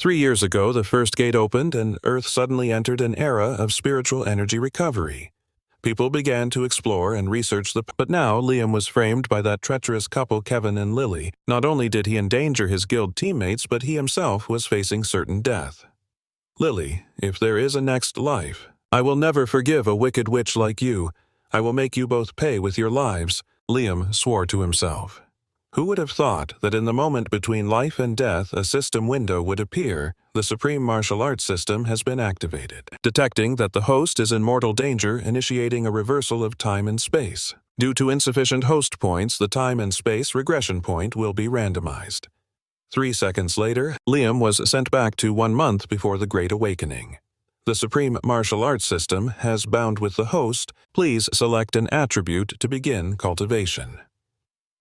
3 years ago, the first gate opened and Earth suddenly entered an era of spiritual energy recovery. People began to explore and research but now Liam was framed by that treacherous couple Kevin and Lily. Not only did he endanger his guild teammates, but he himself was facing certain death. Lily, if there is a next life, I will never forgive a wicked witch like you. I will make you both pay with your lives, Liam swore to himself. Who would have thought that in the moment between life and death a system window would appear? The Supreme Martial Arts system has been activated, detecting that the host is in mortal danger, initiating a reversal of time and space. Due to insufficient host points, the time and space regression point will be randomized. 3 seconds later, Liam was sent back to 1 month before the Great Awakening. The Supreme Martial Arts system has bound with the host. Please select an attribute to begin cultivation.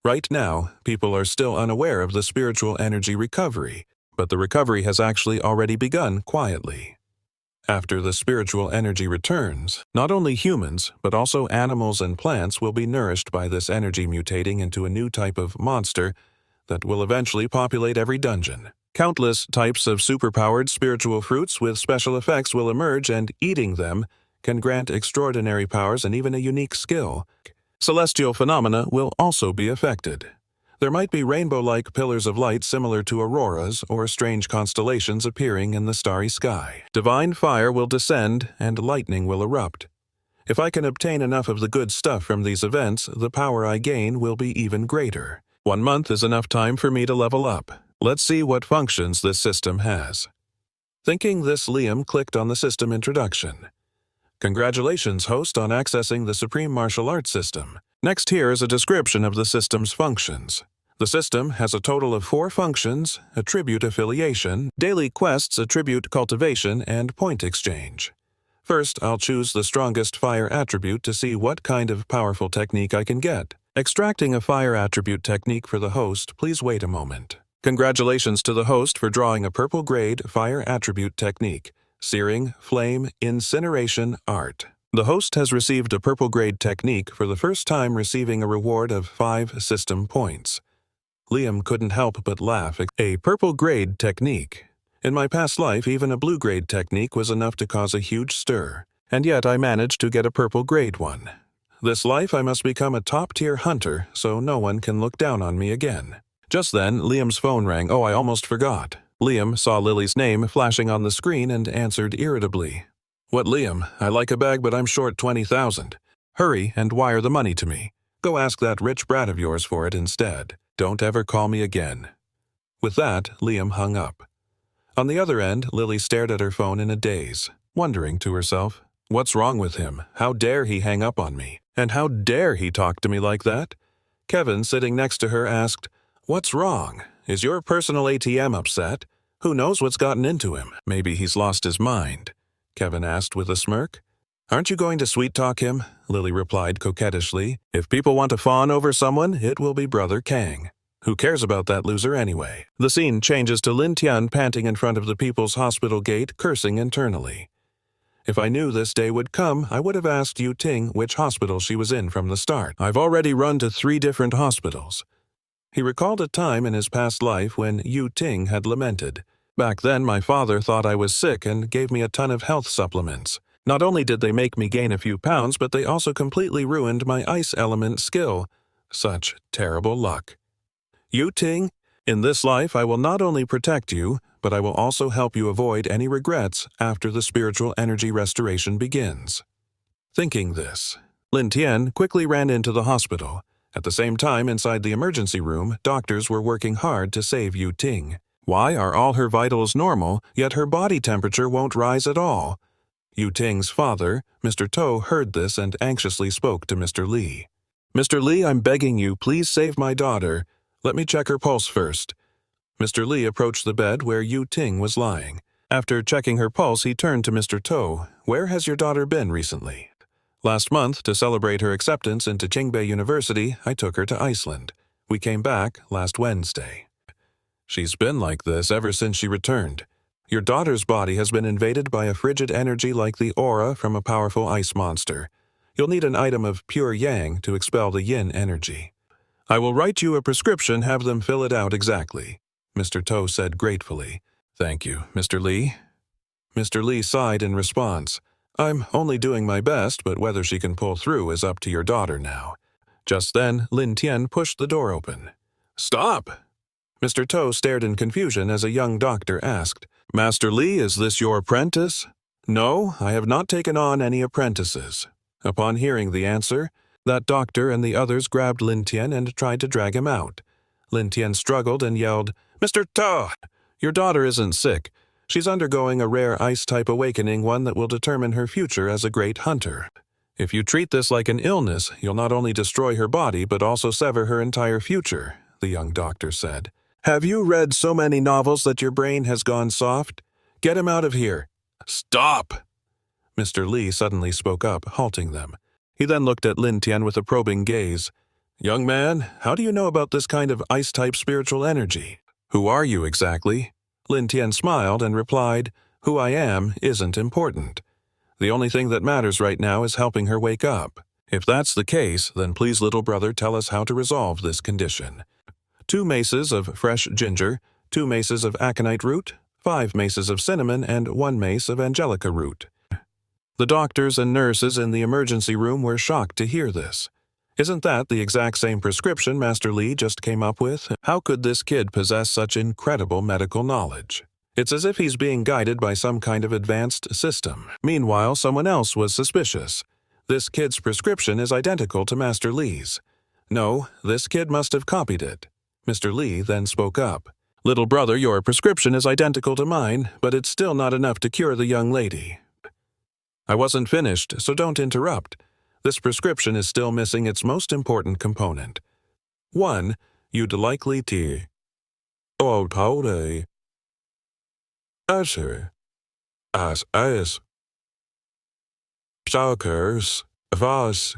Right now, people are still unaware of the spiritual energy recovery, but the recovery has actually already begun quietly. After the spiritual energy returns, not only humans, but also animals and plants will be nourished by this energy, mutating into a new type of monster that will eventually populate every dungeon. Countless types of superpowered spiritual fruits with special effects will emerge, and eating them can grant extraordinary powers and even a unique skill. Celestial phenomena will also be affected. There might be rainbow-like pillars of light similar to auroras or strange constellations appearing in the starry sky. Divine fire will descend and lightning will erupt. If I can obtain enough of the good stuff from these events, the power I gain will be even greater. 1 month is enough time for me to level up. Let's see what functions this system has. Thinking this, Liam clicked on the system introduction. Congratulations, host, on accessing the Supreme Martial Arts system. Next, here is a description of the system's functions. The system has a total of 4 functions: attribute affiliation, daily quests, attribute cultivation, and point exchange. First, I'll choose the strongest fire attribute to see what kind of powerful technique I can get. Extracting a fire attribute technique for the host. Please wait a moment. Congratulations to the host for drawing a purple grade fire attribute technique. Searing Flame Incineration Art. The host has received a purple grade technique for the first time, receiving a reward of 5 system points. Liam couldn't help but laugh. A purple grade technique. In my past life, even a blue grade technique was enough to cause a huge stir, and yet I managed to get a purple grade one. This life I must become a top-tier hunter so no one can look down on me again. Just then, Liam's phone rang. Oh, I almost forgot. Liam saw Lily's name flashing on the screen and answered irritably. What, Liam? I like a bag, but I'm short 20,000. Hurry and wire the money to me. Go ask that rich brat of yours for it instead. Don't ever call me again. With that, Liam hung up. On the other end, Lily stared at her phone in a daze, wondering to herself, what's wrong with him? How dare he hang up on me? And how dare he talk to me like that? Kevin, sitting next to her, asked, What's wrong? Is your personal ATM upset? Who knows what's gotten into him? Maybe he's lost his mind, Kevin asked with a smirk. Aren't you going to sweet-talk him? Lily replied coquettishly. If people want to fawn over someone, it will be Brother Kang. Who cares about that loser anyway? The scene changes to Lin Tian panting in front of the People's Hospital gate, cursing internally. If I knew this day would come, I would have asked Uting which hospital she was in from the start. I've already run to 3 different hospitals. He recalled a time in his past life when Uting had lamented. Back then, my father thought I was sick and gave me a ton of health supplements. Not only did they make me gain a few pounds, but they also completely ruined my ice element skill. Such terrible luck. Uting, in this life I will not only protect you, but I will also help you avoid any regrets after the spiritual energy restoration begins. Thinking this, Lin Tian quickly ran into the hospital. At the same time, inside the emergency room, doctors were working hard to save Uting. Why are all her vitals normal, yet her body temperature won't rise at all? Uting's father, Mr. To, heard this and anxiously spoke to Mr. Li. Mr. Li, I'm begging you, please save my daughter. Let me check her pulse first. Mr. Li approached the bed where Uting was lying. After checking her pulse, he turned to Mr. To. Where has your daughter been recently? Last month, to celebrate her acceptance into Qingbei University, I took her to Iceland. We came back last Wednesday. She's been like this ever since she returned. Your daughter's body has been invaded by a frigid energy like the aura from a powerful ice monster. You'll need an item of pure yang to expel the yin energy. I will write you a prescription, have them fill it out exactly, Mr. To said gratefully. Thank you, Mr. Lee. Mr. Lee sighed in response. I'm only doing my best, but whether she can pull through is up to your daughter now. Just then, Lin Tian pushed the door open. Stop! Mr. To stared in confusion as a young doctor asked, Master Lee, is this your apprentice? No, I have not taken on any apprentices. Upon hearing the answer, that doctor and the others grabbed Lin Tian and tried to drag him out. Lin Tian struggled and yelled, Mr. To! Your daughter isn't sick. She's undergoing a rare ice-type awakening, one that will determine her future as a great hunter. If you treat this like an illness, you'll not only destroy her body but also sever her entire future, the young doctor said. Have you read so many novels that your brain has gone soft? Get him out of here. Stop! Mr. Lee suddenly spoke up, halting them. He then looked at Lin Tian with a probing gaze. Young man, how do you know about this kind of ice-type spiritual energy? Who are you exactly? Lin Tian smiled and replied, Who I am isn't important. The only thing that matters right now is helping her wake up. If that's the case, then please, little brother, tell us how to resolve this condition. 2 maces of fresh ginger, 2 maces of aconite root, 5 maces of cinnamon, and 1 mace of angelica root. The doctors and nurses in the emergency room were shocked to hear this. Isn't that the exact same prescription Master Lee just came up with? How could this kid possess such incredible medical knowledge? It's as if he's being guided by some kind of advanced system. Meanwhile, someone else was suspicious. This kid's prescription is identical to Master Lee's. No, this kid must have copied it. Mr. Lee then spoke up. Little brother, your prescription is identical to mine, but it's still not enough to cure the young lady. I wasn't finished, so don't interrupt. This prescription is still missing its most important component. 1. You'd likely to old powder usher as Stalkers Vance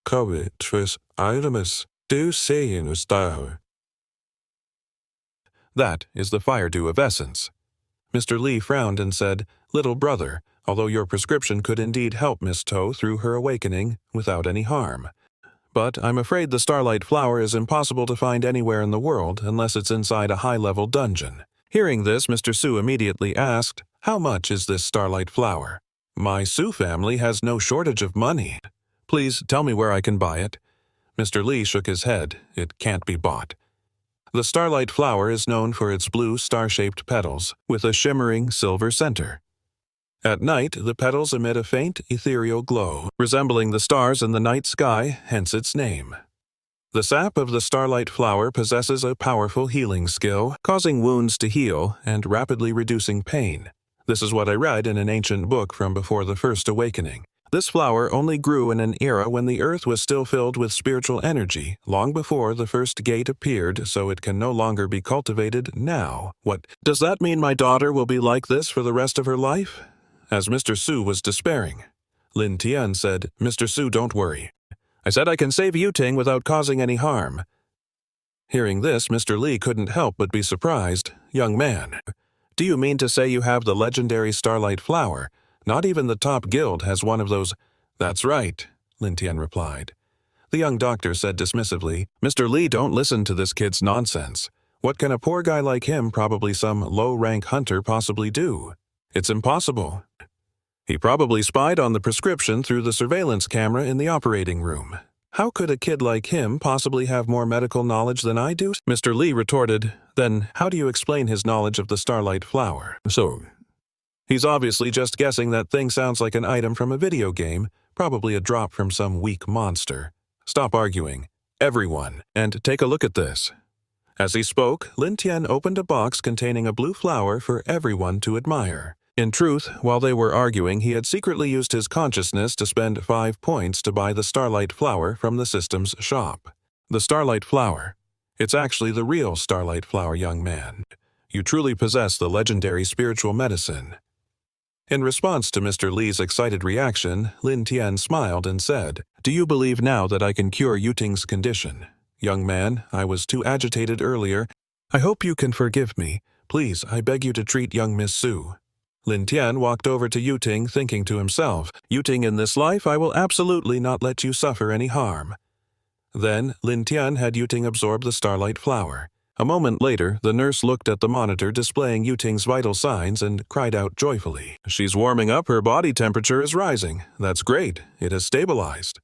Covetous items do say in a style. That is the fire dew of essence. Mr. Lee frowned and said, Little brother, although your prescription could indeed help Miss To through her awakening without any harm. But I'm afraid the Starlight flower is impossible to find anywhere in the world unless it's inside a high-level dungeon. Hearing this, Mr. Su immediately asked, How much is this Starlight flower? My Su family has no shortage of money. Please tell me where I can buy it. Mr. Lee shook his head. It can't be bought. The Starlight flower is known for its blue star-shaped petals with a shimmering silver center. At night, the petals emit a faint, ethereal glow, resembling the stars in the night sky, hence its name. The sap of the Starlight flower possesses a powerful healing skill, causing wounds to heal and rapidly reducing pain. This is what I read in an ancient book from before the First Awakening. This flower only grew in an era when the earth was still filled with spiritual energy, long before the first gate appeared, so it can no longer be cultivated now. What, does that mean my daughter will be like this for the rest of her life? As Mr. Su was despairing, Lin Tian said, Mr. Su, don't worry. I said I can save Uting without causing any harm. Hearing this, Mr. Lee couldn't help but be surprised. Young man, do you mean to say you have the legendary Starlight flower? Not even the top guild has one of those. That's right, Lin Tian replied. The young doctor said dismissively, Mr. Lee, don't listen to this kid's nonsense. What can a poor guy like him, probably some low-rank hunter, possibly do? It's impossible. He probably spied on the prescription through the surveillance camera in the operating room. How could a kid like him possibly have more medical knowledge than I do? Mr. Lee retorted, then how do you explain his knowledge of the Starlight flower? So, he's obviously just guessing that thing sounds like an item from a video game, probably a drop from some weak monster. Stop arguing, everyone, and take a look at this. As he spoke, Lin Tian opened a box containing a blue flower for everyone to admire. In truth, while they were arguing, he had secretly used his consciousness to spend 5 points to buy the Starlight flower from the system's shop. The Starlight flower. It's actually the real Starlight flower, young man. You truly possess the legendary spiritual medicine. In response to Mr. Lee's excited reaction, Lin Tian smiled and said, Do you believe now that I can cure Uting's condition? Young man, I was too agitated earlier. I hope you can forgive me. Please, I beg you to treat young Miss Su. Lin Tian walked over to Uting, thinking to himself, Uting, in this life I will absolutely not let you suffer any harm. Then, Lin Tian had Uting absorb the Starlight flower. A moment later, the nurse looked at the monitor displaying Uting's vital signs and cried out joyfully. "She's warming up, her body temperature is rising. That's great, it has stabilized."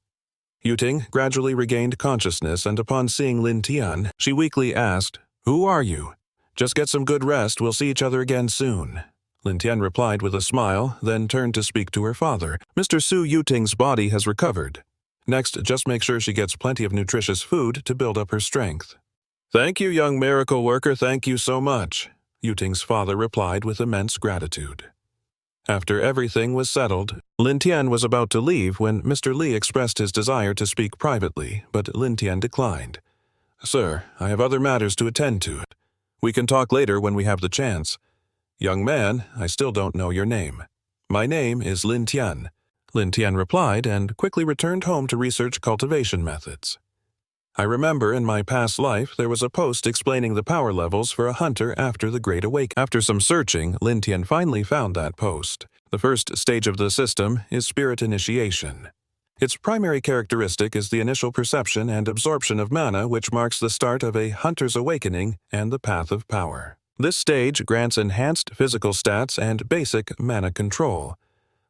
Uting gradually regained consciousness, and upon seeing Lin Tian, she weakly asked, "Who are you? Just get some good rest, we'll see each other again soon." Lin Tian replied with a smile, then turned to speak to her father. "Mr. Su Yuting's body has recovered. Next, just make sure she gets plenty of nutritious food to build up her strength." "Thank you, young miracle worker, thank you so much," Yuting's father replied with immense gratitude. After everything was settled, Lin Tian was about to leave when Mr. Li expressed his desire to speak privately, but Lin Tian declined. "Sir, I have other matters to attend to. We can talk later when we have the chance. Young man, I still don't know your name." "My name is Lin Tian," Lin Tian replied and quickly returned home to research cultivation methods. "I remember in my past life there was a post explaining the power levels for a hunter after the Great Awakening. After some searching, Lin Tian finally found that post. The first stage of the system is spirit initiation. Its primary characteristic is the initial perception and absorption of mana, which marks the start of a hunter's awakening and the path of power. This stage grants enhanced physical stats and basic mana control.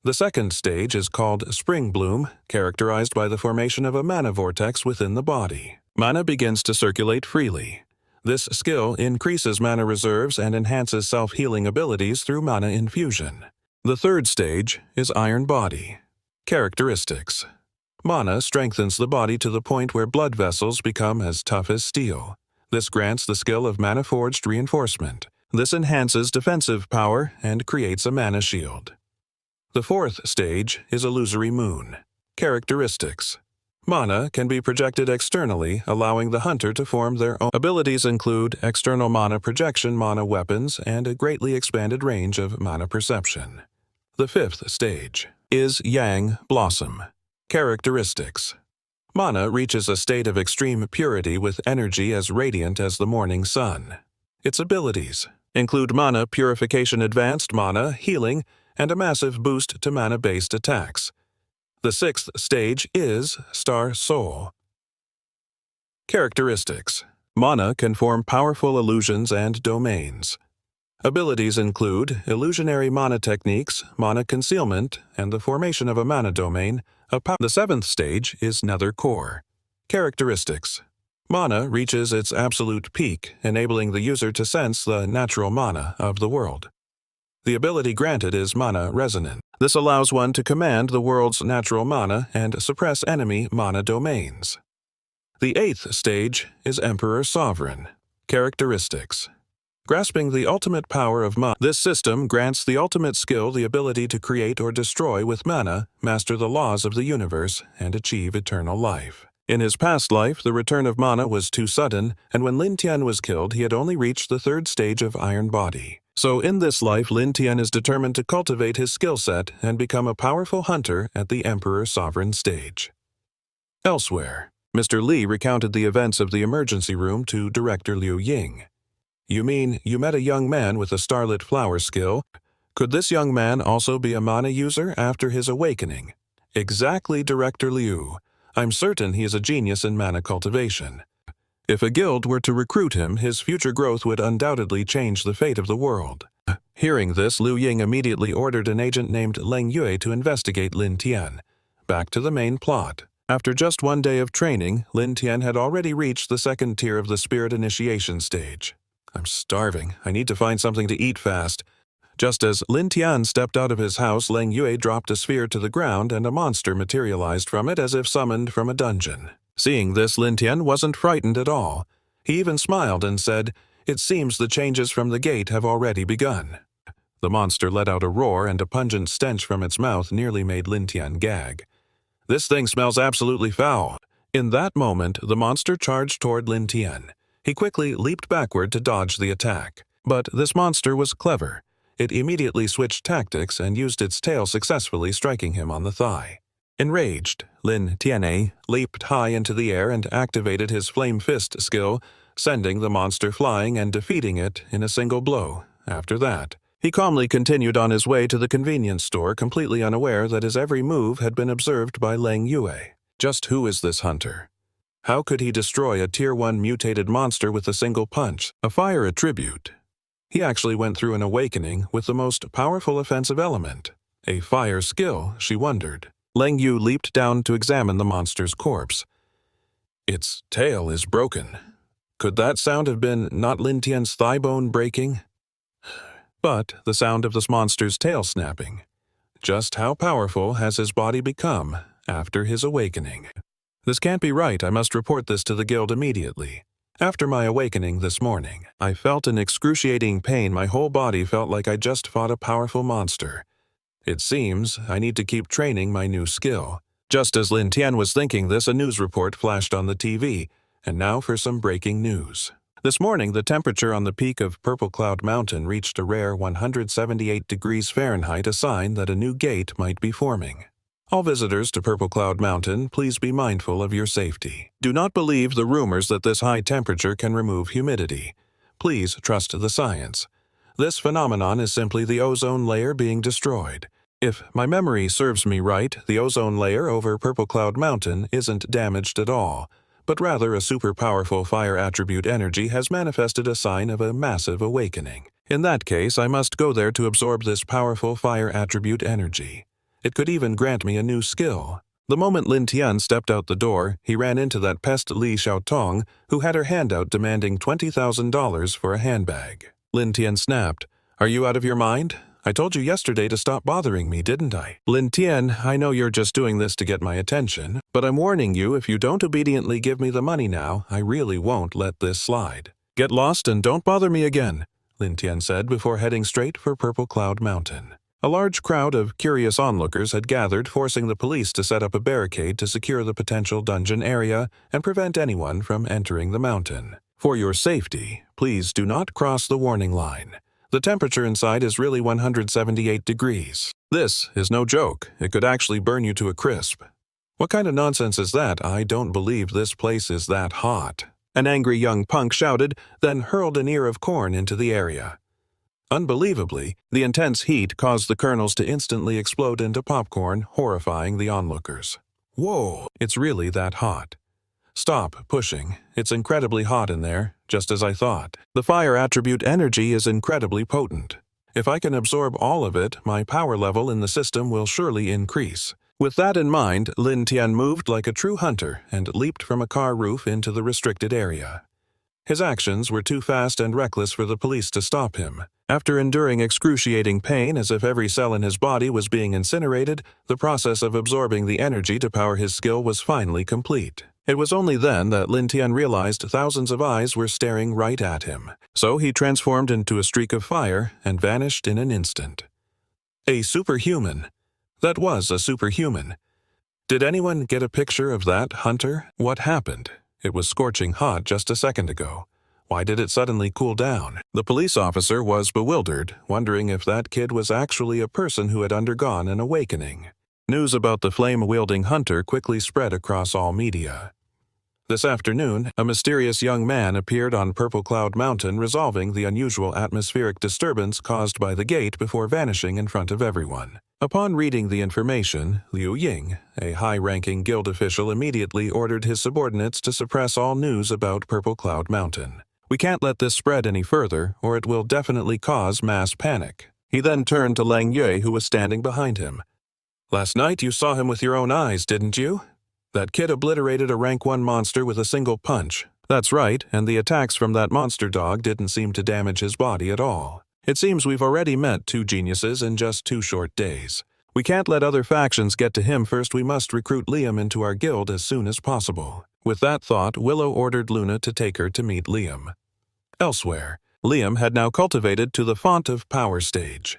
The second stage is called Spring Bloom, characterized by the formation of a mana vortex within the body. Mana begins to circulate freely. This skill increases mana reserves and enhances self-healing abilities through mana infusion. The third stage is Iron Body. Characteristics: mana strengthens the body to the point where blood vessels become as tough as steel. This grants the skill of mana-forged reinforcement. This enhances defensive power and creates a mana shield. The fourth stage is Illusory Moon. Characteristics: mana can be projected externally, allowing the hunter to form their own. Abilities include external mana projection, mana weapons, and a greatly expanded range of mana perception. The fifth stage is Yang Blossom. Characteristics: mana reaches a state of extreme purity with energy as radiant as the morning sun. Its abilities include mana purification, advanced mana, healing, and a massive boost to mana-based attacks. The sixth stage is Star Soul. Characteristics: mana can form powerful illusions and domains. Abilities include illusionary mana techniques, mana concealment, and the formation of a mana domain. The seventh stage is Nether Core. Characteristics: mana reaches its absolute peak, enabling the user to sense the natural mana of the world. The ability granted is Mana Resonant. This allows one to command the world's natural mana and suppress enemy mana domains. The eighth stage is Emperor Sovereign. Characteristics: grasping the ultimate power of mana. This system grants the ultimate skill, the ability to create or destroy with mana, master the laws of the universe, and achieve eternal life. In his past life, the return of mana was too sudden, and when Lin Tian was killed, he had only reached the third stage of Iron Body. So in this life, Lin Tian is determined to cultivate his skill set and become a powerful hunter at the Emperor Sovereign stage. Elsewhere, Mr. Li recounted the events of the emergency room to Director Liu Ying. "You mean you met a young man with a starlit flower skill? Could this young man also be a mana user after his awakening?" "Exactly, Director Liu. I'm certain he is a genius in mana cultivation. If a guild were to recruit him, his future growth would undoubtedly change the fate of the world." Hearing this, Liu Ying immediately ordered an agent named Leng Yue to investigate Lin Tian. Back to the main plot. After just one day of training, Lin Tian had already reached the second tier of the spirit initiation stage. "I'm starving. I need to find something to eat fast." Just as Lin Tian stepped out of his house, Leng Yue dropped a sphere to the ground and a monster materialized from it as if summoned from a dungeon. Seeing this, Lin Tian wasn't frightened at all. He even smiled and said, "It seems the changes from the gate have already begun." The monster let out a roar, and a pungent stench from its mouth nearly made Lin Tian gag. "This thing smells absolutely foul." In that moment, the monster charged toward Lin Tian. He quickly leaped backward to dodge the attack. But this monster was clever. It immediately switched tactics and used its tail successfully, striking him on the thigh. Enraged, Lin Tianhe leaped high into the air and activated his Flame Fist skill, sending the monster flying and defeating it in a single blow. After that, he calmly continued on his way to the convenience store, completely unaware that his every move had been observed by Leng Yue. Just who is this hunter? How could he destroy a Tier 1 mutated monster with a single punch? A fire attribute. He actually went through an awakening with the most powerful offensive element. A fire skill, she wondered. Leng Yu leaped down to examine the monster's corpse. Its tail is broken. Could that sound have been not Lin Tian's thigh bone breaking? But the sound of this monster's tail snapping. Just how powerful has his body become after his awakening? This can't be right. I must report this to the guild immediately. After my awakening this morning, I felt an excruciating pain. My whole body felt like I just fought a powerful monster. It seems I need to keep training my new skill. Just as Lin Tian was thinking this, a news report flashed on the TV. And now for some breaking news. This morning, the temperature on the peak of Purple Cloud Mountain reached a rare 178 degrees Fahrenheit, a sign that a new gate might be forming. All visitors to Purple Cloud Mountain, please be mindful of your safety. Do not believe the rumors that this high temperature can remove humidity. Please trust the science. This phenomenon is simply the ozone layer being destroyed. If my memory serves me right, the ozone layer over Purple Cloud Mountain isn't damaged at all, but rather a super powerful fire attribute energy has manifested a sign of a massive awakening. In that case, I must go there to absorb this powerful fire attribute energy. It could even grant me a new skill. The moment Lin Tian stepped out the door, he ran into that pest Li Xiaotong, who had her hand out demanding $20,000 for a handbag. Lin Tian snapped, "Are you out of your mind? I told you yesterday to stop bothering me, didn't I?" "Lin Tian, I know you're just doing this to get my attention, but I'm warning you, if you don't obediently give me the money now, I really won't let this slide." "Get lost and don't bother me again," Lin Tian said before heading straight for Purple Cloud Mountain. A large crowd of curious onlookers had gathered, forcing the police to set up a barricade to secure the potential dungeon area and prevent anyone from entering the mountain. For your safety, please do not cross the warning line. The temperature inside is really 178 degrees. This is no joke. It could actually burn you to a crisp. What kind of nonsense is that? I don't believe this place is that hot. An angry young punk shouted, then hurled an ear of corn into the area. Unbelievably, the intense heat caused the kernels to instantly explode into popcorn, horrifying the onlookers. Whoa, it's really that hot. Stop pushing. It's incredibly hot in there, just as I thought. The fire attribute energy is incredibly potent. If I can absorb all of it, my power level in the system will surely increase. With that in mind, Lin Tian moved like a true hunter and leaped from a car roof into the restricted area. His actions were too fast and reckless for the police to stop him. After enduring excruciating pain as if every cell in his body was being incinerated, the process of absorbing the energy to power his skill was finally complete. It was only then that Lin Tian realized thousands of eyes were staring right at him. So he transformed into a streak of fire and vanished in an instant. A superhuman. That was a superhuman. Did anyone get a picture of that hunter? What happened? It was scorching hot just a second ago. Why did it suddenly cool down? The police officer was bewildered, wondering if that kid was actually a person who had undergone an awakening. News about the flame-wielding hunter quickly spread across all media. This afternoon, a mysterious young man appeared on Purple Cloud Mountain, resolving the unusual atmospheric disturbance caused by the gate before vanishing in front of everyone. Upon reading the information, Liu Ying, a high-ranking guild official, immediately ordered his subordinates to suppress all news about Purple Cloud Mountain. "We can't let this spread any further, or it will definitely cause mass panic." He then turned to Lang Yue, who was standing behind him. "Last night you saw him with your own eyes, didn't you? That kid obliterated a rank 1 monster with a single punch." "That's right, and the attacks from that monster dog didn't seem to damage his body at all. It seems we've already met 2 geniuses in just 2 short days. We can't let other factions get to him first. We must recruit Liam into our guild as soon as possible." With that thought, Willow ordered Luna to take her to meet Liam. Elsewhere, Liam had now cultivated to the Font of Power stage.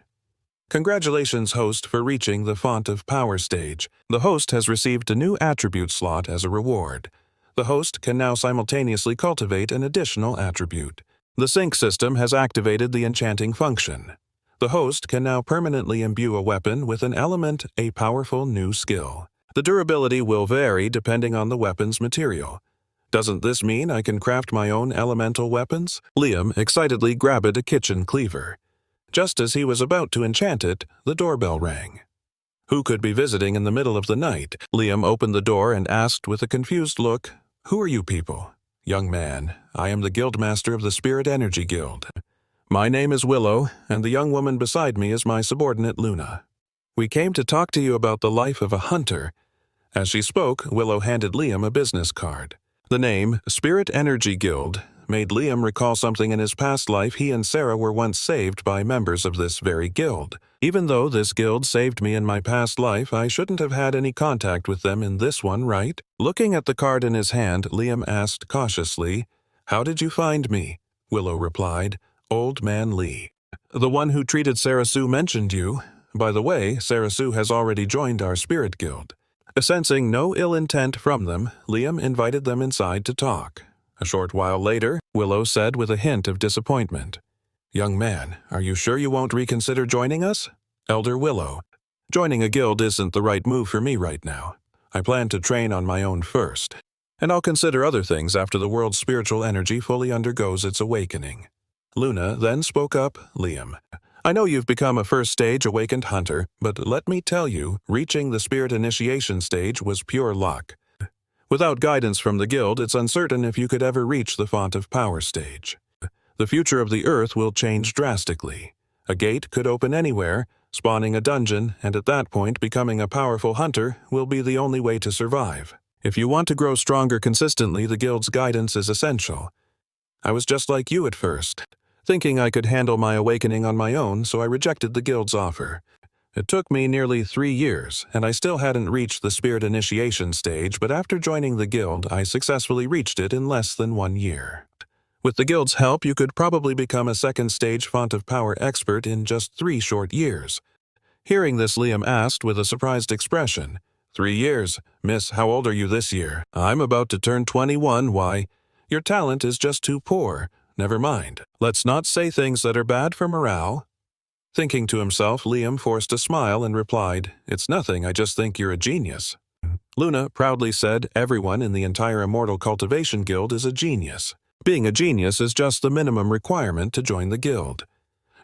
Congratulations, host, for reaching the Font of Power stage. The host has received a new attribute slot as a reward. The host can now simultaneously cultivate an additional attribute. The sync system has activated the enchanting function. The host can now permanently imbue a weapon with an element, a powerful new skill. The durability will vary depending on the weapon's material. Doesn't this mean I can craft my own elemental weapons? Liam excitedly grabbed a kitchen cleaver. Just as he was about to enchant it, the doorbell rang. Who could be visiting in the middle of the night? Liam opened the door and asked with a confused look, Who are you people? Young man, I am the Guildmaster of the Spirit Energy Guild. My name is Willow, and the young woman beside me is my subordinate Luna. We came to talk to you about the life of a hunter. As she spoke, Willow handed Liam a business card. The name, Spirit Energy Guild, made Liam recall something in his past life. He and Sarah were once saved by members of this very guild. Even though this guild saved me in my past life, I shouldn't have had any contact with them in this one, right? Looking at the card in his hand, Liam asked cautiously, "How did you find me?" Willow replied, "Old Man Lee. The one who treated Sarah Sue mentioned you. By the way, Sarah Sue has already joined our Spirit Guild." Sensing no ill intent from them, Liam invited them inside to talk. A short while later, Willow said with a hint of disappointment, "Young man, are you sure you won't reconsider joining us?" Elder Willow, "Joining a guild isn't the right move for me right now. I plan to train on my own first, and I'll consider other things after the world's spiritual energy fully undergoes its awakening." Luna then spoke up, "Liam, I know you've become a first-stage awakened hunter, but let me tell you, reaching the spirit initiation stage was pure luck. Without guidance from the guild, it's uncertain if you could ever reach the font of power stage. The future of the earth will change drastically. A gate could open anywhere, spawning a dungeon, and at that point becoming a powerful hunter will be the only way to survive. If you want to grow stronger consistently, the guild's guidance is essential. I was just like you at first, thinking I could handle my awakening on my own, so I rejected the guild's offer. It took me nearly 3 years, and I still hadn't reached the spirit initiation stage, but after joining the guild, I successfully reached it in less than 1 year. With the guild's help, you could probably become a second-stage font of power expert in just 3 short years." Hearing this, Liam asked with a surprised expression, 3 years? Miss, how old are you this year?" "I'm about to turn 21, why?" "Your talent is just too poor. Never mind. Let's not say things that are bad for morale." Thinking to himself, Liam forced a smile and replied, "It's nothing, I just think you're a genius." Luna proudly said, "Everyone in the entire Immortal Cultivation Guild is a genius. Being a genius is just the minimum requirement to join the guild.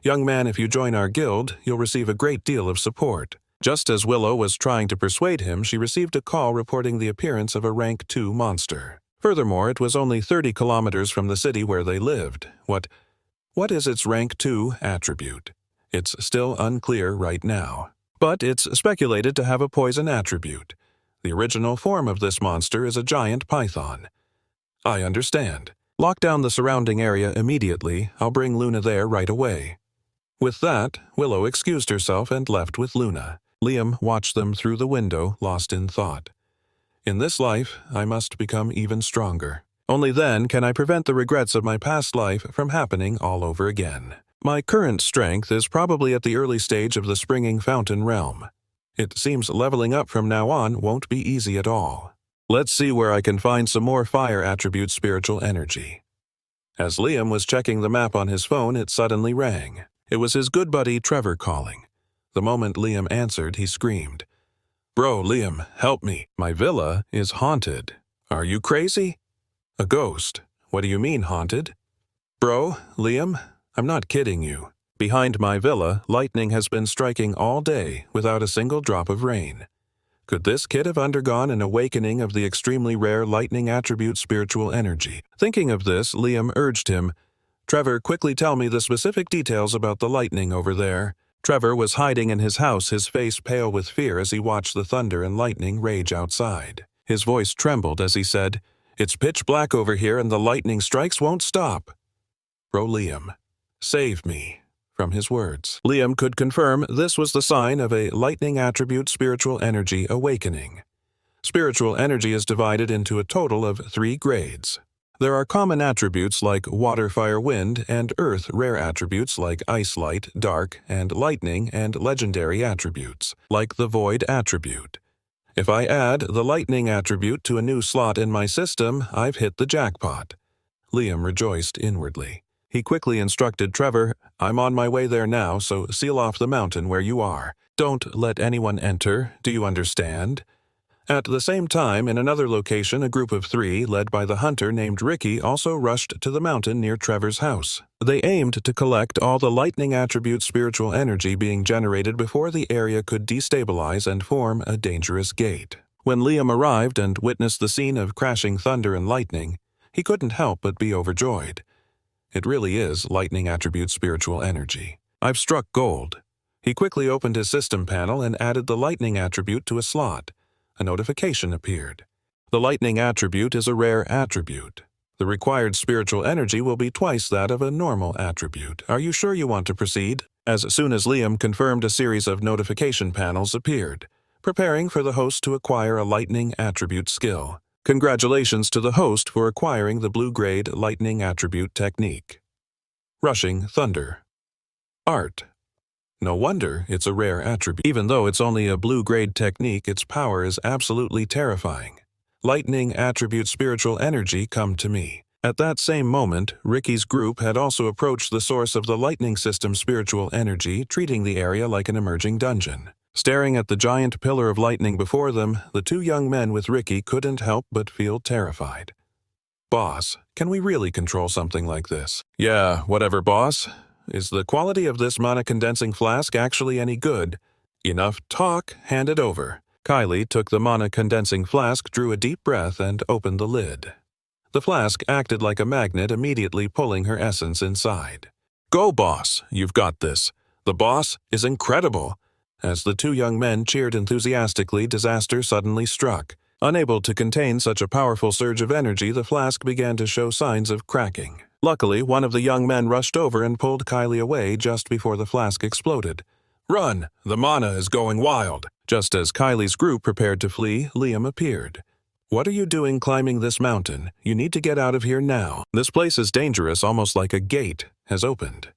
Young man, if you join our guild, you'll receive a great deal of support." Just as Willow was trying to persuade him, she received a call reporting the appearance of a rank 2 monster. Furthermore, it was only 30 kilometers from the city where they lived. What is its rank 2 attribute? It's still unclear right now. But it's speculated to have a poison attribute. The original form of this monster is a giant python. "I understand. Lock down the surrounding area immediately. I'll bring Luna there right away." With that, Willow excused herself and left with Luna. Liam watched them through the window, lost in thought. In this life, I must become even stronger. Only then can I prevent the regrets of my past life from happening all over again. My current strength is probably at the early stage of the springing fountain realm. It seems leveling up from now on won't be easy at all. Let's see where I can find some more fire attribute spiritual energy. As Liam was checking the map on his phone, it suddenly rang. It was his good buddy Trevor calling. The moment Liam answered, he screamed, "Bro, Liam, help me. My villa is haunted." "Are you crazy?" "A ghost." "What do you mean, haunted?" "Bro, Liam, I'm not kidding you. Behind my villa, lightning has been striking all day without a single drop of rain. Could this kid have undergone an awakening of the extremely rare lightning attribute spiritual energy?" Thinking of this, Liam urged him, "Trevor, quickly tell me the specific details about the lightning over there." Trevor was hiding in his house, his face pale with fear as he watched the thunder and lightning rage outside. His voice trembled as he said, "It's pitch black over here and the lightning strikes won't stop." "Bro, Liam, save me." From his words, Liam could confirm this was the sign of a lightning attribute spiritual energy awakening. Spiritual energy is divided into a total of 3 grades. There are common attributes like water, fire, wind, and earth rare attributes like ice, light, dark, and lightning, and legendary attributes, like the void attribute. If I add the lightning attribute to a new slot in my system, I've hit the jackpot. Liam rejoiced inwardly. He quickly instructed Trevor, "I'm on my way there now, so seal off the mountain where you are. Don't let anyone enter, do you understand?" At the same time, in another location, a group of 3, led by the hunter named Ricky, also rushed to the mountain near Trevor's house. They aimed to collect all the lightning attribute spiritual energy being generated before the area could destabilize and form a dangerous gate. When Liam arrived and witnessed the scene of crashing thunder and lightning, he couldn't help but be overjoyed. It really is lightning attribute spiritual energy. I've struck gold. He quickly opened his system panel and added the lightning attribute to a slot. A notification appeared. The lightning attribute is a rare attribute. The required spiritual energy will be twice that of a normal attribute. Are you sure you want to proceed? As soon as Liam confirmed, a series of notification panels appeared, preparing for the host to acquire a lightning attribute skill. Congratulations to the host for acquiring the blue-grade lightning attribute technique. Rushing Thunder. Art. No wonder it's a rare attribute. Even though it's only a blue-grade technique, its power is absolutely terrifying. Lightning attribute spiritual energy, come to me. At that same moment, Ricky's group had also approached the source of the lightning system spiritual energy, treating the area like an emerging dungeon. Staring at the giant pillar of lightning before them, the two young men with Ricky couldn't help but feel terrified. Boss, can we really control something like this? Yeah, whatever, boss. Is the quality of this mana condensing flask actually any good? Enough talk, hand it over. Kylie took the mana condensing flask, drew a deep breath, and opened the lid. The flask acted like a magnet, immediately pulling her essence inside. Go, boss, you've got this. The boss is incredible. As the two young men cheered enthusiastically, disaster suddenly struck. Unable to contain such a powerful surge of energy, the flask began to show signs of cracking. Luckily, one of the young men rushed over and pulled Kylie away just before the flask exploded. Run! The mana is going wild! Just as Kylie's group prepared to flee, Liam appeared. What are you doing climbing this mountain? You need to get out of here now. This place is dangerous, almost like a gate has opened.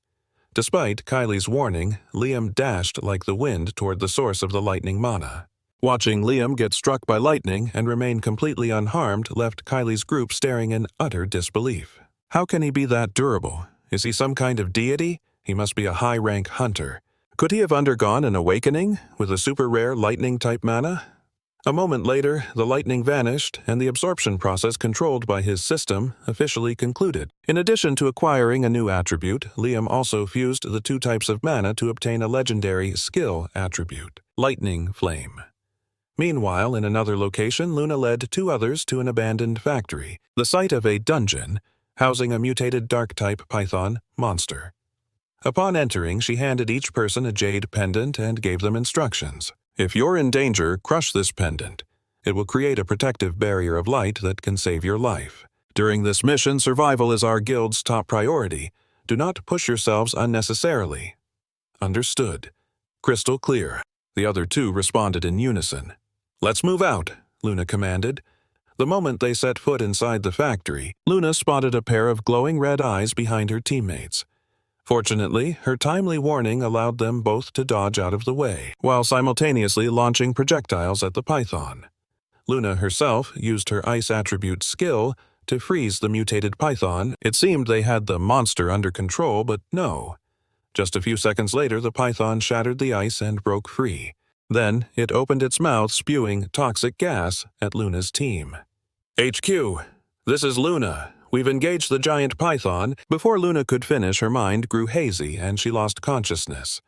Despite Kylie's warning, Liam dashed like the wind toward the source of the lightning mana. Watching Liam get struck by lightning and remain completely unharmed left Kylie's group staring in utter disbelief. How can he be that durable? Is he some kind of deity? He must be a high-rank hunter. Could he have undergone an awakening with a super-rare lightning-type mana? A moment later, the lightning vanished, and the absorption process controlled by his system officially concluded. In addition to acquiring a new attribute, Liam also fused the two types of mana to obtain a legendary skill attribute, Lightning Flame. Meanwhile, in another location, Luna led two others to an abandoned factory, the site of a dungeon, housing a mutated dark-type python monster. Upon entering, she handed each person a jade pendant and gave them instructions. If you're in danger, crush this pendant. It will create a protective barrier of light that can save your life. During this mission, survival is our guild's top priority. Do not push yourselves unnecessarily. Understood. Crystal clear. The other two responded in unison. Let's move out, Luna commanded. The moment they set foot inside the factory, Luna spotted a pair of glowing red eyes behind her teammates. Fortunately, her timely warning allowed them both to dodge out of the way, while simultaneously launching projectiles at the python. Luna herself used her ice attribute skill to freeze the mutated python. It seemed they had the monster under control, but no. Just a few seconds later, the python shattered the ice and broke free. Then, it opened its mouth, spewing toxic gas at Luna's team. HQ, this is Luna. We've engaged the giant python. Before Luna could finish, her mind grew hazy and she lost consciousness.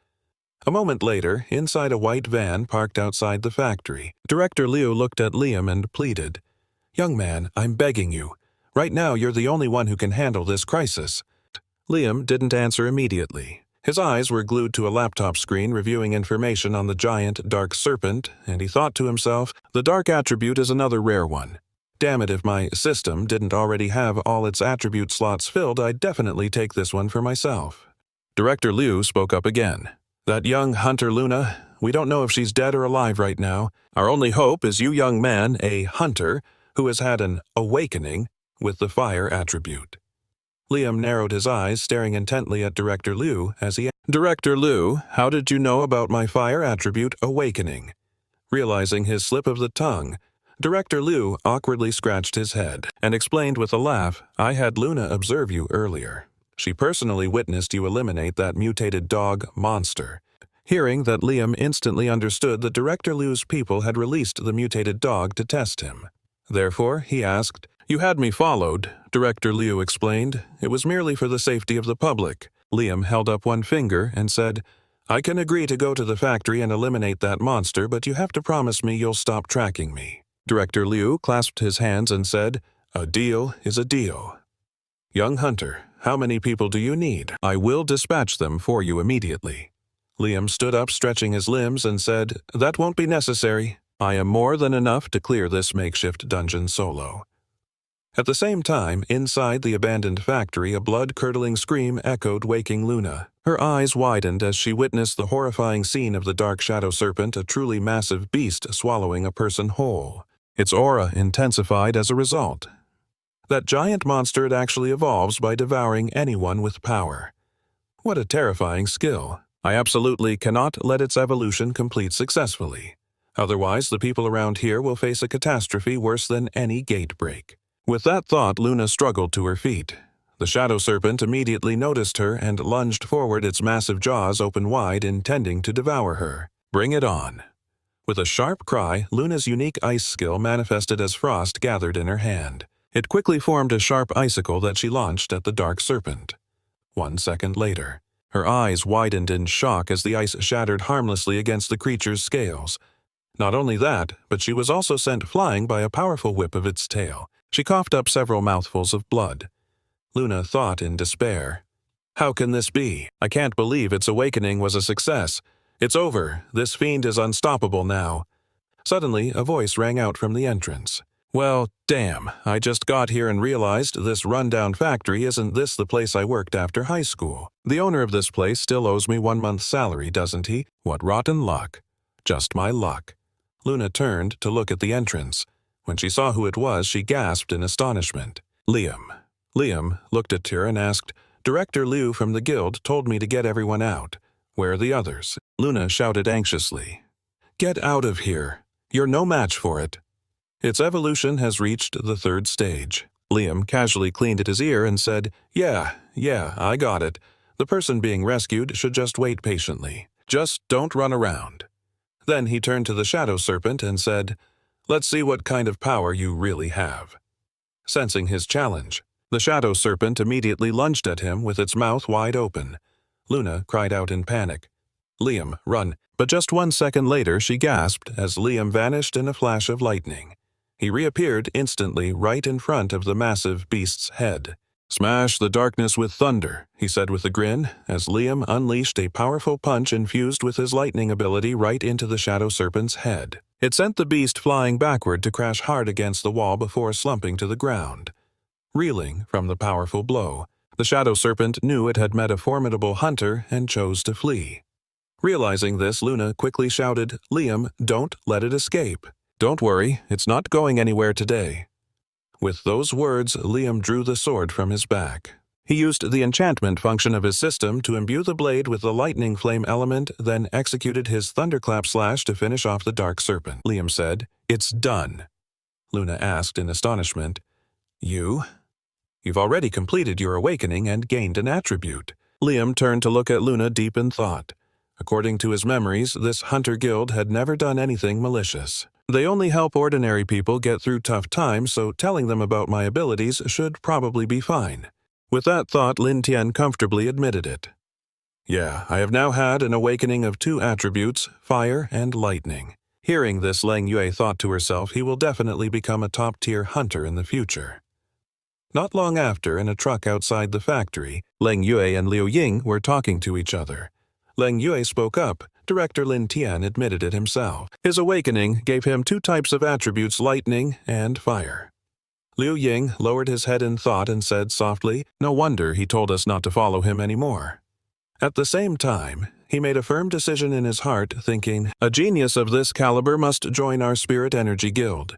A moment later, inside a white van parked outside the factory, Director Liu looked at Liam and pleaded, "Young man, I'm begging you. Right now you're the only one who can handle this crisis." Liam didn't answer immediately. His eyes were glued to a laptop screen reviewing information on the giant dark serpent, and he thought to himself, the dark attribute is another rare one. Damn it, if my system didn't already have all its attribute slots filled, I'd definitely take this one for myself. Director Liu spoke up again. That young hunter Luna, we don't know if she's dead or alive right now. Our only hope is you, young man, a hunter, who has had an awakening with the fire attribute. Liam narrowed his eyes, staring intently at Director Liu as he asked, Director Liu, how did you know about my fire attribute awakening? Realizing his slip of the tongue, Director Liu awkwardly scratched his head and explained with a laugh, I had Luna observe you earlier. She personally witnessed you eliminate that mutated dog monster. Hearing that, Liam instantly understood that Director Liu's people had released the mutated dog to test him. Therefore, he asked, You had me followed, Director Liu explained. It was merely for the safety of the public. Liam held up one finger and said, I can agree to go to the factory and eliminate that monster, but you have to promise me you'll stop tracking me. Director Liu clasped his hands and said, "A deal is a deal. Young hunter, how many people do you need? I will dispatch them for you immediately." Liam stood up, stretching his limbs, and said, "That won't be necessary. I am more than enough to clear this makeshift dungeon solo." At the same time, inside the abandoned factory, a blood-curdling scream echoed, waking Luna. Her eyes widened as she witnessed the horrifying scene of the dark shadow serpent, a truly massive beast swallowing a person whole. Its aura intensified as a result. That giant monster had actually evolves by devouring anyone with power. What a terrifying skill. I absolutely cannot let its evolution complete successfully. Otherwise, the people around here will face a catastrophe worse than any gate break. With that thought, Luna struggled to her feet. The shadow serpent immediately noticed her and lunged forward, its massive jaws open wide, intending to devour her. Bring it on. With a sharp cry, Luna's unique ice skill manifested as frost gathered in her hand. It quickly formed a sharp icicle that she launched at the dark serpent. 1 second later, her eyes widened in shock as the ice shattered harmlessly against the creature's scales. Not only that, but she was also sent flying by a powerful whip of its tail. She coughed up several mouthfuls of blood. Luna thought in despair, "How can this be? I can't believe its awakening was a success. It's over. This fiend is unstoppable now." Suddenly, a voice rang out from the entrance. "Well, damn, I just got here and realized this rundown factory isn't this the place I worked after high school. The owner of this place still owes me 1 month's salary, doesn't he? What rotten luck." Just my luck. Luna turned to look at the entrance. When she saw who it was, she gasped in astonishment. Liam. Liam looked at her and asked, "Director Liu from the guild told me to get everyone out. Where are the others?" Luna shouted anxiously, "Get out of here. You're no match for it." Its evolution has reached the 3rd stage. Liam casually cleaned at his ear and said, Yeah, I got it. The person being rescued should just wait patiently. Just don't run around." Then he turned to the shadow serpent and said, "Let's see what kind of power you really have." Sensing his challenge, the shadow serpent immediately lunged at him with its mouth wide open. Luna cried out in panic, "Liam, run." But just 1 second later she gasped as Liam vanished in a flash of lightning. He reappeared instantly right in front of the massive beast's head. "Smash the darkness with thunder," he said with a grin, as Liam unleashed a powerful punch infused with his lightning ability right into the shadow serpent's head. It sent the beast flying backward to crash hard against the wall before slumping to the ground. Reeling from the powerful blow, the shadow serpent knew it had met a formidable hunter and chose to flee. Realizing this, Luna quickly shouted, "Liam, don't let it escape. Don't worry, it's not going anywhere today." With those words, Liam drew the sword from his back. He used the enchantment function of his system to imbue the blade with the lightning flame element, then executed his thunderclap slash to finish off the dark serpent. Liam said, "It's done." Luna asked in astonishment, You've already completed your awakening and gained an attribute." Liam turned to look at Luna deep in thought. According to his memories, this hunter guild had never done anything malicious. They only help ordinary people get through tough times, so telling them about my abilities should probably be fine. With that thought, Lin Tian comfortably admitted it. "Yeah, I have now had an awakening of 2 attributes, fire and lightning." Hearing this, Leng Yue thought to herself he will definitely become a top-tier hunter in the future. Not long after, in a truck outside the factory, Leng Yue and Liu Ying were talking to each other. Leng Yue spoke up. Director Lin Tian admitted it himself. His awakening gave him 2 types of attributes, lightning and fire. Liu Ying lowered his head in thought and said softly, "No wonder he told us not to follow him anymore." At the same time, he made a firm decision in his heart, thinking, "A genius of this caliber must join our Spirit Energy Guild."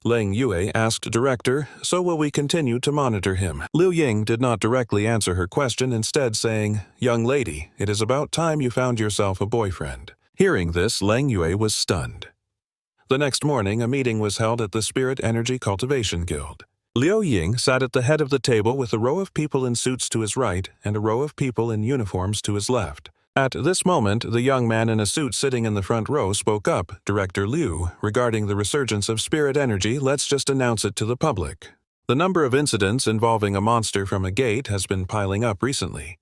Leng Yue asked Director, "So will we continue to monitor him?" Liu Ying did not directly answer her question, instead saying, "Young lady, it is about time you found yourself a boyfriend." Hearing this, Leng Yue was stunned. The next morning, a meeting was held at the Spirit Energy Cultivation Guild. Liu Ying sat at the head of the table with a row of people in suits to his right and a row of people in uniforms to his left. At this moment, the young man in a suit sitting in the front row spoke up, "Director Liu, regarding the resurgence of spirit energy, let's just announce it to the public. The number of incidents involving a monster from a gate has been piling up recently.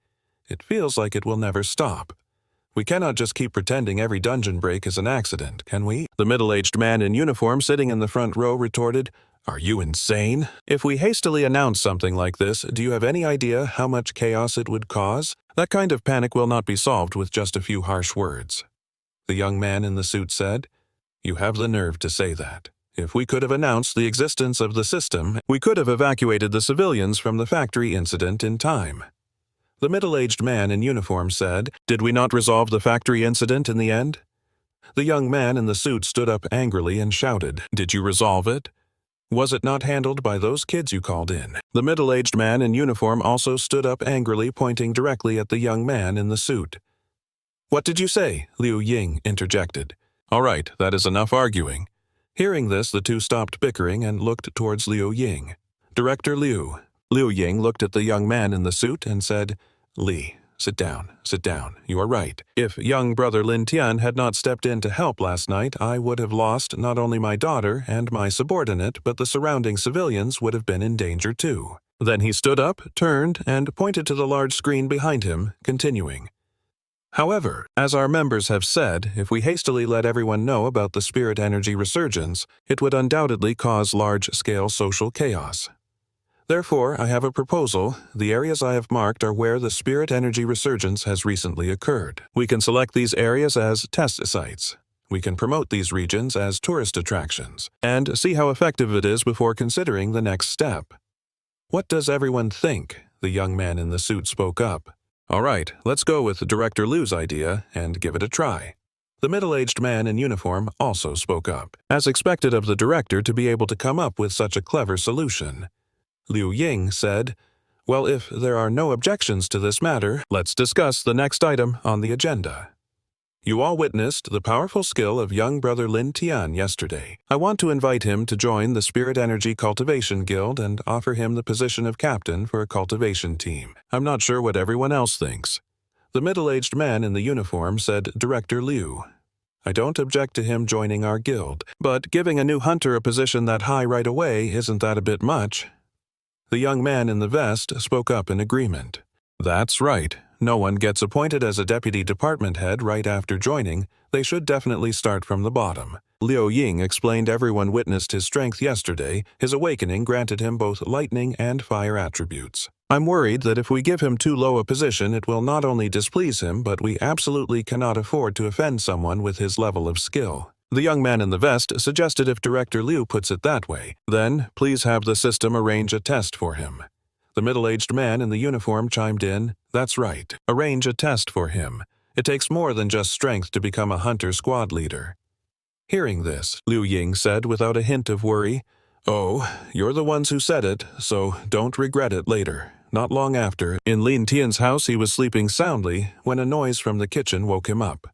It feels like it will never stop. We cannot just keep pretending every dungeon break is an accident, can we? The middle-aged man in uniform sitting in the front row retorted, "Are you insane? If we hastily announce something like this, do you have any idea how much chaos it would cause? That kind of panic will not be solved with just a few harsh words." The young man in the suit said, "You have the nerve to say that. If we could have announced the existence of the system, we could have evacuated the civilians from the factory incident in time." The middle-aged man in uniform said, "Did we not resolve the factory incident in the end?" The young man in the suit stood up angrily and shouted, "Did you resolve it? Was it not handled by those kids you called in?" The middle-aged man in uniform also stood up angrily, pointing directly at the young man in the suit. "What did you say?" Liu Ying interjected. "All right, that is enough arguing." Hearing this, the two stopped bickering and looked towards Liu Ying. "Director Liu." Liu Ying looked at the young man in the suit and said, "Li, sit down, sit down. You are right. If young brother Lin Tian had not stepped in to help last night, I would have lost not only my daughter and my subordinate, but the surrounding civilians would have been in danger too." Then he stood up, turned, and pointed to the large screen behind him, continuing, "However, as our members have said, if we hastily let everyone know about the spirit energy resurgence, it would undoubtedly cause large-scale social chaos. Therefore, I have a proposal. The areas I have marked are where the spirit energy resurgence has recently occurred. We can select these areas as test sites. We can promote these regions as tourist attractions, and see how effective it is before considering the next step." "What does everyone think?" The young man in the suit spoke up. "All right, let's go with Director Liu's idea and give it a try." The middle-aged man in uniform also spoke up, as expected of the director to be able to come up with such a clever solution. Liu Ying said, "Well, if there are no objections to this matter, let's discuss the next item on the agenda. You all witnessed the powerful skill of young brother Lin Tian yesterday. I want to invite him to join the Spirit Energy Cultivation Guild and offer him the position of captain for a cultivation team. I'm not sure what everyone else thinks." The middle-aged man in the uniform said, "Director Liu, I don't object to him joining our guild, but giving a new hunter a position that high right away, isn't that a bit much?" The young man in the vest spoke up in agreement. "That's right. No one gets appointed as a deputy department head right after joining. They should definitely start from the bottom." Liu Ying explained everyone witnessed his strength yesterday. His awakening granted him both lightning and fire attributes. "I'm worried that if we give him too low a position, it will not only displease him, but we absolutely cannot afford to offend someone with his level of skill." The young man in the vest suggested if Director Liu puts it that way, then please have the system arrange a test for him. The middle-aged man in the uniform chimed in, "That's right, arrange a test for him. It takes more than just strength to become a hunter squad leader." Hearing this, Liu Ying said without a hint of worry, "Oh, you're the ones who said it, so don't regret it later." Not long after, in Lin Tian's house he was sleeping soundly when a noise from the kitchen woke him up.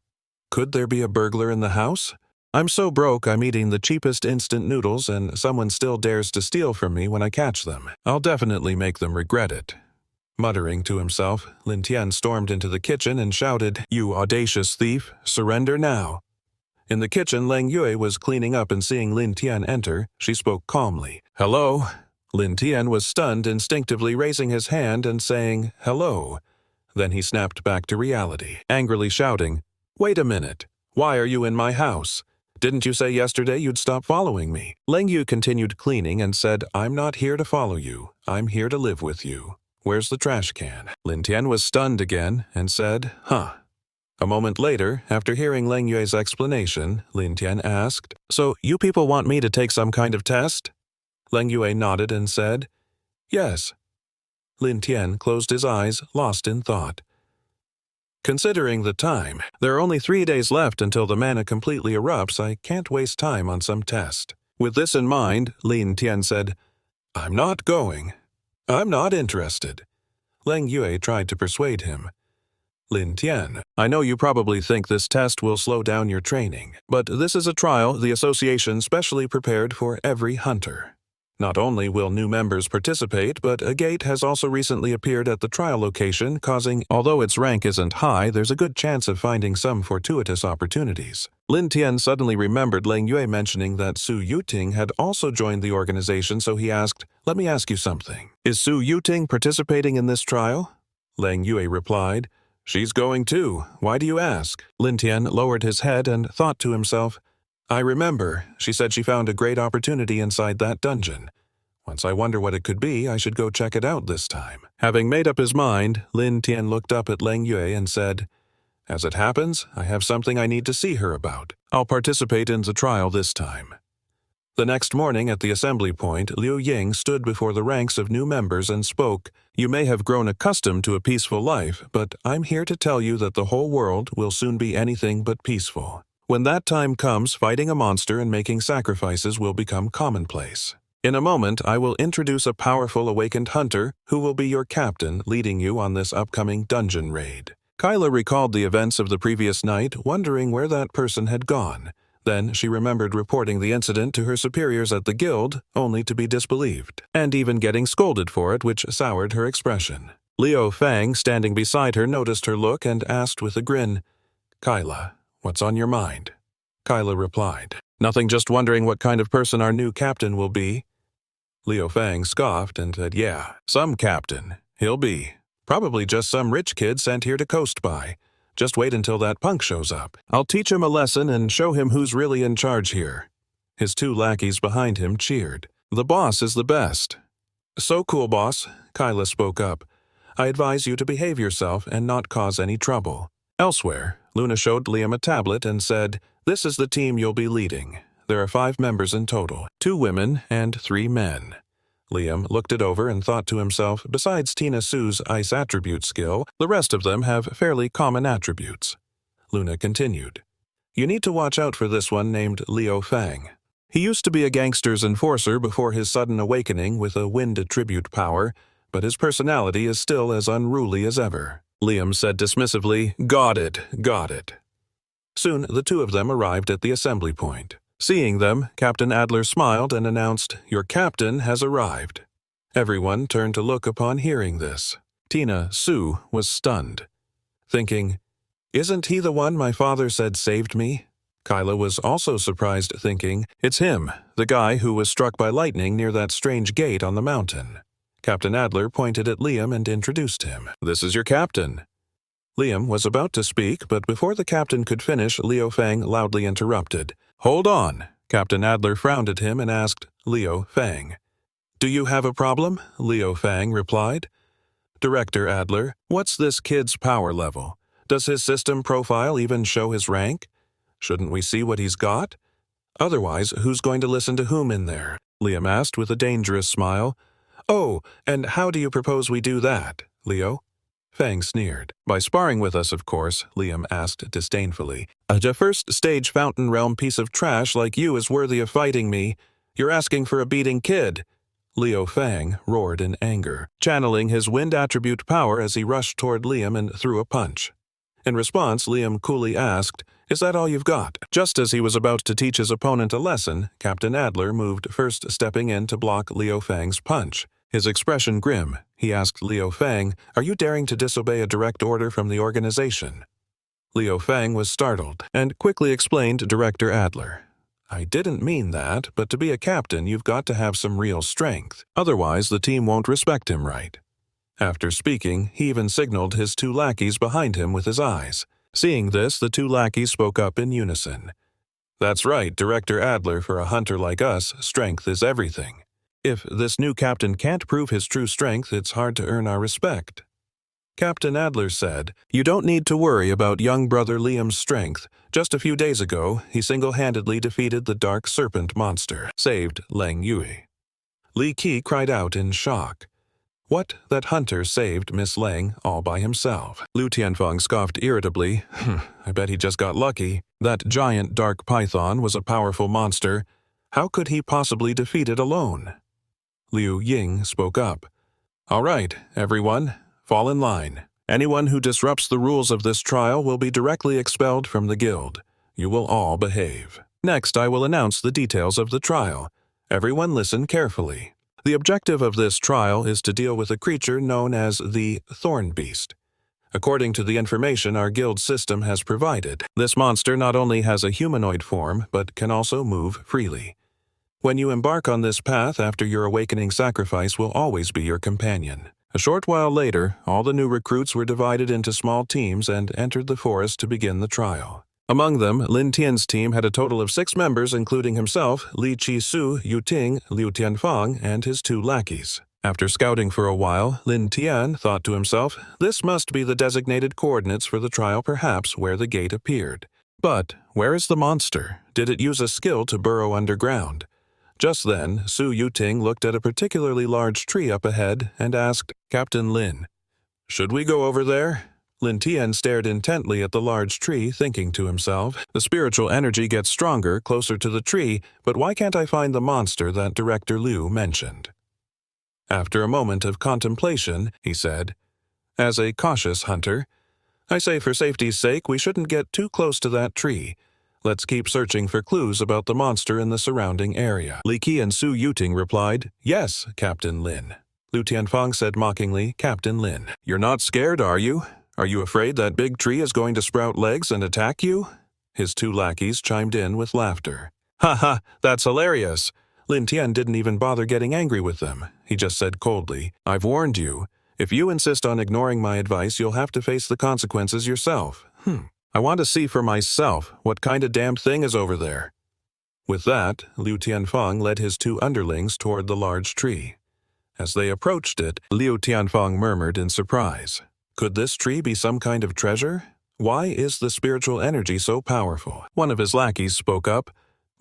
Could there be a burglar in the house? I'm so broke I'm eating the cheapest instant noodles and someone still dares to steal from me when I catch them. I'll definitely make them regret it. Muttering to himself, Lin Tian stormed into the kitchen and shouted, "You audacious thief, surrender now." In the kitchen, Leng Yue was cleaning up and seeing Lin Tian enter, she spoke calmly. "Hello?" Lin Tian was stunned, instinctively raising his hand and saying, "Hello." Then he snapped back to reality, angrily shouting, "Wait a minute. Why are you in my house? Didn't you say yesterday you'd stop following me?" Leng Yu continued cleaning and said, "I'm not here to follow you. I'm here to live with you. Where's the trash can?" Lin Tian was stunned again and said, "Huh." A moment later, after hearing Leng Yue's explanation, Lin Tian asked, "So you people want me to take some kind of test?" Leng Yue nodded and said, "Yes." Lin Tian closed his eyes, lost in thought. Considering the time, there are only 3 days left until the mana completely erupts. I can't waste time on some test. With this in mind, Lin Tian said, "I'm not going. I'm not interested." Leng Yue tried to persuade him. "Lin Tian, I know you probably think this test will slow down your training, but this is a trial the association specially prepared for every hunter. Not only will new members participate, but a gate has also recently appeared at the trial location, causing, although its rank isn't high, there's a good chance of finding some fortuitous opportunities." Lin Tian suddenly remembered Leng Yue mentioning that Su Uting had also joined the organization, so he asked, "Let me ask you something. Is Su Uting participating in this trial?" Leng Yue replied, She's going too. Why do you ask? Lin Tian lowered his head and thought to himself, I remember. She said she found a great opportunity inside that dungeon. Once I wonder what it could be, I should go check it out this time. Having made up his mind, Lin Tian looked up at Lang Yue and said, As it happens, I have something I need to see her about. I'll participate in the trial this time. The next morning at the assembly point, Liu Ying stood before the ranks of new members and spoke, You may have grown accustomed to a peaceful life, but I'm here to tell you that the whole world will soon be anything but peaceful. When that time comes, fighting a monster and making sacrifices will become commonplace. In a moment, I will introduce a powerful awakened hunter who will be your captain, leading you on this upcoming dungeon raid. Kyla recalled the events of the previous night, wondering where that person had gone. Then she remembered reporting the incident to her superiors at the guild, only to be disbelieved, and even getting scolded for it, which soured her expression. Liu Fang, standing beside her, noticed her look and asked with a grin, Kyla, what's on your mind? Kyla replied, Nothing, just wondering what kind of person our new captain will be. Liu Fang scoffed and said, Yeah, some captain. He'll be. Probably just some rich kid sent here to coast by. Just wait until that punk shows up. I'll teach him a lesson and show him who's really in charge here. His two lackeys behind him cheered. The boss is the best. So cool, boss, Kyla spoke up. I advise you to behave yourself and not cause any trouble. Elsewhere, Luna showed Liam a tablet and said, This is the team you'll be leading. There are 5 members in total, 2 women and 3 men. Liam looked it over and thought to himself, besides Tina Sue's ice attribute skill, the rest of them have fairly common attributes. Luna continued, You need to watch out for this one named Liu Fang. He used to be a gangster's enforcer before his sudden awakening with a wind attribute power, but his personality is still as unruly as ever. Liam said dismissively, Got it. Soon the 2 of them arrived at the assembly point. Seeing them, Captain Adler smiled and announced, Your captain has arrived. Everyone turned to look upon hearing this. Tina Sue was stunned, thinking, Isn't he the one my father said saved me? Kyla was also surprised, thinking, It's him, the guy who was struck by lightning near that strange gate on the mountain. Captain Adler pointed at Liam and introduced him. This is your captain. Liam was about to speak, but before the captain could finish, Liu Fang loudly interrupted. Hold on. Captain Adler frowned at him and asked, Liu Fang. Do you have a problem? Liu Fang replied. Director Adler, what's this kid's power level? Does his system profile even show his rank? Shouldn't we see what he's got? Otherwise, who's going to listen to whom in there? Liam asked with a dangerous smile. Oh, and how do you propose we do that, Leo? Fang sneered. By sparring with us, of course, Liam asked disdainfully. A first-stage Fountain Realm piece of trash like you is worthy of fighting me. You're asking for a beating kid. Liu Fang roared in anger, channeling his wind attribute power as he rushed toward Liam and threw a punch. In response, Liam coolly asked, Is that all you've got? Just as he was about to teach his opponent a lesson, Captain Adler moved, first stepping in to block Liu Fang's punch. His expression grim, he asked Liu Fang, Are you daring to disobey a direct order from the organization? Liu Fang was startled and quickly explained to Director Adler. I didn't mean that, but to be a captain you've got to have some real strength. Otherwise the team won't respect him right. After speaking, he even signaled his 2 lackeys behind him with his eyes. Seeing this, the 2 lackeys spoke up in unison. That's right, Director Adler, for a hunter like us, strength is everything. If this new captain can't prove his true strength, it's hard to earn our respect. Captain Adler said, You don't need to worry about young brother Liam's strength. Just a few days ago, he single-handedly defeated the Dark Serpent monster, saved Lang Yue. Li Qi cried out in shock. What, that hunter saved Miss Lang all by himself? Lu Tianfeng scoffed irritably. I bet he just got lucky. That giant dark python was a powerful monster. How could he possibly defeat it alone? Liu Ying spoke up. All right, everyone, fall in line. Anyone who disrupts the rules of this trial will be directly expelled from the guild. You will all behave. Next, I will announce the details of the trial. Everyone listen carefully. The objective of this trial is to deal with a creature known as the Thornbeast. According to the information our guild system has provided, this monster not only has a humanoid form, but can also move freely. When you embark on this path after your awakening, sacrifice will always be your companion. A short while later, all the new recruits were divided into small teams and entered the forest to begin the trial. Among them, Lin Tian's team had a total of 6 members, including himself, Li Chi-su, Uting, Liu Tianfang, and his 2 lackeys. After scouting for a while, Lin Tian thought to himself, this must be the designated coordinates for the trial, perhaps where the gate appeared. But where is the monster? Did it use a skill to burrow underground? Just then, Su Uting looked at a particularly large tree up ahead and asked, Captain Lin, should we go over there? Lin Tian stared intently at the large tree, thinking to himself, the spiritual energy gets stronger closer to the tree, but why can't I find the monster that Director Liu mentioned? After a moment of contemplation, he said, as a cautious hunter, I say for safety's sake we shouldn't get too close to that tree. Let's keep searching for clues about the monster in the surrounding area. Li Qi and Su Uting replied, yes, Captain Lin. Liu Tianfang said mockingly, Captain Lin, you're not scared, are you? Are you afraid that big tree is going to sprout legs and attack you? His 2 lackeys chimed in with laughter. Ha ha, that's hilarious. Lin Tian didn't even bother getting angry with them. He just said coldly, I've warned you. If you insist on ignoring my advice, you'll have to face the consequences yourself. I want to see for myself what kind of damned thing is over there. With that, Liu Tianfang led his 2 underlings toward the large tree. As they approached it, Liu Tianfang murmured in surprise, could this tree be some kind of treasure? Why is the spiritual energy so powerful? One of his lackeys spoke up,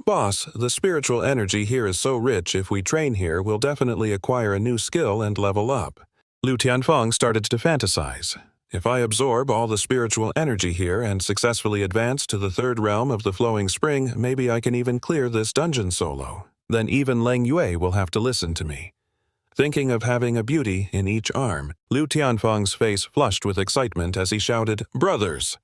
Boss, the spiritual energy here is so rich, if we train here, we'll definitely acquire a new skill and level up. Liu Tianfang started to fantasize. If I absorb all the spiritual energy here and successfully advance to the 3rd realm of the flowing spring, maybe I can even clear this dungeon solo. Then even Leng Yue will have to listen to me. Thinking of having a beauty in each arm, Liu Tianfang's face flushed with excitement as he shouted, Brothers!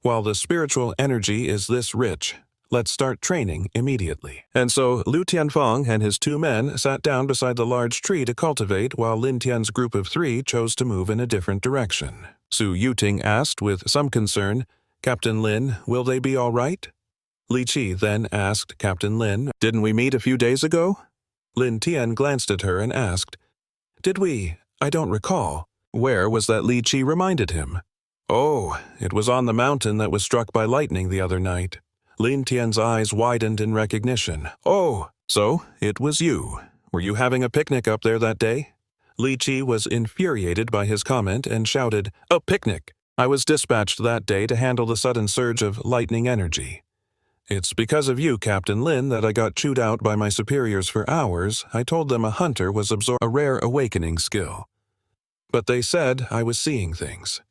While the spiritual energy is this rich, let's start training immediately. And so Liu Tianfang and his 2 men sat down beside the large tree to cultivate while Lin Tian's group of 3 chose to move in a different direction. Su Uting asked with some concern, Captain Lin, will they be all right? Li Qi then asked Captain Lin, didn't we meet a few days ago? Lin Tian glanced at her and asked, did we? I don't recall. Where was that Li Qi reminded him? Oh, it was on the mountain that was struck by lightning the other night. Lin Tian's eyes widened in recognition. Oh, so it was you. Were you having a picnic up there that day? Li Qi was infuriated by his comment and shouted, a picnic! I was dispatched that day to handle the sudden surge of lightning energy. It's because of you, Captain Lin, that I got chewed out by my superiors for hours. I told them a hunter was absorbing a rare awakening skill. But they said I was seeing things.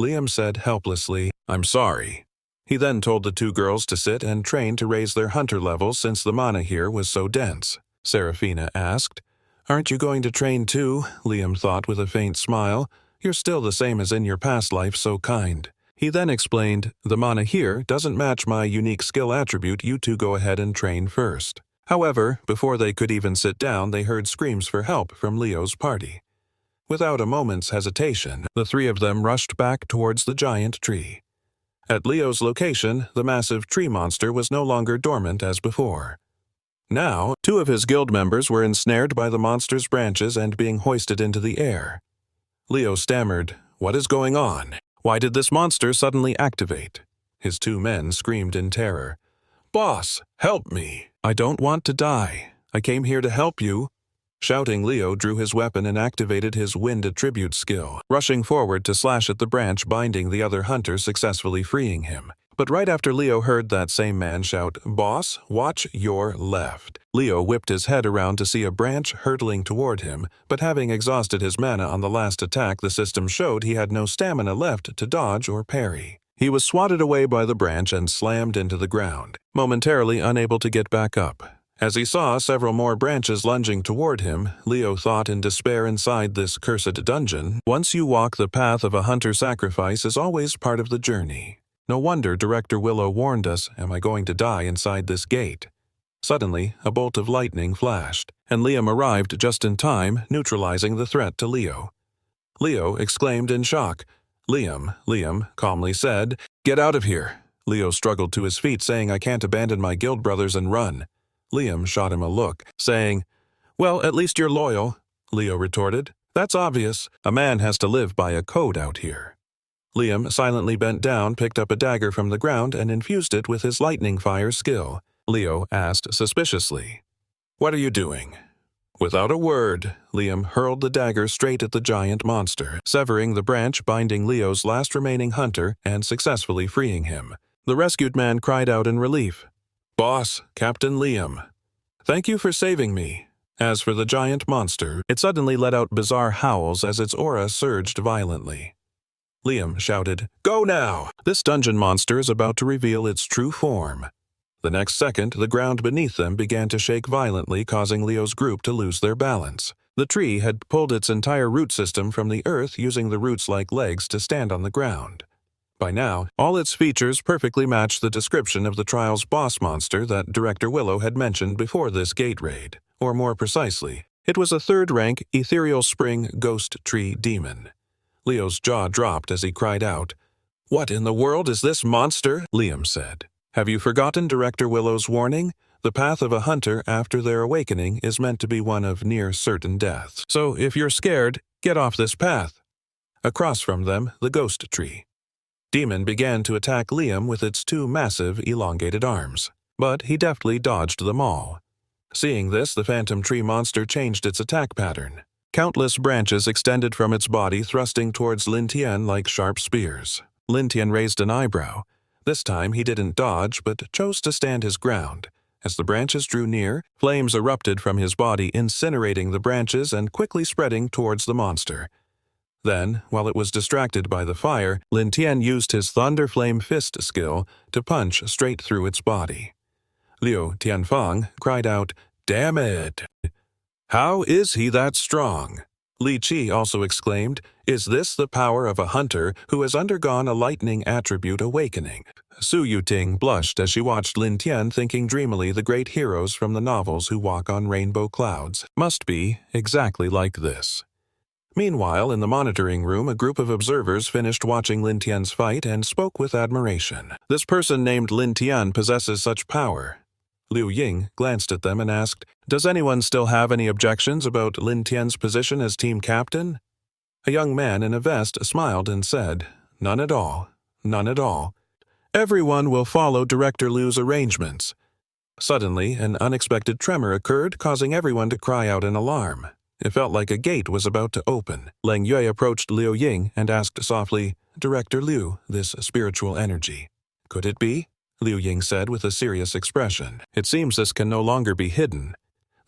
Liam said helplessly, I'm sorry. He then told the 2 girls to sit and train to raise their hunter levels since the mana here was so dense. Seraphina asked, aren't you going to train too? Liam thought with a faint smile. You're still the same as in your past life, so kind. He then explained, the mana here doesn't match my unique skill attribute, you 2 go ahead and train first. However, before they could even sit down, they heard screams for help from Leo's party. Without a moment's hesitation, the 3 of them rushed back towards the giant tree. At Leo's location, the massive tree monster was no longer dormant as before. Now, 2 of his guild members were ensnared by the monster's branches and being hoisted into the air. Leo stammered, what is going on? Why did this monster suddenly activate? His 2 men screamed in terror. Boss, help me! I don't want to die. I came here to help you. Shouting, Leo drew his weapon and activated his wind attribute skill, rushing forward to slash at the branch binding the other hunter, successfully freeing him. But right after Leo heard that same man shout, Boss, watch your left. Leo whipped his head around to see a branch hurtling toward him, but having exhausted his mana on the last attack, the system showed he had no stamina left to dodge or parry. He was swatted away by the branch and slammed into the ground, momentarily unable to get back up. As he saw several more branches lunging toward him, Leo thought in despair inside this cursed dungeon, once you walk the path of a hunter, sacrifice is always part of the journey. No wonder Director Willow warned us, am I going to die inside this gate? Suddenly, a bolt of lightning flashed, and Liam arrived just in time, neutralizing the threat to Leo. Leo exclaimed in shock. Liam calmly said, Get out of here. Leo struggled to his feet, saying, I can't abandon my guild brothers and run. Liam shot him a look, saying, Well, at least you're loyal. Leo retorted, That's obvious. A man has to live by a code out here. Liam silently bent down, picked up a dagger from the ground, and infused it with his lightning fire skill. Leo asked suspiciously, "What are you doing?" Without a word, Liam hurled the dagger straight at the giant monster, severing the branch binding Leo's last remaining hunter and successfully freeing him. The rescued man cried out in relief, "Boss, Captain Liam. Thank you for saving me." As for the giant monster, it suddenly let out bizarre howls as its aura surged violently. Liam shouted, "Go now! This dungeon monster is about to reveal its true form." The next second, the ground beneath them began to shake violently, causing Leo's group to lose their balance. The tree had pulled its entire root system from the earth, using the roots like legs to stand on the ground. By now, all its features perfectly matched the description of the trial's boss monster that Director Willow had mentioned before this gate raid. Or more precisely, it was a third-rank ethereal spring ghost tree demon. Leo's jaw dropped as he cried out, "What in the world is this monster?" Liam said. "Have you forgotten Director Willow's warning? The path of a hunter after their awakening is meant to be one of near certain death. So if you're scared, get off this path." Across from them, the ghost tree. Demon began to attack Liam with its two massive, elongated arms, but he deftly dodged them all. Seeing this, the phantom tree monster changed its attack pattern. Countless branches extended from its body, thrusting towards Lin Tian like sharp spears. Lin Tian raised an eyebrow. This time he didn't dodge, but chose to stand his ground. As the branches drew near, flames erupted from his body, incinerating the branches and quickly spreading towards the monster. Then, while it was distracted by the fire, Lin Tian used his Thunder Flame Fist skill to punch straight through its body. Liu Tianfang cried out, "Damn it! How is he that strong?" Li Qi also exclaimed, "Is this the power of a hunter who has undergone a lightning attribute awakening?" Su Uting blushed as she watched Lin Tian, thinking dreamily the great heroes from the novels who walk on rainbow clouds must be exactly like this. Meanwhile, in the monitoring room, a group of observers finished watching Lin Tian's fight and spoke with admiration. "This person named Lin Tian possesses such power." Liu Ying glanced at them and asked, "Does anyone still have any objections about Lin Tian's position as team captain?" A young man in a vest smiled and said, "None at all, none at all. Everyone will follow Director Liu's arrangements." Suddenly, an unexpected tremor occurred, causing everyone to cry out in alarm. It felt like a gate was about to open. Lang Yue approached Liu Ying and asked softly, "Director Liu, this spiritual energy. Could it be?" Liu Ying said with a serious expression. "It seems this can no longer be hidden.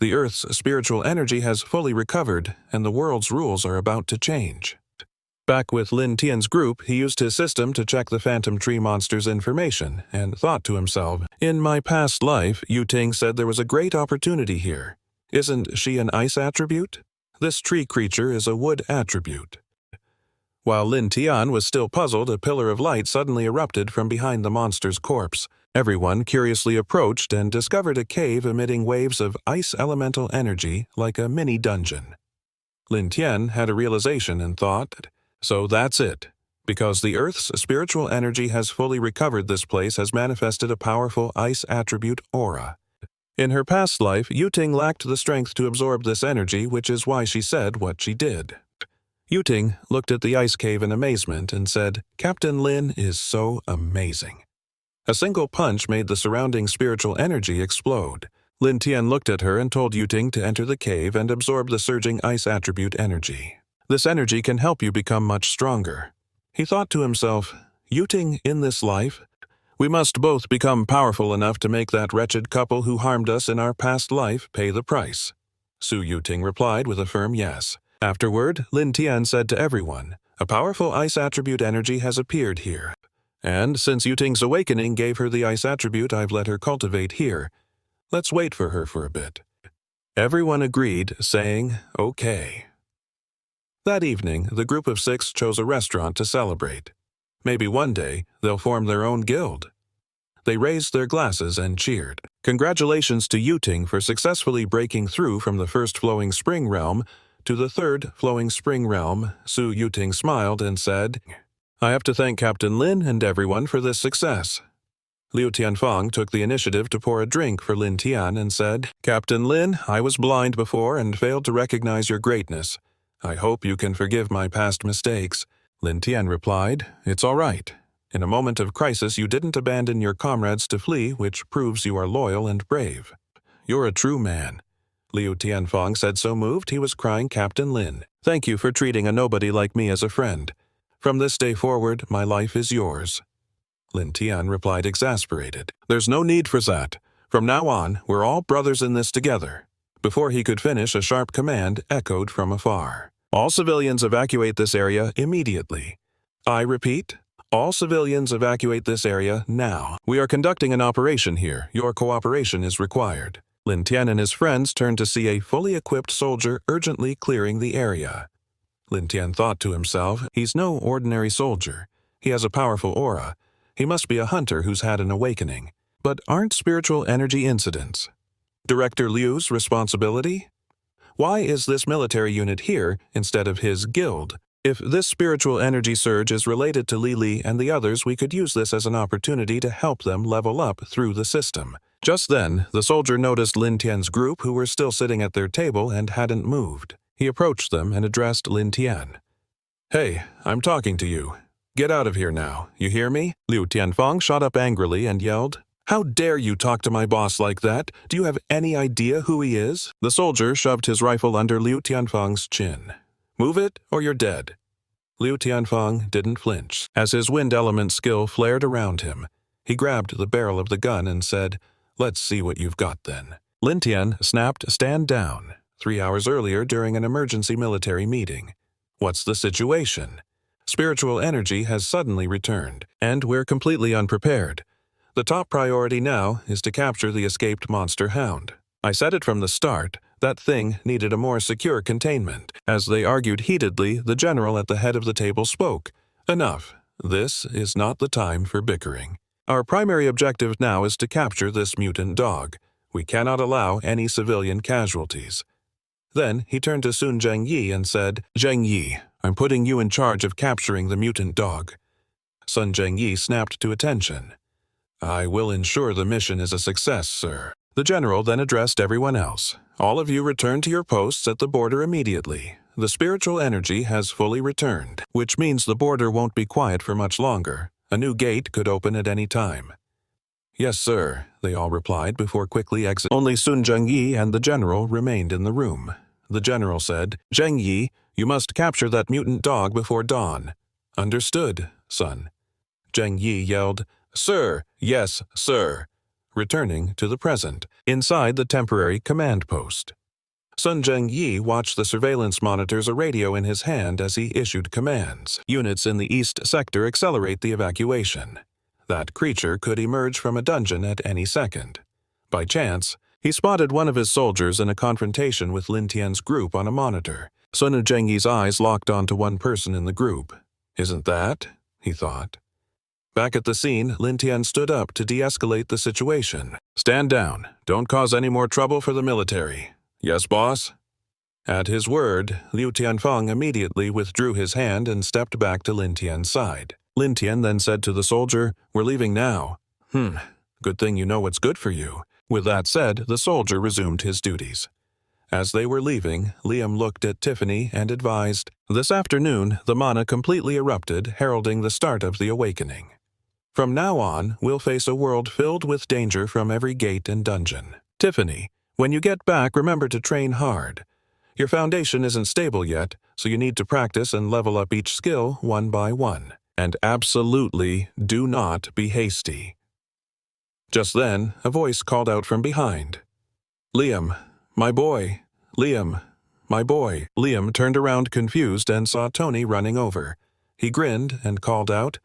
The Earth's spiritual energy has fully recovered, and the world's rules are about to change." Back with Lin Tian's group, he used his system to check the phantom tree monster's information, and thought to himself, "In my past life, Uting said there was a great opportunity here. Isn't she an ice attribute? This tree creature is a wood attribute." While Lin Tian was still puzzled, a pillar of light suddenly erupted from behind the monster's corpse. Everyone curiously approached and discovered a cave emitting waves of ice elemental energy like a mini dungeon. Lin Tian had a realization and thought, "So that's it. Because the Earth's spiritual energy has fully recovered, this place has manifested a powerful ice attribute aura." In her past life, Uting lacked the strength to absorb this energy, which is why she said what she did. Uting looked at the ice cave in amazement and said, "Captain Lin is so amazing." A single punch made the surrounding spiritual energy explode. Lin Tian looked at her and told Uting to enter the cave and absorb the surging ice attribute energy. "This energy can help you become much stronger." He thought to himself, "Uting, in this life, we must both become powerful enough to make that wretched couple who harmed us in our past life pay the price." Su Uting replied with a firm yes. Afterward, Lin Tian said to everyone, "A powerful ice attribute energy has appeared here. And since Uting's awakening gave her the ice attribute, I've let her cultivate here. Let's wait for her for a bit." Everyone agreed, saying, "Okay." That evening, the group of 6 chose a restaurant to celebrate. Maybe one day, they'll form their own guild. They raised their glasses and cheered. Congratulations to Uting for successfully breaking through from the first flowing spring realm to the third flowing spring realm. Su Uting smiled and said, "I have to thank Captain Lin and everyone for this success." Liu Tianfang took the initiative to pour a drink for Lin Tian and said, "Captain Lin, I was blind before and failed to recognize your greatness. I hope you can forgive my past mistakes. Lin Tian replied, It's all right. In a moment of crisis, you didn't abandon your comrades to flee, which proves you are loyal and brave. You're a true man. Liu Tianfeng said so moved he was crying Captain Lin. Thank you for treating a nobody like me as a friend. From this day forward, my life is yours. Lin Tian replied exasperated. There's no need for that. From now on, we're all brothers in this together. Before he could finish, a sharp command echoed from afar. All civilians evacuate this area immediately. I repeat, all civilians evacuate this area now. We are conducting an operation here. Your cooperation is required. Lin Tian and his friends turned to see a fully equipped soldier urgently clearing the area. Lin Tian thought to himself, he's no ordinary soldier. He has a powerful aura. He must be a hunter who's had an awakening. But aren't spiritual energy incidents Director Liu's responsibility? Why is this military unit here instead of his guild? If this spiritual energy surge is related to Li Li and the others, we could use this as an opportunity to help them level up through the system. Just then, the soldier noticed Lin Tian's group who were still sitting at their table and hadn't moved. He approached them and addressed Lin Tian. Hey, I'm talking to you. Get out of here now, you hear me? Liu Tianfeng shot up angrily and yelled, How dare you talk to my boss like that? Do you have any idea who he is? The soldier shoved his rifle under Liu Tianfeng's chin. Move it or you're dead. Liu Tianfeng didn't flinch. As his wind element skill flared around him, he grabbed the barrel of the gun and said, Let's see what you've got then. Lin Tian snapped stand down 3 hours earlier during an emergency military meeting. What's the situation? Spiritual energy has suddenly returned, and we're completely unprepared. The top priority now is to capture the escaped monster hound. I said it from the start, that thing needed a more secure containment. As they argued heatedly, the general at the head of the table spoke. Enough. This is not the time for bickering. Our primary objective now is to capture this mutant dog. We cannot allow any civilian casualties. Then he turned to Sun Zhengyi and said, Zheng Yi, I'm putting you in charge of capturing the mutant dog. Sun Zhengyi snapped to attention. I will ensure the mission is a success, sir. The general then addressed everyone else. All of you return to your posts at the border immediately. The spiritual energy has fully returned, which means the border won't be quiet for much longer. A new gate could open at any time. Yes, sir, they all replied before quickly exiting. Only Sun Zhengyi and the general remained in the room. The general said, Zheng Yi, you must capture that mutant dog before dawn. Understood, son. Zheng Yi yelled, Sir, yes, sir, returning to the present, inside the temporary command post. Sun Zhengyi watched the surveillance monitors, a radio in his hand as he issued commands. Units in the east sector accelerate the evacuation. That creature could emerge from a dungeon at any second. By chance, he spotted one of his soldiers in a confrontation with Lin Tian's group on a monitor. Sun Zhengyi's eyes locked onto one person in the group. Isn't that? He thought. Back at the scene, Lin Tian stood up to de-escalate the situation. Stand down. Don't cause any more trouble for the military. Yes, boss? At his word, Liu Tianfeng immediately withdrew his hand and stepped back to Lin Tian's side. Lin Tian then said to the soldier, We're leaving now. Good thing you know what's good for you. With that said, the soldier resumed his duties. As they were leaving, Liam looked at Tiffany and advised, This afternoon, the mana completely erupted, heralding the start of the awakening. From now on, we'll face a world filled with danger from every gate and dungeon. Tiffany, when you get back, remember to train hard. Your foundation isn't stable yet, so you need to practice and level up each skill one by one. And absolutely do not be hasty. Just then, a voice called out from behind. Liam, my boy. Liam, my boy. Liam turned around confused and saw Tony running over. He grinned and called out,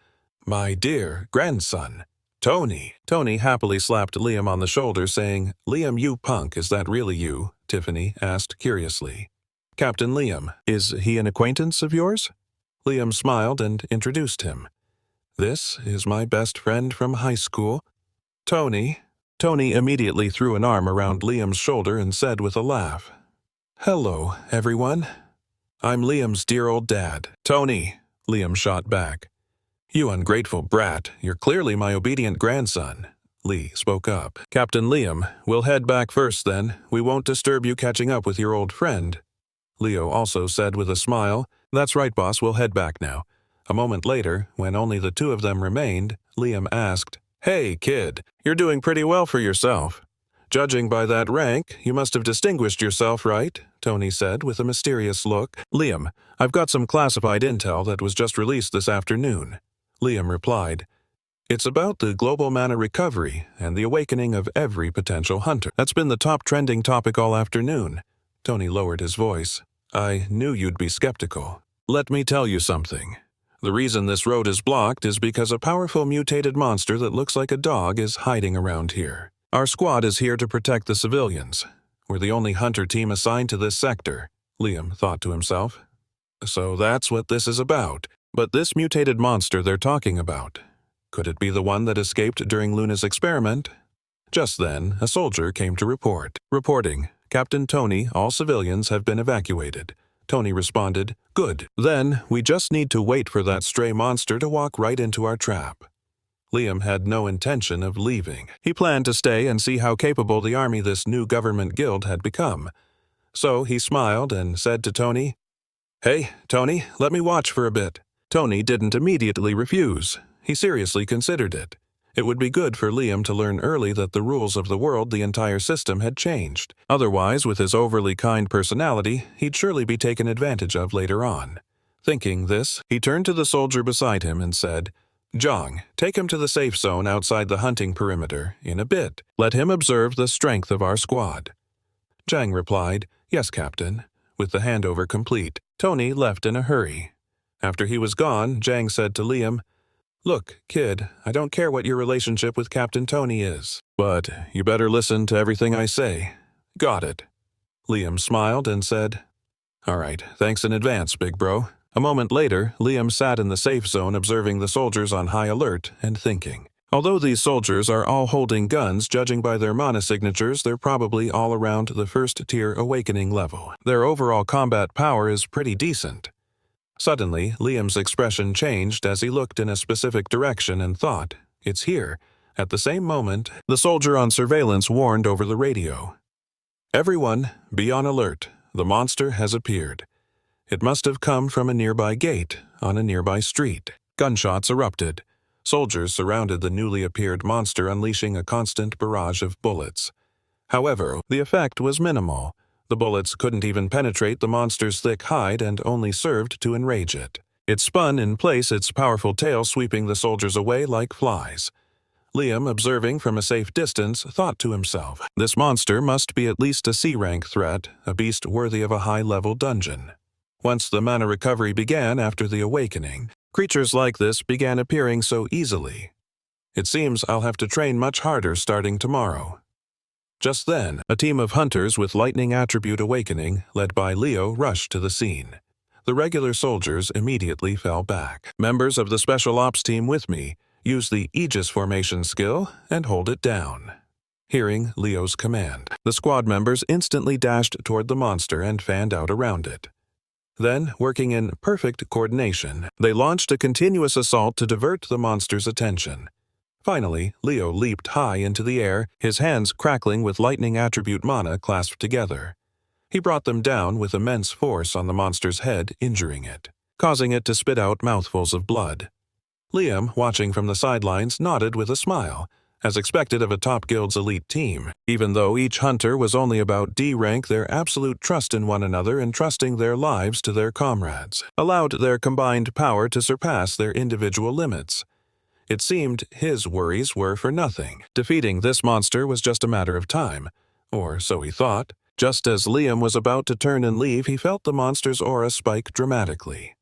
My dear grandson. Tony. Tony happily slapped Liam on the shoulder, saying, Liam, you punk, is that really you? Tiffany asked curiously. Captain Liam, is he an acquaintance of yours? Liam smiled and introduced him. This is my best friend from high school, Tony. Tony immediately threw an arm around Liam's shoulder and said with a laugh, Hello, everyone. I'm Liam's dear old dad. Tony, Liam shot back. You ungrateful brat, you're clearly my obedient grandson. Lee spoke up. Captain Liam, we'll head back first then. We won't disturb you catching up with your old friend. Leo also said with a smile. "That's right, boss, we'll head back now." A moment later, when only the two of them remained, Liam asked, "Hey, kid, you're doing pretty well for yourself. Judging by that rank, you must have distinguished yourself, right?" Tony said with a mysterious look. "Liam, I've got some classified intel that was just released this afternoon." Liam replied, "It's about the global mana recovery and the awakening of every potential hunter. That's been the top trending topic all afternoon." Tony lowered his voice. "I knew you'd be skeptical. Let me tell you something. The reason this road is blocked is because a powerful mutated monster that looks like a dog is hiding around here. Our squad is here to protect the civilians. We're the only hunter team assigned to this sector," Liam thought to himself. "So that's what this is about. But this mutated monster they're talking about, could it be the one that escaped during Luna's experiment?" Just then, a soldier came to report. "Reporting. Captain Tony, all civilians have been evacuated." Tony responded, "Good. Then, we just need to wait for that stray monster to walk right into our trap." Liam had no intention of leaving. He planned to stay and see how capable the army this new government guild had become. So he smiled and said to Tony, "Hey, Tony, let me watch for a bit." Tony didn't immediately refuse. He seriously considered it. It would be good for Liam to learn early that the rules of the world, the entire system, had changed. Otherwise, with his overly kind personality, he'd surely be taken advantage of later on. Thinking this, he turned to the soldier beside him and said, "Zhang, take him to the safe zone outside the hunting perimeter in a bit. Let him observe the strength of our squad." Zhang replied, "Yes, Captain." With the handover complete, Tony left in a hurry. After he was gone, Zhang said to Liam, "Look, kid, I don't care what your relationship with Captain Tony is, but you better listen to everything I say." "Got it." Liam smiled and said, "All right, thanks in advance, big bro." A moment later, Liam sat in the safe zone observing the soldiers on high alert and thinking. Although these soldiers are all holding guns, judging by their mana signatures, they're probably all around the first-tier awakening level. Their overall combat power is pretty decent. Suddenly, Liam's expression changed as he looked in a specific direction and thought, "It's here." At the same moment, the soldier on surveillance warned over the radio, "Everyone, be on alert. The monster has appeared. It must have come from a nearby gate on a nearby street." Gunshots erupted. Soldiers surrounded the newly appeared monster, unleashing a constant barrage of bullets. However, the effect was minimal. The bullets couldn't even penetrate the monster's thick hide and only served to enrage it. It spun in place, its powerful tail sweeping the soldiers away like flies. Liam, observing from a safe distance, thought to himself, "This monster must be at least a C-rank threat, a beast worthy of a high-level dungeon." Once the mana recovery began after the awakening, creatures like this began appearing so easily. "It seems I'll have to train much harder starting tomorrow." Just then, a team of hunters with lightning attribute awakening, led by Leo, rushed to the scene. The regular soldiers immediately fell back. Members of the special ops team with me use the Aegis formation skill and hold it down. Hearing Leo's command, the squad members instantly dashed toward the monster and fanned out around it. Then, working in perfect coordination, they launched a continuous assault to divert the monster's attention. Finally, Leo leaped high into the air, his hands crackling with lightning attribute mana clasped together. He brought them down with immense force on the monster's head, injuring it, causing it to spit out mouthfuls of blood. Liam, watching from the sidelines, nodded with a smile, as expected of a top guild's elite team. Even though each hunter was only about D rank, their absolute trust in one another and trusting their lives to their comrades allowed their combined power to surpass their individual limits. It seemed his worries were for nothing. Defeating this monster was just a matter of time, or so he thought. Just as Liam was about to turn and leave, he felt the monster's aura spike dramatically.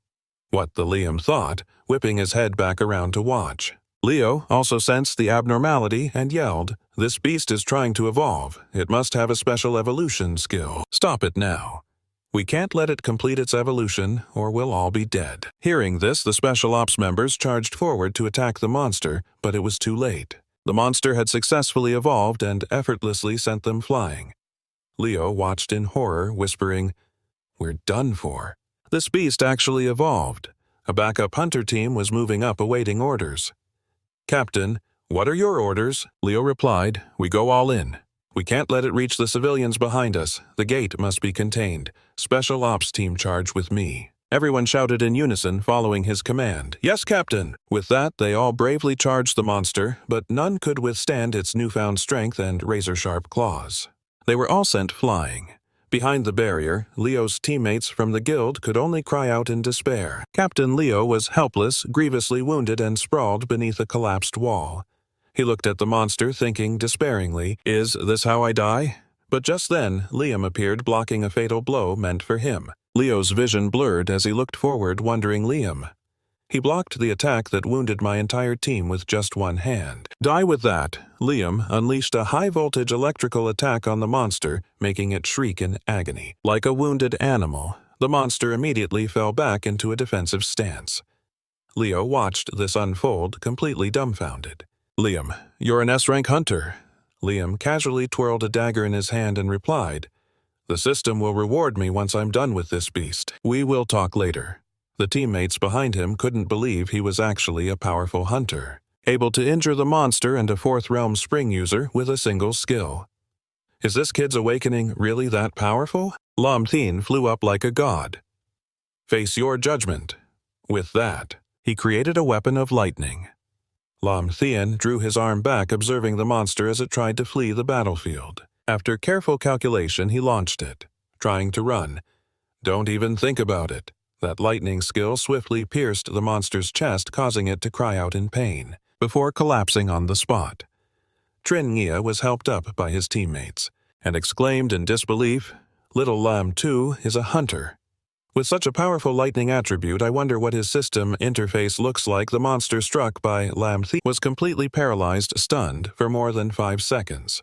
What the Liam thought, whipping his head back around to watch. Leo also sensed the abnormality and yelled, "This beast is trying to evolve. It must have a special evolution skill. Stop it now. We can't let it complete its evolution, or we'll all be dead." Hearing this, the Special Ops members charged forward to attack the monster, but it was too late. The monster had successfully evolved and effortlessly sent them flying. Leo watched in horror, whispering, "We're done for." This beast actually evolved. A backup hunter team was moving up awaiting orders. "Captain, what are your orders?" Leo replied, "We go all in. We can't let it reach the civilians behind us. The gate must be contained. Special ops team charged with me." Everyone shouted in unison, following his command. "Yes, Captain!" With that, they all bravely charged the monster, but none could withstand its newfound strength and razor-sharp claws. They were all sent flying. Behind the barrier, Leo's teammates from the guild could only cry out in despair. Captain Leo was helpless, grievously wounded, and sprawled beneath a collapsed wall. He looked at the monster, thinking despairingly, "Is this how I die?" But just then, Liam appeared, blocking a fatal blow meant for him. Leo's vision blurred as he looked forward, wondering Liam. He blocked the attack that wounded my entire team with just one hand. Die with that. Liam unleashed a high-voltage electrical attack on the monster, making it shriek in agony. Like a wounded animal, the monster immediately fell back into a defensive stance. Leo watched this unfold, completely dumbfounded. "Liam, you're an S-rank hunter." Liam casually twirled a dagger in his hand and replied, "The system will reward me once I'm done with this beast. We will talk later." The teammates behind him couldn't believe he was actually a powerful hunter, able to injure the monster and a Fourth Realm Spring user with a single skill. Is this kid's awakening really that powerful? Lam Thien flew up like a god. "Face your judgment." With that, he created a weapon of lightning. Lam Thien drew his arm back, observing the monster as it tried to flee the battlefield. After careful calculation, he launched it, trying to run. "Don't even think about it." That lightning skill swiftly pierced the monster's chest, causing it to cry out in pain, before collapsing on the spot. Trin Nghia was helped up by his teammates, and exclaimed in disbelief, "Little Lam too is a hunter. With such a powerful lightning attribute, I wonder what his system interface looks like." The monster struck by Lam Thien was completely paralyzed, stunned, for more than 5 seconds.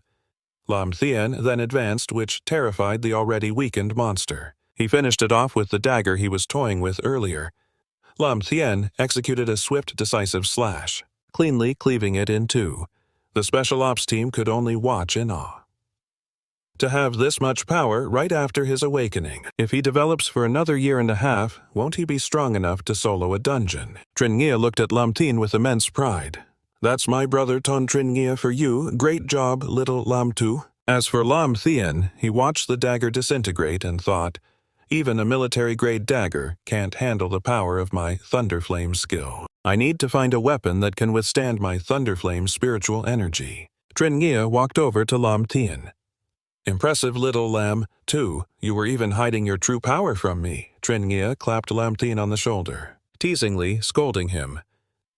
Lam Thien then advanced, which terrified the already weakened monster. He finished it off with the dagger he was toying with earlier. Lam Thien executed a swift, decisive slash, cleanly cleaving it in two. The special ops team could only watch in awe. To have this much power right after his awakening. If he develops for another year and a half, won't he be strong enough to solo a dungeon? Trin Nghia looked at Lam Thien with immense pride. "That's my brother Ton Trin Nghia for you. Great job, little Lam Tu." As for Lam Thien, he watched the dagger disintegrate and thought, "Even a military-grade dagger can't handle the power of my Thunderflame skill. I need to find a weapon that can withstand my Thunderflame spiritual energy." Trin Nghia walked over to Lam Thien. "Impressive, little Lam, too. You were even hiding your true power from me." Trin Nghia clapped Lam Thien on the shoulder, teasingly scolding him.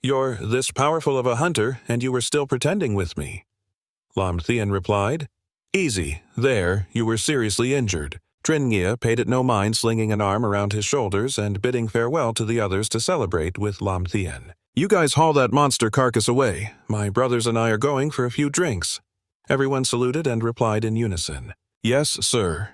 "You're this powerful of a hunter, and you were still pretending with me." Lam Thien replied, "Easy. There, you were seriously injured." Trin Nghia paid it no mind, slinging an arm around his shoulders and bidding farewell to the others to celebrate with Lam Thien. "You guys haul that monster carcass away. My brothers and I are going for a few drinks." Everyone saluted and replied in unison, "Yes, sir."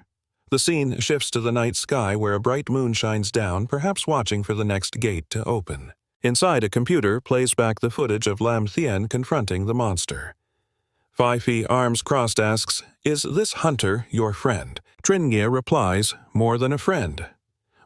The scene shifts to the night sky where a bright moon shines down, perhaps watching for the next gate to open. Inside, a computer plays back the footage of Lam Thien confronting the monster. Phi, arms crossed, asks, "Is this hunter your friend?" Trin Nghia replies, "More than a friend.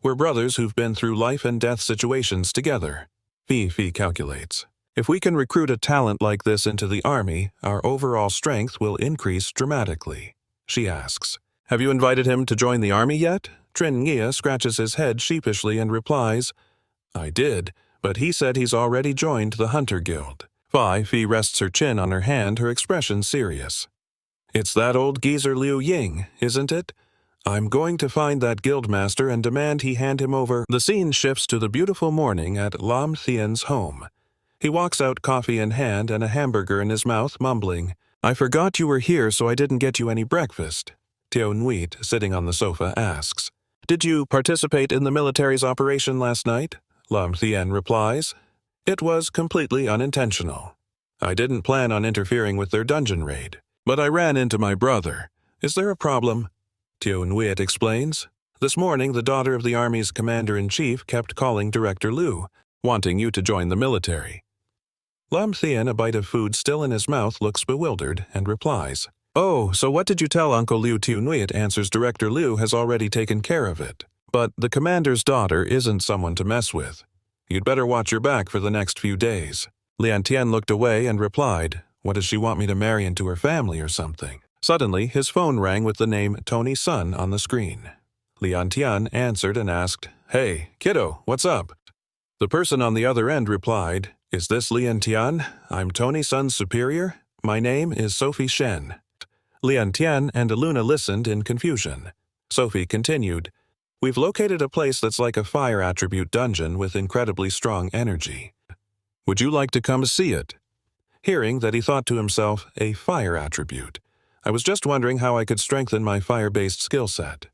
We're brothers who've been through life and death situations together." Phi calculates, "If we can recruit a talent like this into the army, our overall strength will increase dramatically." She asks, "Have you invited him to join the army yet?" Trin Nghia scratches his head sheepishly and replies, "I did, but he said he's already joined the Hunter Guild." Phi rests her chin on her hand, her expression serious. "It's that old geezer Liu Ying, isn't it? I'm going to find that guildmaster and demand he hand him over." The scene shifts to the beautiful morning at Lam Thien's home. He walks out, coffee in hand and a hamburger in his mouth, mumbling, "I forgot you were here, so I didn't get you any breakfast." Teo Nuit, sitting on the sofa, asks, "Did you participate in the military's operation last night?" Lam Thien replies, "It was completely unintentional. I didn't plan on interfering with their dungeon raid, but I ran into my brother. Is there a problem?" Teo Nuit explains, "This morning the daughter of the army's commander-in-chief kept calling Director Liu, wanting you to join the military." Lam Thien, a bite of food still in his mouth, looks bewildered and replies, "Oh, so what did you tell Uncle Liu?" Teo Nuit answers, "Director Liu has already taken care of it. But the commander's daughter isn't someone to mess with. You'd better watch your back for the next few days." Lian Tian looked away and replied, "What does she want me to marry into her family or something?" Suddenly, his phone rang with the name Tony Sun on the screen. Lian Tian answered and asked, "Hey, kiddo, what's up?" The person on the other end replied, "Is this Lian Tian? I'm Tony Sun's superior. My name is Sophie Shen." Lian Tian and Aluna listened in confusion. Sophie continued, "We've located a place that's like a fire attribute dungeon with incredibly strong energy. Would you like to come see it?" Hearing that, he thought to himself, a fire attribute. I was just wondering how I could strengthen my fire-based skill set.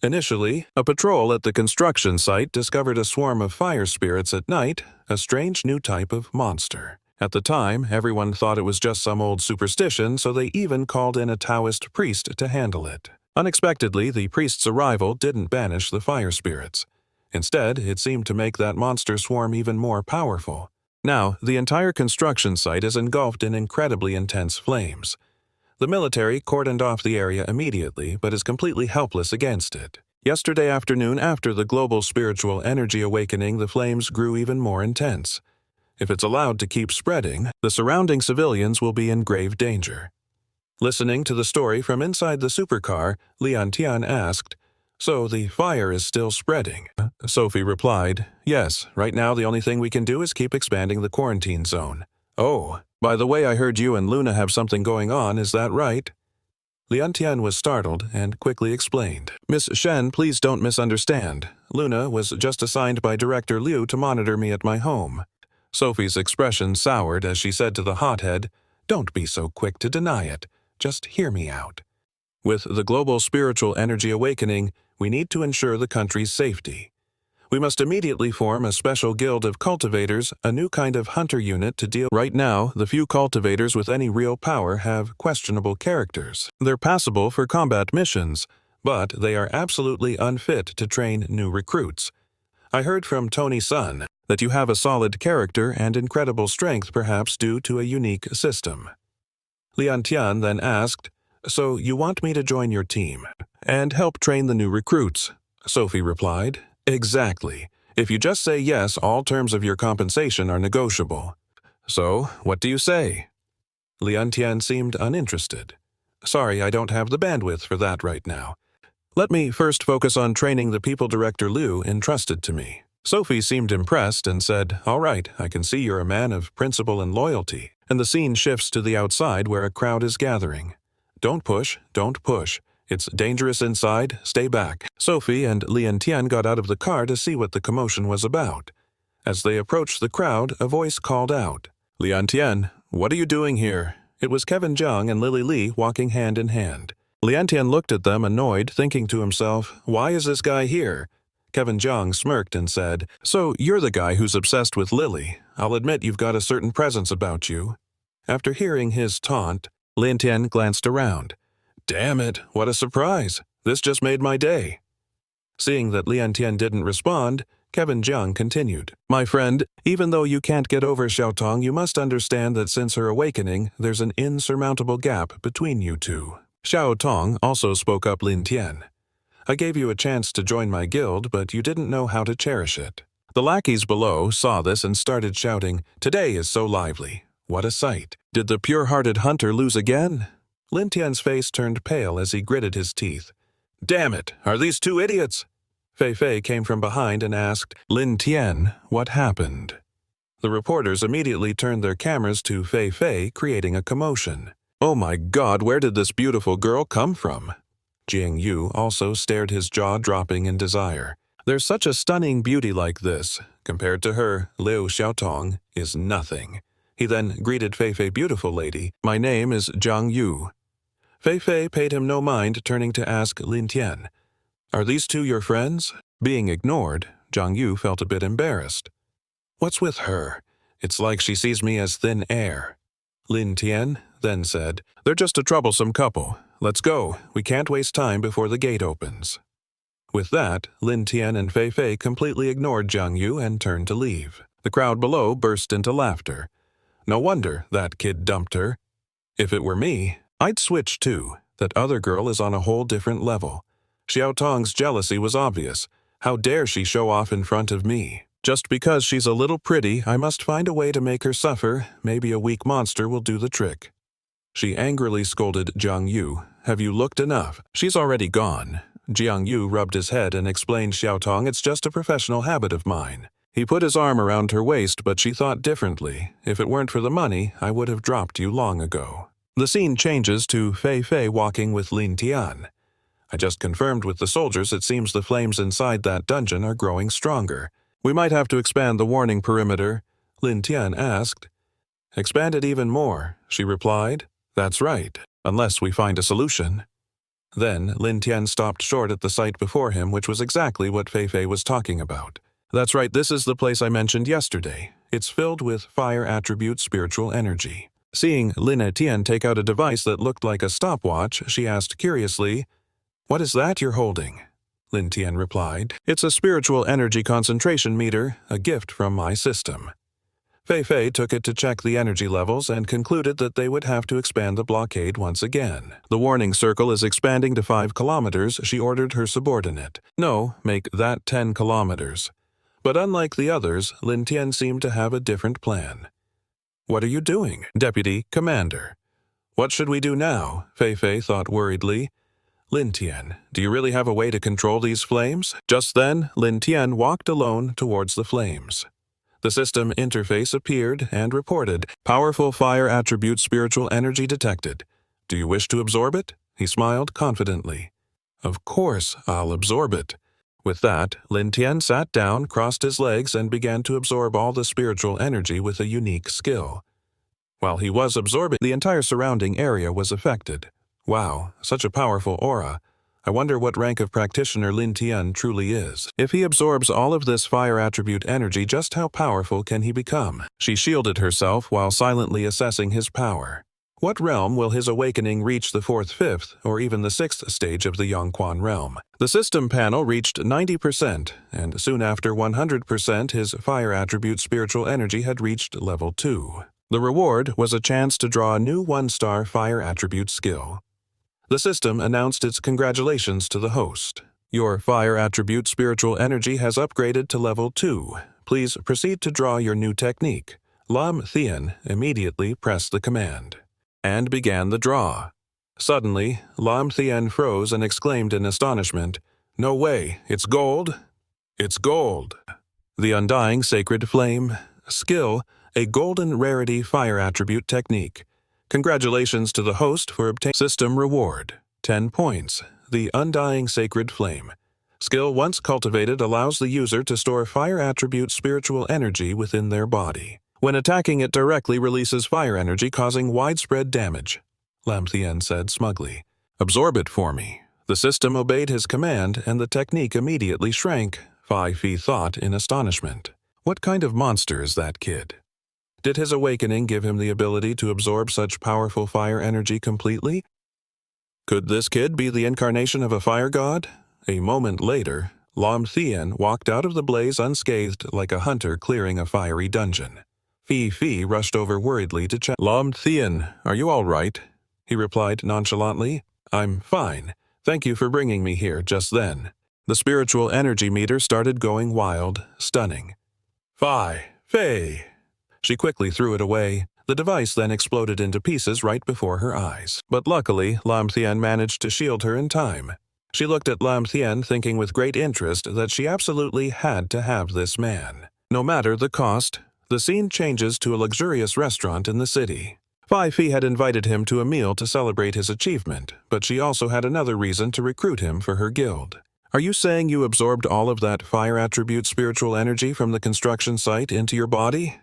Initially, a patrol at the construction site discovered a swarm of fire spirits at night, a strange new type of monster. At the time, everyone thought it was just some old superstition, so they even called in a Taoist priest to handle it. Unexpectedly, the priest's arrival didn't banish the fire spirits. Instead, it seemed to make that monster swarm even more powerful. Now, the entire construction site is engulfed in incredibly intense flames. The military cordoned off the area immediately, but is completely helpless against it. Yesterday afternoon, after the global spiritual energy awakening, the flames grew even more intense. If it's allowed to keep spreading, the surrounding civilians will be in grave danger. Listening to the story from inside the supercar, Lian Tian asked, "So the fire is still spreading?" Sophie replied, "Yes, right now the only thing we can do is keep expanding the quarantine zone." "Oh, by the way, I heard you and Luna have something going on, is that right?" Lian Tian was startled and quickly explained. "Miss Shen, please don't misunderstand. Luna was just assigned by Director Liu to monitor me at my home." Sophie's expression soured as she said to the hothead, "Don't be so quick to deny it. Just hear me out. With the global spiritual energy awakening, we need to ensure the country's safety. We must immediately form a special guild of cultivators, a new kind of hunter unit to deal. Right now, the few cultivators with any real power have questionable characters. They're passable for combat missions, but they are absolutely unfit to train new recruits. I heard from Tony Sun that you have a solid character and incredible strength, perhaps due to a unique system." Lian Tian then asked, "So you want me to join your team and help train the new recruits?" Sophie replied, "Exactly. If you just say yes, all terms of your compensation are negotiable. So, what do you say?" Lian Tian seemed uninterested. "Sorry, I don't have the bandwidth for that right now. Let me first focus on training the people Director Liu entrusted to me." Sophie seemed impressed and said, "All right, I can see you're a man of principle and loyalty." And the scene shifts to the outside where a crowd is gathering. "Don't push, don't push. It's dangerous inside, stay back." Sophie and Lian Tian got out of the car to see what the commotion was about. As they approached the crowd, a voice called out, "Lian Tian, what are you doing here?" It was Kevin Jiang and Lily Li walking hand in hand. Lian Tian looked at them annoyed, thinking to himself, "Why is this guy here?" Kevin Jiang smirked and said, "So you're the guy who's obsessed with Lily. I'll admit you've got a certain presence about you." After hearing his taunt, Lian Tian glanced around. "Damn it, what a surprise. This just made my day." Seeing that Lian Tian didn't respond, Kevin Jiang continued, "My friend, even though you can't get over Xiaotong, you must understand that since her awakening, there's an insurmountable gap between you two." Xiaotong also spoke up Lian Tian. "I gave you a chance to join my guild, but you didn't know how to cherish it." The lackeys below saw this and started shouting, "Today is so lively. What a sight. Did the pure-hearted hunter lose again?" Lian Tian's face turned pale as he gritted his teeth. "Damn it, are these two idiots?" Fei Fei came from behind and asked, "Lian Tian, what happened?" The reporters immediately turned their cameras to Fei Fei, creating a commotion. "Oh my God, where did this beautiful girl come from?" Jiang Yu also stared, his jaw dropping in desire. There's such a stunning beauty like this. Compared to her, Liu Xiaotong is nothing. He then greeted Fei Fei, "Beautiful lady, my name is Jiang Yu." Fei Fei paid him no mind, turning to ask Lian Tian, "Are these two your friends?" Being ignored, Jiang Yu felt a bit embarrassed. "What's with her? It's like she sees me as thin air." Lian Tian then said, "They're just a troublesome couple. Let's go. We can't waste time before the gate opens." With that, Lian Tian and Fei Fei completely ignored Jiang Yu and turned to leave. The crowd below burst into laughter. No wonder that kid dumped her. If it were me, I'd switch too. That other girl is on a whole different level. Xiao Tong's jealousy was obvious. How dare she show off in front of me? Just because she's a little pretty, I must find a way to make her suffer. Maybe a weak monster will do the trick. She angrily scolded Jiang Yu. Have you looked enough? She's already gone. Jiang Yu rubbed his head and explained, Xiaotong, it's just a professional habit of mine. He put his arm around her waist, but she thought differently. If it weren't for the money, I would have dropped you long ago. The scene changes to Fei Fei walking with Lin Tian. I just confirmed with the soldiers it seems the flames inside that dungeon are growing stronger. We might have to expand the warning perimeter, Lin Tian asked. Expand it even more, she replied. That's right, unless we find a solution. Then Lin Tian stopped short at the site before him, which was exactly what Fei Fei was talking about. That's right, this is the place I mentioned yesterday. It's filled with fire attribute spiritual energy. Seeing Lin Tian take out a device that looked like a stopwatch, she asked curiously, What is that you're holding? Lin Tian replied, It's a spiritual energy concentration meter, a gift from my system. Fei Fei took it to check the energy levels and concluded that they would have to expand the blockade once again. The warning circle is expanding to 5 kilometers, she ordered her subordinate. No, make that 10 kilometers. But unlike the others, Lin Tian seemed to have a different plan. What are you doing, Deputy Commander? What should we do now? Fei Fei thought worriedly. Lin Tian, do you really have a way to control these flames? Just then, Lin Tian walked alone towards the flames. The system interface appeared and reported, Powerful fire attribute spiritual energy detected. Do you wish to absorb it? He smiled confidently. Of course, I'll absorb it. With that, Lin Tian sat down, crossed his legs, and began to absorb all the spiritual energy with a unique skill. While he was absorbing, the entire surrounding area was affected. Wow, such a powerful aura. I wonder what rank of practitioner Lin Tian truly is. If he absorbs all of this fire attribute energy, just how powerful can he become? She shielded herself while silently assessing his power. What realm will his awakening reach, the 4th, 5th, or even the 6th stage of the Yongquan realm? The system panel reached 90%, and soon after 100%, his fire attribute spiritual energy had reached level 2. The reward was a chance to draw a new 1-star fire attribute skill. The system announced its congratulations to the host. Your fire attribute spiritual energy has upgraded to level 2. Please proceed to draw your new technique. Lam Thian immediately pressed the command and began the draw. Suddenly, Lam Thian froze and exclaimed in astonishment, No way, it's gold! It's gold! The Undying Sacred Flame. Skill, a golden rarity fire attribute technique. Congratulations to the host for obtaining system reward. 10 points. The Undying Sacred Flame. Skill once cultivated allows the user to store fire attribute spiritual energy within their body. When attacking, it directly releases fire energy, causing widespread damage. Lam Thian said smugly. Absorb it for me. The system obeyed his command, and the technique immediately shrank. Fei Fei thought in astonishment. What kind of monster is that kid? Did his awakening give him the ability to absorb such powerful fire energy completely? Could this kid be the incarnation of a fire god? A moment later, Lam Thian walked out of the blaze unscathed like a hunter clearing a fiery dungeon. Fei Fei rushed over worriedly to check. Lam Thian, are you all right? He replied nonchalantly. I'm fine. Thank you for bringing me here just then. The spiritual energy meter started going wild, stunning. Fei Fei! She quickly threw it away. The device then exploded into pieces right before her eyes. But luckily, Lam Thian managed to shield her in time. She looked at Lam Thian, thinking with great interest that she absolutely had to have this man. No matter the cost, the scene changes to a luxurious restaurant in the city. Fei Fei had invited him to a meal to celebrate his achievement, but she also had another reason to recruit him for her guild. Are you saying you absorbed all of that fire attribute spiritual energy from the construction site into your body?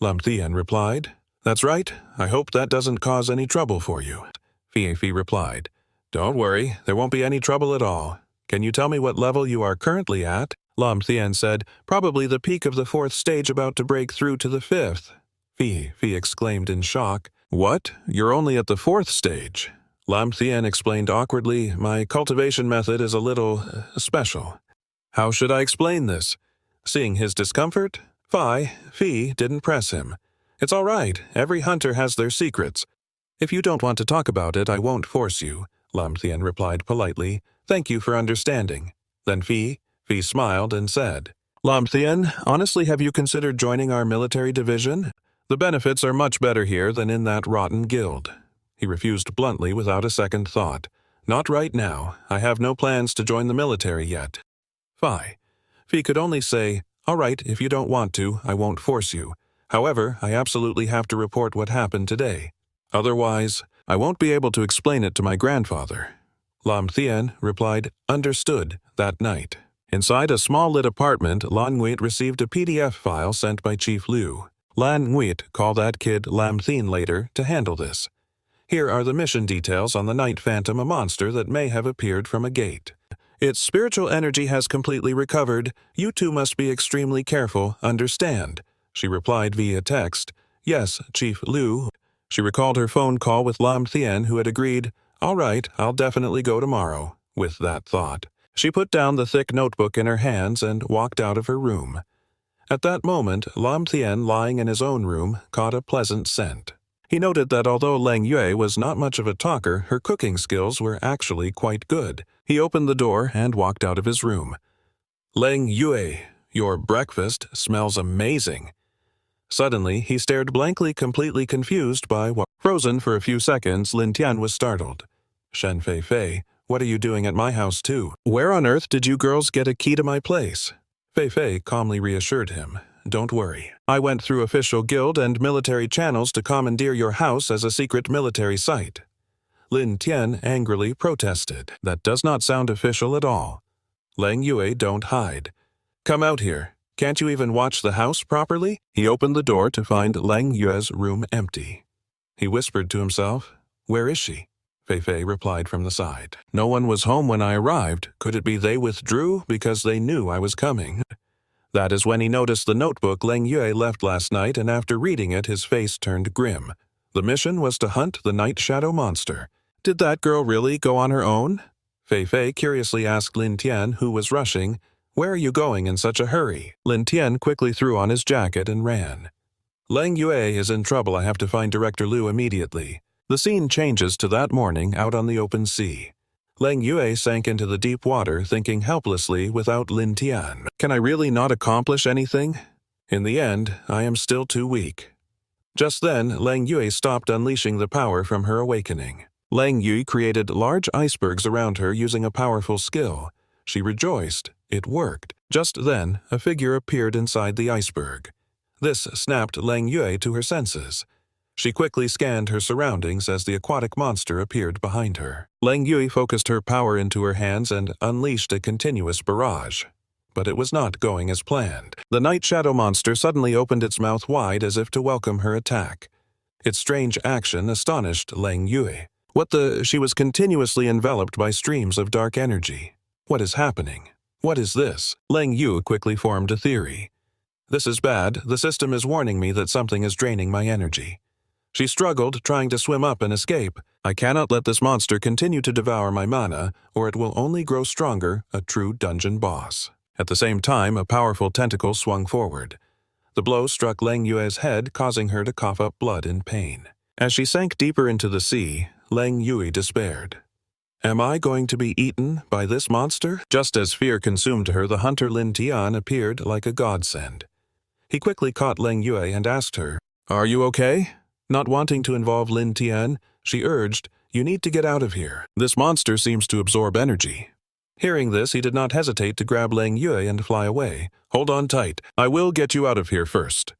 Lam Thian replied. That's right. I hope that doesn't cause any trouble for you. Fei Fei replied. Don't worry, there won't be any trouble at all. Can you tell me what level you are currently at? Lam Thian said, probably the peak of the 4th stage about to break through to the 5th. Fei Fei exclaimed in shock. What? You're only at the 4th stage? Lam Thian explained awkwardly, my cultivation method is a little special. How should I explain this? Seeing his discomfort, Fei Fei didn't press him. It's all right, every hunter has their secrets. If you don't want to talk about it, I won't force you, Lam Thian replied politely. Thank you for understanding. Then Fei smiled and said, Lam Thian, honestly, have you considered joining our military division? The benefits are much better here than in that rotten guild. He refused bluntly without a second thought. Not right now. I have no plans to join the military yet. Phi. Fee could only say, all right, if you don't want to, I won't force you. However, I absolutely have to report what happened today. Otherwise, I won't be able to explain it to my grandfather. Lam Thien replied, understood, that night. Inside a small-lit apartment, Lan Nguyen received a PDF file sent by Chief Liu. Lan Nguyen called that kid Lam Thien later to handle this. Here are the mission details on the Night Phantom, a monster that may have appeared from a gate. Its spiritual energy has completely recovered. You two must be extremely careful, understand? She replied via text. Yes, Chief Liu. She recalled her phone call with Lam Thien, who had agreed, all right, I'll definitely go tomorrow. With that thought, she put down the thick notebook in her hands and walked out of her room. At that moment, Lam Thien, lying in his own room, caught a pleasant scent. He noted that although Lang Yue was not much of a talker, her cooking skills were actually quite good. He opened the door and walked out of his room. Lang Yue, your breakfast smells amazing. Suddenly, he stared blankly, completely confused by what. Frozen for a few seconds, Lin Tian was startled. Shen Fei Fei, what are you doing at my house too? Where on earth did you girls get a key to my place? Fei Fei calmly reassured him. Don't worry. I went through official guild and military channels to commandeer your house as a secret military site. Lin Tian angrily protested. That does not sound official at all. Lang Yue, don't hide. Come out here. Can't you even watch the house properly? He opened the door to find Lang Yue's room empty. He whispered to himself, where is she? Fei Fei replied from the side. No one was home when I arrived. Could it be they withdrew because they knew I was coming? That is when he noticed the notebook Lang Yue left last night, and after reading it, his face turned grim. The mission was to hunt the night shadow monster. Did that girl really go on her own? Fei Fei curiously asked Lin Tian, who was rushing, where are you going in such a hurry? Lin Tian quickly threw on his jacket and ran. Lang Yue is in trouble. I have to find Director Liu immediately. The scene changes to that morning out on the open sea. Lang Yue sank into the deep water, thinking helplessly without Lin Tian. Can I really not accomplish anything? In the end, I am still too weak. Just then, Lang Yue stopped unleashing the power from her awakening. Lang Yue created large icebergs around her using a powerful skill. She rejoiced. It worked. Just then, a figure appeared inside the iceberg. This snapped Lang Yue to her senses. She quickly scanned her surroundings as the aquatic monster appeared behind her. Lang Yue focused her power into her hands and unleashed a continuous barrage. But it was not going as planned. The night shadow monster suddenly opened its mouth wide as if to welcome her attack. Its strange action astonished Lang Yue. She was continuously enveloped by streams of dark energy. What is happening? What is this? Lang Yue quickly formed a theory. This is bad. The system is warning me that something is draining my energy. She struggled, trying to swim up and escape. I cannot let this monster continue to devour my mana, or it will only grow stronger, a true dungeon boss. At the same time, a powerful tentacle swung forward. The blow struck Lang Yue's head, causing her to cough up blood in pain. As she sank deeper into the sea, Lang Yue despaired. Am I going to be eaten by this monster? Just as fear consumed her, the hunter Lin Tian appeared like a godsend. He quickly caught Lang Yue and asked her, Are you okay? Not wanting to involve Lin Tian, she urged, You need to get out of here. This monster seems to absorb energy. Hearing this, he did not hesitate to grab Lang Yue and fly away. Hold on tight. I will get you out of here first.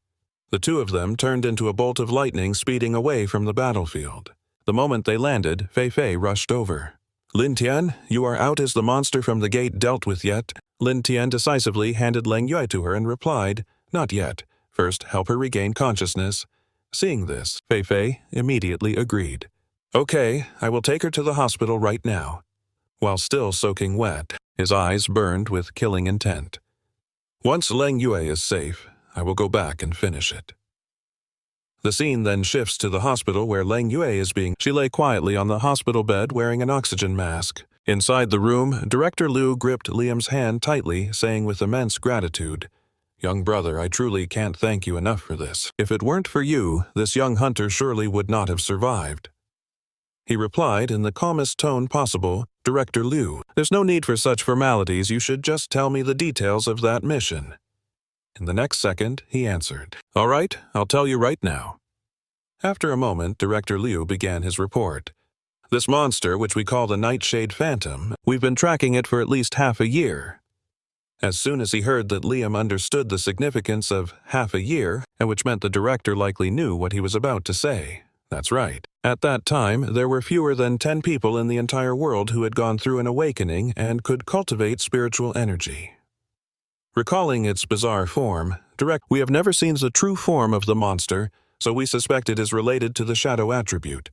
The two of them turned into a bolt of lightning, speeding away from the battlefield. The moment they landed, Fei Fei rushed over. Lin Tian, you are out. Is the monster from the gate dealt with yet? Lin Tian decisively handed Lang Yue to her and replied, Not yet. First, help her regain consciousness. Seeing this, Fei Fei immediately agreed. Okay, I will take her to the hospital right now. While still soaking wet, his eyes burned with killing intent. Once Lang Yue is safe, I will go back and finish it. The scene then shifts to the hospital where Lang Yue is being. She lay quietly on the hospital bed wearing an oxygen mask. Inside the room, Director Liu gripped Liam's hand tightly, saying with immense gratitude, Young brother, I truly can't thank you enough for this. If it weren't for you, this young hunter surely would not have survived. He replied in the calmest tone possible, Director Liu, there's no need for such formalities. You should just tell me the details of that mission. In the next second, he answered, All right, I'll tell you right now. After a moment, Director Liu began his report. This monster, which we call the Nightshade Phantom, we've been tracking it for at least half a year. As soon as he heard that Liam understood the significance of half a year, and which meant the director likely knew what he was about to say. That's right. At that time, there were fewer than 10 people in the entire world who had gone through an awakening and could cultivate spiritual energy. Recalling its bizarre form, we have never seen the true form of the monster, so we suspect it is related to the shadow attribute.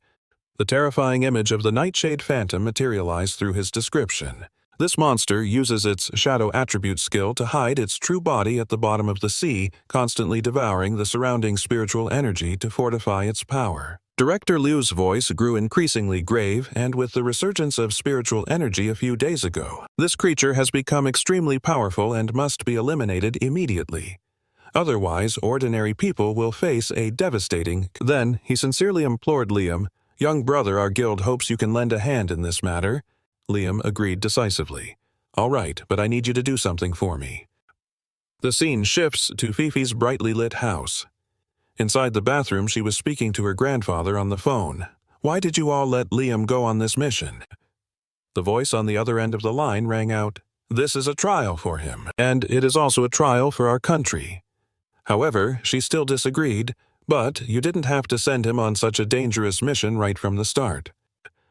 The terrifying image of the Nightshade Phantom materialized through his description. This monster uses its shadow attribute skill to hide its true body at the bottom of the sea, constantly devouring the surrounding spiritual energy to fortify its power. Director Liu's voice grew increasingly grave, and with the resurgence of spiritual energy a few days ago, this creature has become extremely powerful and must be eliminated immediately. Otherwise, ordinary people will face a devastating... Then, he sincerely implored Liam, "Young brother, our guild hopes you can lend a hand in this matter." Liam agreed decisively. "All right, but I need you to do something for me." The scene shifts to Fifi's brightly lit house. Inside the bathroom, she was speaking to her grandfather on the phone. "Why did you all let Liam go on this mission?" The voice on the other end of the line rang out, "This is a trial for him, and it is also a trial for our country." However, she still disagreed, "But you didn't have to send him on such a dangerous mission right from the start."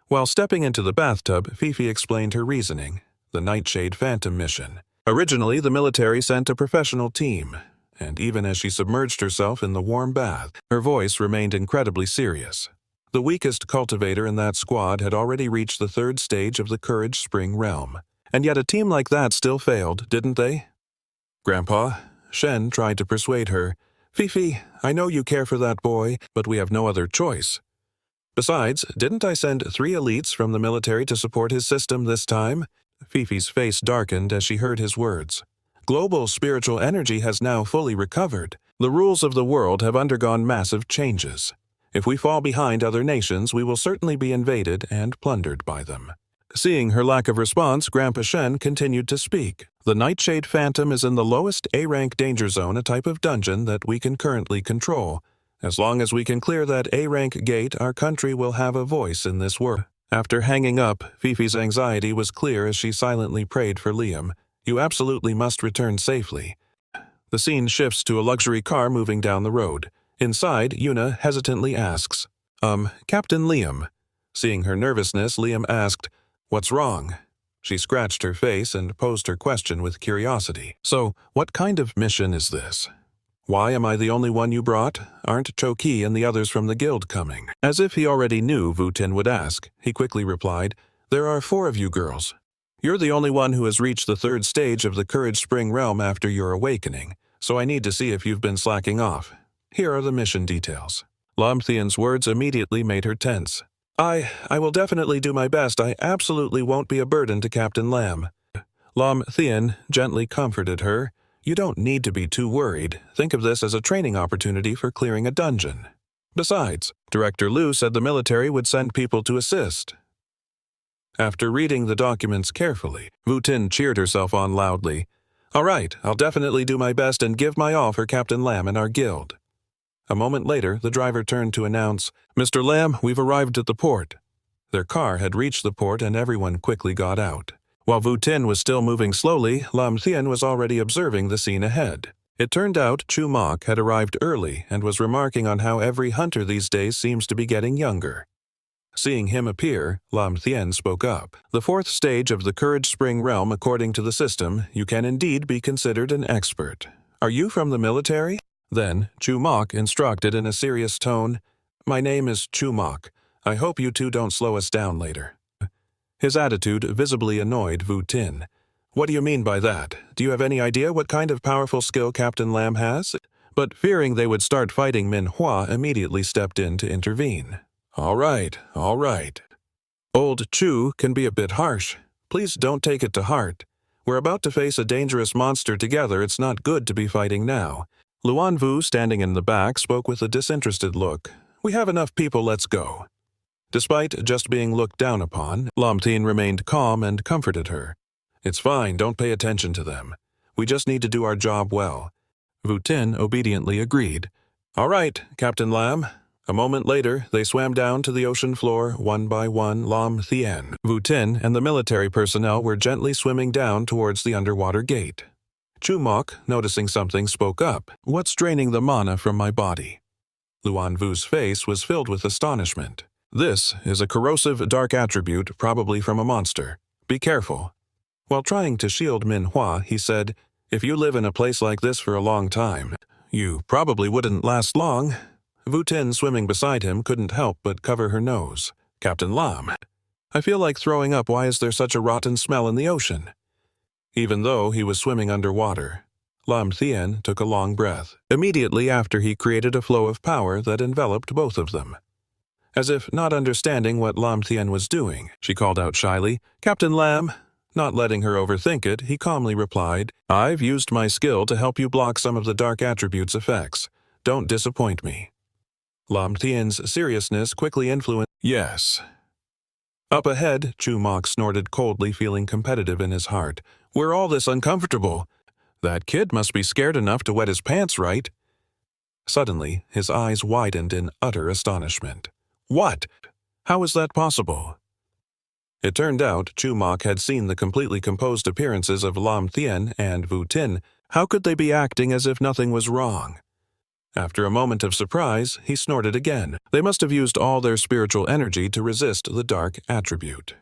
While stepping into the bathtub, Fifi explained her reasoning. The Nightshade Phantom mission. Originally, the military sent a professional team, and even as she submerged herself in the warm bath, her voice remained incredibly serious. The weakest cultivator in that squad had already reached the 3rd stage of the Courage Spring realm. And yet a team like that still failed, didn't they? "Grandpa," Shen tried to persuade her, "Fifi, I know you care for that boy, but we have no other choice. Besides, didn't I send 3 elites from the military to support his system this time?" Fifi's face darkened as she heard his words. "Global spiritual energy has now fully recovered. The rules of the world have undergone massive changes. If we fall behind other nations, we will certainly be invaded and plundered by them." Seeing her lack of response, Grandpa Shen continued to speak. "The Nightshade Phantom is in the lowest A-rank danger zone, a type of dungeon that we can currently control. As long as we can clear that A-rank gate, our country will have a voice in this world." After hanging up, Fifi's anxiety was clear as she silently prayed for Liam. "You absolutely must return safely." The scene shifts to a luxury car moving down the road. Inside, Yuna hesitantly asks, Captain Liam." Seeing her nervousness, Liam asked, "What's wrong?" She scratched her face and posed her question with curiosity. "So, what kind of mission is this? Why am I the only one you brought? Aren't Choki and the others from the guild coming?" As if he already knew Vutin would ask, he quickly replied, "There are 4 of you girls. You're the only one who has reached the 3rd stage of the Courage Spring realm after your awakening, so I need to see if you've been slacking off. Here are the mission details." Lam Thien's words immediately made her tense. I will definitely do my best. I absolutely won't be a burden to Captain Lam." Lam Thien gently comforted her. "You don't need to be too worried. Think of this as a training opportunity for clearing a dungeon. Besides, Director Liu said the military would send people to assist." After reading the documents carefully, Vutin cheered herself on loudly. "All right, I'll definitely do my best and give my all for Captain Lam and our guild." A moment later, the driver turned to announce, "Mr. Lam, we've arrived at the port." Their car had reached the port and everyone quickly got out. While Vutin was still moving slowly, Lam Thien was already observing the scene ahead. It turned out Chu Mok had arrived early and was remarking on how every hunter these days seems to be getting younger. Seeing him appear, Lam Thien spoke up. "The 4th stage of the Courage Spring realm, according to the system, you can indeed be considered an expert. Are you from the military?" Then, Chu Mok instructed in a serious tone, "My name is Chu Mok. I hope you two don't slow us down later." His attitude visibly annoyed Vutin. "What do you mean by that? Do you have any idea what kind of powerful skill Captain Lam has?" But fearing they would start fighting, Manhwa immediately stepped in to intervene. All right. Old Chu can be a bit harsh. Please don't take it to heart. We're about to face a dangerous monster together. It's not good to be fighting now." Luan Vu, standing in the back, spoke with a disinterested look. "We have enough people, let's go." Despite just being looked down upon, Lam Thien remained calm and comforted her. "It's fine, don't pay attention to them. We just need to do our job well." Vutin obediently agreed. "All right, Captain Lam. A moment later, they swam down to the ocean floor one by one. Lam Thien, Vutin, and the military personnel were gently swimming down towards the underwater gate. Chu Mok, noticing something, spoke up. "What's draining the mana from my body?" Luan Vu's face was filled with astonishment. "This is a corrosive dark attribute, probably from a monster. Be careful." While trying to shield Manhwa, he said, "If you live in a place like this for a long time, you probably wouldn't last long." Vutin, swimming beside him, couldn't help but cover her nose. "Captain Lam, I feel like throwing up. Why is there such a rotten smell in the ocean?" Even though he was swimming underwater, Lam Thien took a long breath. Immediately after, he created a flow of power that enveloped both of them. As if not understanding what Lam Thien was doing, she called out shyly, "Captain Lam." Not letting her overthink it, he calmly replied, "I've used my skill to help you block some of the dark attribute's effects. Don't disappoint me." Lam Thien's seriousness quickly influenced. "Yes." Up ahead, Chu Mok snorted coldly, feeling competitive in his heart. "We're all this uncomfortable. That kid must be scared enough to wet his pants, right?" Suddenly, his eyes widened in utter astonishment. "What? How is that possible?" It turned out Chu Mok had seen the completely composed appearances of Lam Thien and Vu Tin. How could they be acting as if nothing was wrong? After a moment of surprise, he snorted again. They must have used all their spiritual energy to resist the dark attribute.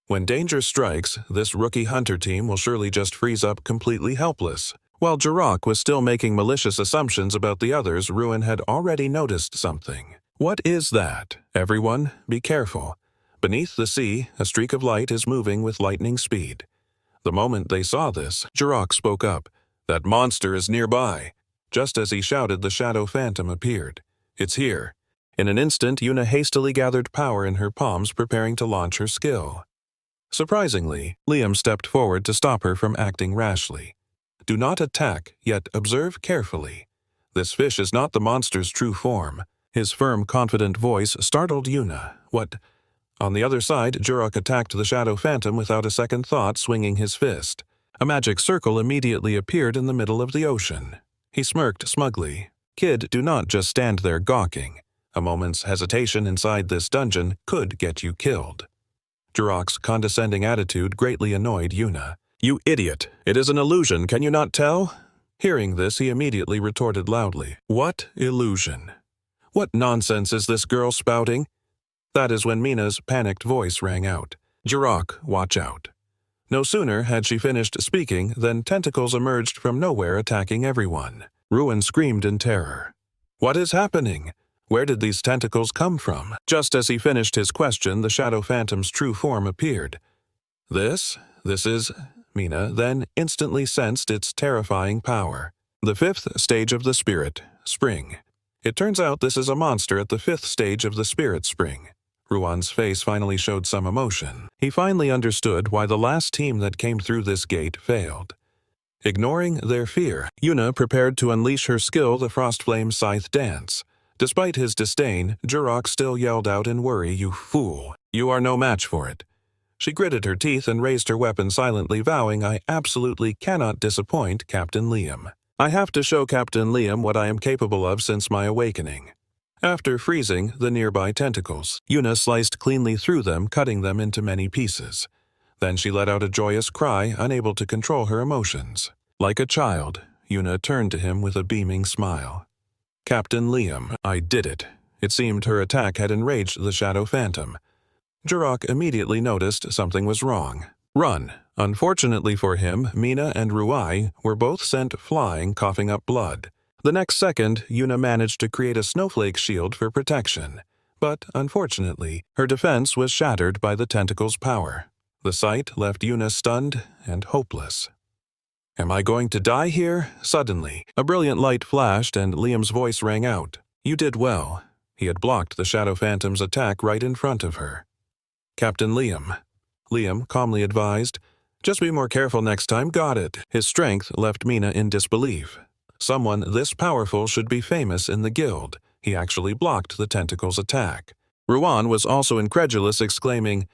When danger strikes, this rookie hunter team will surely just freeze up completely helpless. While Jirok was still making malicious assumptions about the others, Ruin had already noticed something. "What is that? Everyone, be careful. Beneath the sea, a streak of light is moving with lightning speed." The moment they saw this, Jirok spoke up. "That monster is nearby." Just as he shouted, the shadow phantom appeared. "It's here." In an instant, Yuna hastily gathered power in her palms, preparing to launch her skill. Surprisingly, Liam stepped forward to stop her from acting rashly. "Do not attack, yet observe carefully. This fish is not the monster's true form." His firm, confident voice startled Yuna. "What?" On the other side, Jurok attacked the shadow phantom without a second thought, swinging his fist. A magic circle immediately appeared in the middle of the ocean. He smirked smugly. "Kid, do not just stand there gawking. A moment's hesitation inside this dungeon could get you killed." Jurok's condescending attitude greatly annoyed Yuna. "You idiot! It is an illusion, can you not tell?" Hearing this, he immediately retorted loudly. "What illusion? What nonsense is this girl spouting?" That is when Mina's panicked voice rang out. "Jurok, watch out." No sooner had she finished speaking than tentacles emerged from nowhere, attacking everyone. Ruin screamed in terror. "What is happening? Where did these tentacles come from?" Just as he finished his question, the shadow phantom's true form appeared. This is... Mina then instantly sensed its terrifying power. The 5th stage of the spirit, Spring. It turns out this is a monster at the 5th stage of the spirit Spring. Ruan's face finally showed some emotion. He finally understood why the last team that came through this gate failed. Ignoring their fear, Yuna prepared to unleash her skill, the Frostflame Scythe Dance. Despite his disdain, Jurok still yelled out in worry, "You fool! You are no match for it." She gritted her teeth and raised her weapon silently, vowing, "I absolutely cannot disappoint Captain Liam. I have to show Captain Liam what I am capable of since my awakening." After freezing the nearby tentacles, Yuna sliced cleanly through them, cutting them into many pieces. Then she let out a joyous cry, unable to control her emotions. Like a child, Yuna turned to him with a beaming smile. "Captain Liam, I did it." It seemed her attack had enraged the shadow phantom. Jurok immediately noticed something was wrong. "Run." Unfortunately for him, Mina and Ruai were both sent flying, coughing up blood. The next second, Yuna managed to create a snowflake shield for protection. But, unfortunately, her defense was shattered by the tentacle's power. The sight left Yuna stunned and hopeless. "Am I going to die here?" Suddenly, a brilliant light flashed and Liam's voice rang out. "You did well." He had blocked the shadow phantom's attack right in front of her. "Captain Liam," Liam calmly advised, "just be more careful next time, got it?" His strength left Mina in disbelief. Someone this powerful should be famous in the guild. He actually blocked the tentacle's attack. Ruan was also incredulous, exclaiming,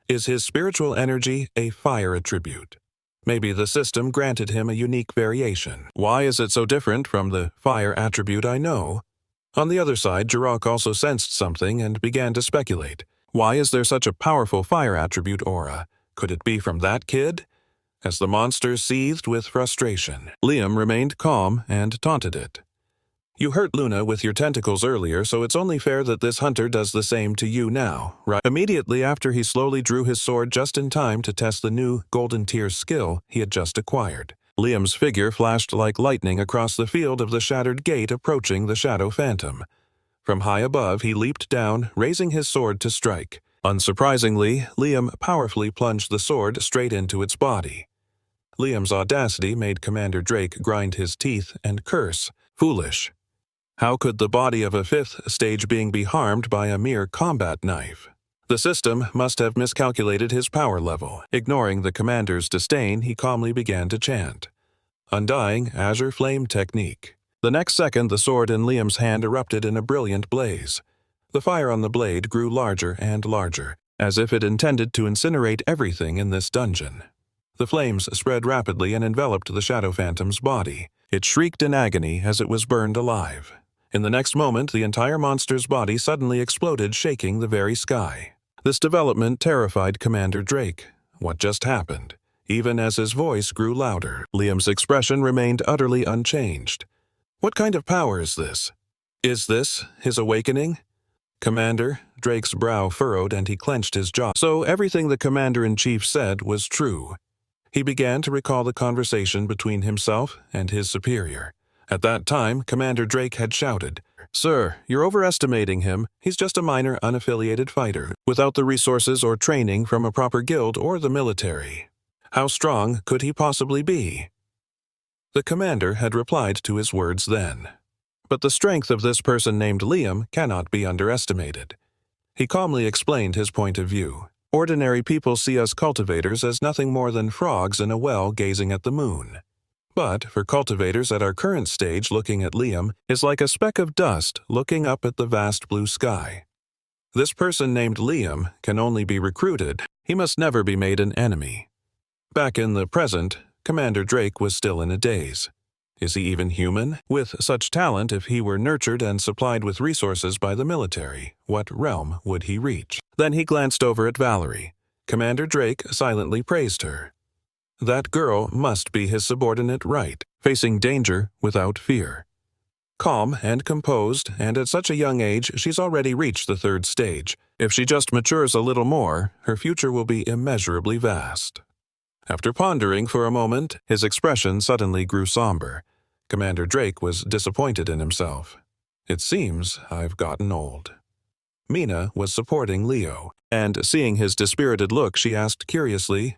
"Is his spiritual energy a fire attribute? Maybe the system granted him a unique variation. Why is it so different from the fire attribute I know?" On the other side, Jirok also sensed something and began to speculate. Why is there such a powerful fire attribute aura? Could it be from that kid? As the monster seethed with frustration, Liam remained calm and taunted it. You hurt Luna with your tentacles earlier, so it's only fair that this hunter does the same to you now, right? Immediately after, he slowly drew his sword just in time to test the new Golden Tier skill he had just acquired. Liam's figure flashed like lightning across the field of the shattered gate, approaching the Shadow Phantom. From high above, he leaped down, raising his sword to strike. Unsurprisingly, Liam powerfully plunged the sword straight into its body. Liam's audacity made Commander Drake grind his teeth and curse. Foolish. How could the body of a 5th stage being be harmed by a mere combat knife? The system must have miscalculated his power level. Ignoring the commander's disdain, he calmly began to chant. Undying Azure Flame Technique. The next second, the sword in Liam's hand erupted in a brilliant blaze. The fire on the blade grew larger and larger, as if it intended to incinerate everything in this dungeon. The flames spread rapidly and enveloped the Shadow Phantom's body. It shrieked in agony as it was burned alive. In the next moment, the entire monster's body suddenly exploded, shaking the very sky. This development terrified Commander Drake. What just happened? Even as his voice grew louder, Liam's expression remained utterly unchanged. What kind of power is this? Is this his awakening? Commander, Drake's brow furrowed and he clenched his jaw. So everything the Commander-in-Chief said was true. He began to recall the conversation between himself and his superior. At that time, Commander Drake had shouted, "Sir, you're overestimating him. He's just a minor, unaffiliated fighter, without the resources or training from a proper guild or the military. How strong could he possibly be?" The commander had replied to his words then. But the strength of this person named Liam cannot be underestimated. He calmly explained his point of view. Ordinary people see us cultivators as nothing more than frogs in a well gazing at the moon. But for cultivators at our current stage, looking at Liam is like a speck of dust looking up at the vast blue sky. This person named Liam can only be recruited. He must never be made an enemy. Back in the present, Commander Drake was still in a daze. Is he even human? With such talent, if he were nurtured and supplied with resources by the military, what realm would he reach? Then he glanced over at Valerie. Commander Drake silently praised her. That girl must be his subordinate right, facing danger without fear. Calm and composed, and at such a young age, she's already reached the 3rd stage. If she just matures a little more, her future will be immeasurably vast. After pondering for a moment, his expression suddenly grew somber. Commander Drake was disappointed in himself. It seems I've gotten old. Mina was supporting Leo, and seeing his dispirited look, she asked curiously,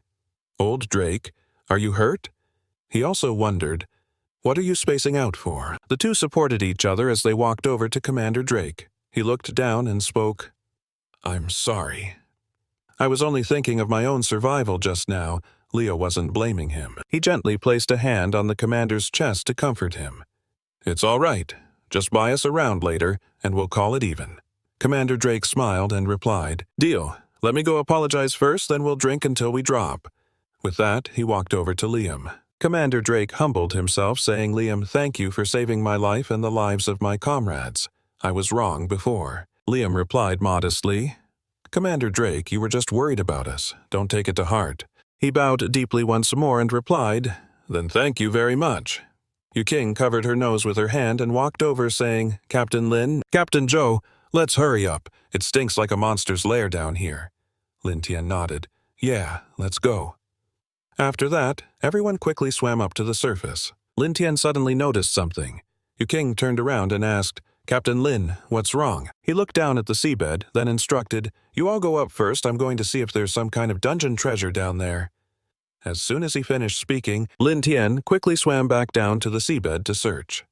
"Old Drake, are you hurt?" He also wondered, "What are you spacing out for?" The two supported each other as they walked over to Commander Drake. He looked down and spoke, "I'm sorry. I was only thinking of my own survival just now." Leo wasn't blaming him. He gently placed a hand on the commander's chest to comfort him. "It's all right. Just buy us a round later, and we'll call it even." Commander Drake smiled and replied, "Deal. Let me go apologize first, then we'll drink until we drop." With that, he walked over to Liam. Commander Drake humbled himself, saying, "Liam, thank you for saving my life and the lives of my comrades. I was wrong before." Liam replied modestly, "Commander Drake, you were just worried about us. Don't take it to heart." He bowed deeply once more and replied, "Then thank you very much." Uting covered her nose with her hand and walked over, saying, "Captain Lin, Captain Zhou, let's hurry up. It stinks like a monster's lair down here." Lin Tian nodded. "Yeah, let's go." After that, everyone quickly swam up to the surface. Lin Tian suddenly noticed something. Uting turned around and asked, "Captain Lin, what's wrong?" He looked down at the seabed, then instructed, "You all go up first. I'm going to see if there's some kind of dungeon treasure down there." As soon as he finished speaking, Lin Tian quickly swam back down to the seabed to search.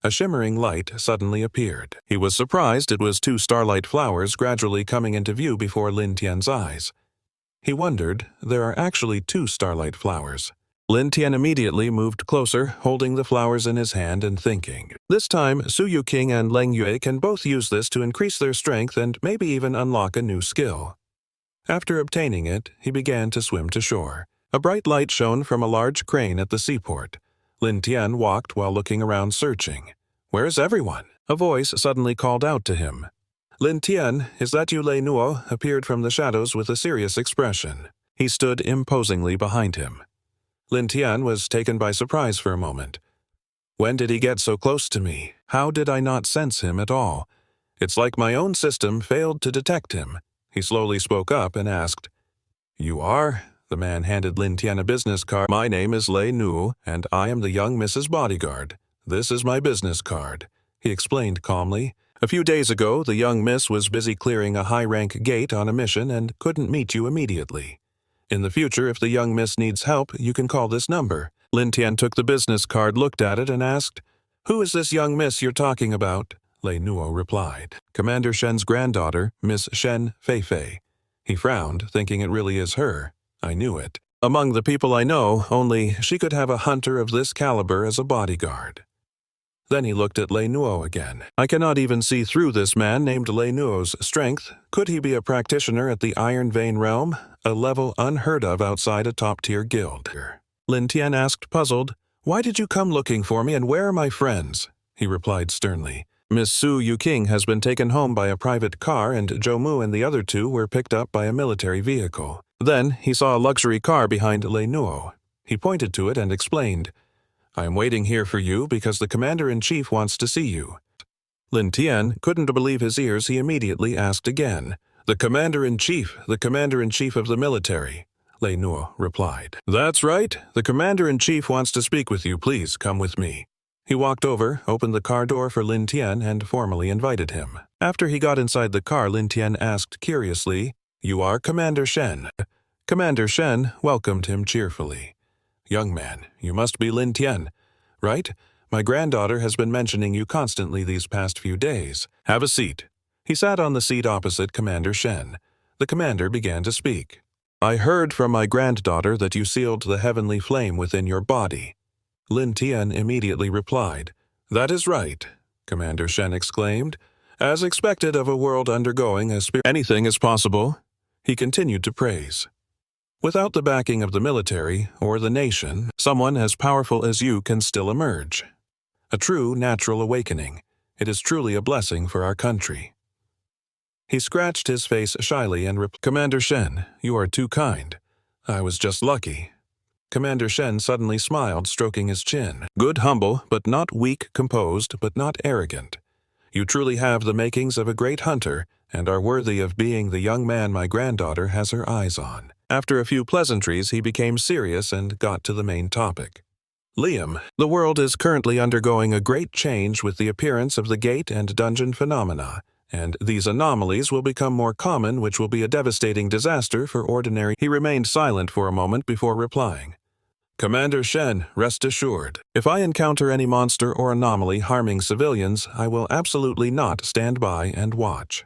A shimmering light suddenly appeared. He was surprised it was 2 starlight flowers gradually coming into view before Lin Tian's eyes. He wondered, there are actually 2 starlight flowers. Lin Tian immediately moved closer, holding the flowers in his hand and thinking. This time, Su Yuqing and Leng Yue can both use this to increase their strength and maybe even unlock a new skill. After obtaining it, he began to swim to shore. A bright light shone from a large crane at the seaport. Lin Tian walked while looking around searching. Where is everyone? A voice suddenly called out to him. Lin Tian, is that you? Lei Nuo appeared from the shadows with a serious expression. He stood imposingly behind him. Lin Tian was taken by surprise for a moment. When did he get so close to me? How did I not sense him at all? It's like my own system failed to detect him. He slowly spoke up and asked, You are? The man handed Lin Tian a business card. My name is Lei Nu, and I am the young Mrs. Bodyguard. This is my business card, he explained calmly. A few days ago, the young miss was busy clearing a high-rank gate on a mission and couldn't meet you immediately. In the future, if the young miss needs help, you can call this number. Lin Tian took the business card, looked at it, and asked, Who is this young miss you're talking about? Lei Nuo replied, Commander Shen's granddaughter, Miss Shen Feifei. He frowned, thinking it really is her. I knew it. Among the people I know, only she could have a hunter of this caliber as a bodyguard. Then he looked at Lei Nuo again. I cannot even see through this man named Lei Nuo's strength. Could he be a practitioner at the Iron Vein realm, a level unheard of outside a top-tier guild? Lin Tian asked, puzzled, Why did you come looking for me, and where are my friends? He replied sternly. Miss Su Uting has been taken home by a private car, and Zhou Mu and the other two were picked up by a military vehicle. Then he saw a luxury car behind Lei Nuo. He pointed to it and explained, I am waiting here for you because the commander-in-chief wants to see you. Lin Tian couldn't believe his ears. He immediately asked again, The commander-in-chief of the military, Lei Nuo replied. That's right. The commander-in-chief wants to speak with you. Please come with me. He walked over, opened the car door for Lin Tian, and formally invited him. After he got inside the car, Lin Tian asked curiously, You are Commander Shen? Commander Shen welcomed him cheerfully. Young man, you must be Lin Tian, right? My granddaughter has been mentioning you constantly these past few days. Have a seat. He sat on the seat opposite Commander Shen. The commander began to speak. I heard from my granddaughter that you sealed the heavenly flame within your body. Lin Tian immediately replied, That is right, Commander Shen exclaimed. As expected of a world undergoing a anything is possible. He continued to praise. Without the backing of the military or the nation, someone as powerful as you can still emerge. A true natural awakening. It is truly a blessing for our country. He scratched his face shyly and replied, Commander Shen, you are too kind. I was just lucky. Commander Shen suddenly smiled, stroking his chin. Good, humble, but not weak, composed, but not arrogant. You truly have the makings of a great hunter and are worthy of being the young man my granddaughter has her eyes on. After a few pleasantries, he became serious and got to the main topic. Liam, the world is currently undergoing a great change with the appearance of the gate and dungeon phenomena, and these anomalies will become more common, which will be a devastating disaster for ordinary. He remained silent for a moment before replying. Commander Shen, rest assured, if I encounter any monster or anomaly harming civilians, I will absolutely not stand by and watch.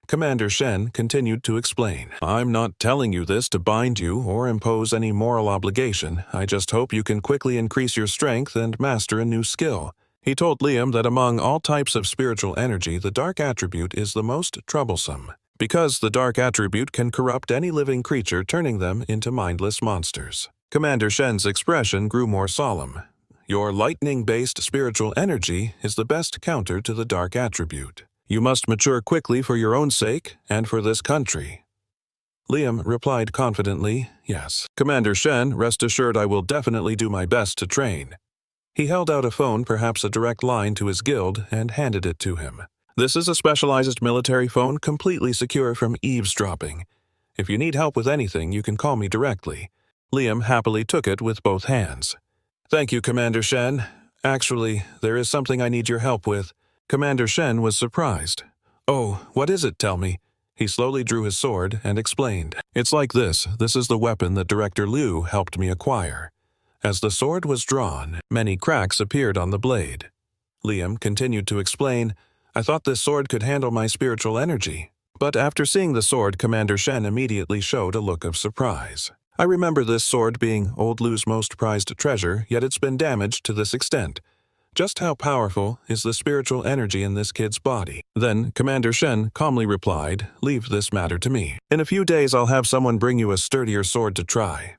Commander Shen continued to explain. I'm not telling you this to bind you or impose any moral obligation. I just hope you can quickly increase your strength and master a new skill. He told Liam that among all types of spiritual energy, the dark attribute is the most troublesome, because the dark attribute can corrupt any living creature, turning them into mindless monsters. Commander Shen's expression grew more solemn. Your lightning-based spiritual energy is the best counter to the dark attribute. You must mature quickly for your own sake and for this country. Liam replied confidently, Yes. Commander Shen, rest assured I will definitely do my best to train. He held out a phone, perhaps a direct line to his guild, and handed it to him. This is a specialized military phone completely secure from eavesdropping. If you need help with anything, you can call me directly. Liam happily took it with both hands. Thank you, Commander Shen. Actually, there is something I need your help with. Commander Shen was surprised. Oh, what is it? Tell me. He slowly drew his sword and explained. It's like this. This is the weapon that Director Liu helped me acquire. As the sword was drawn, many cracks appeared on the blade. Liam continued to explain, I thought this sword could handle my spiritual energy. But after seeing the sword, Commander Shen immediately showed a look of surprise. I remember this sword being Old Liu's most prized treasure, yet it's been damaged to this extent. Just how powerful is the spiritual energy in this kid's body? Then Commander Shen calmly replied, Leave this matter to me. In a few days I'll have someone bring you a sturdier sword to try.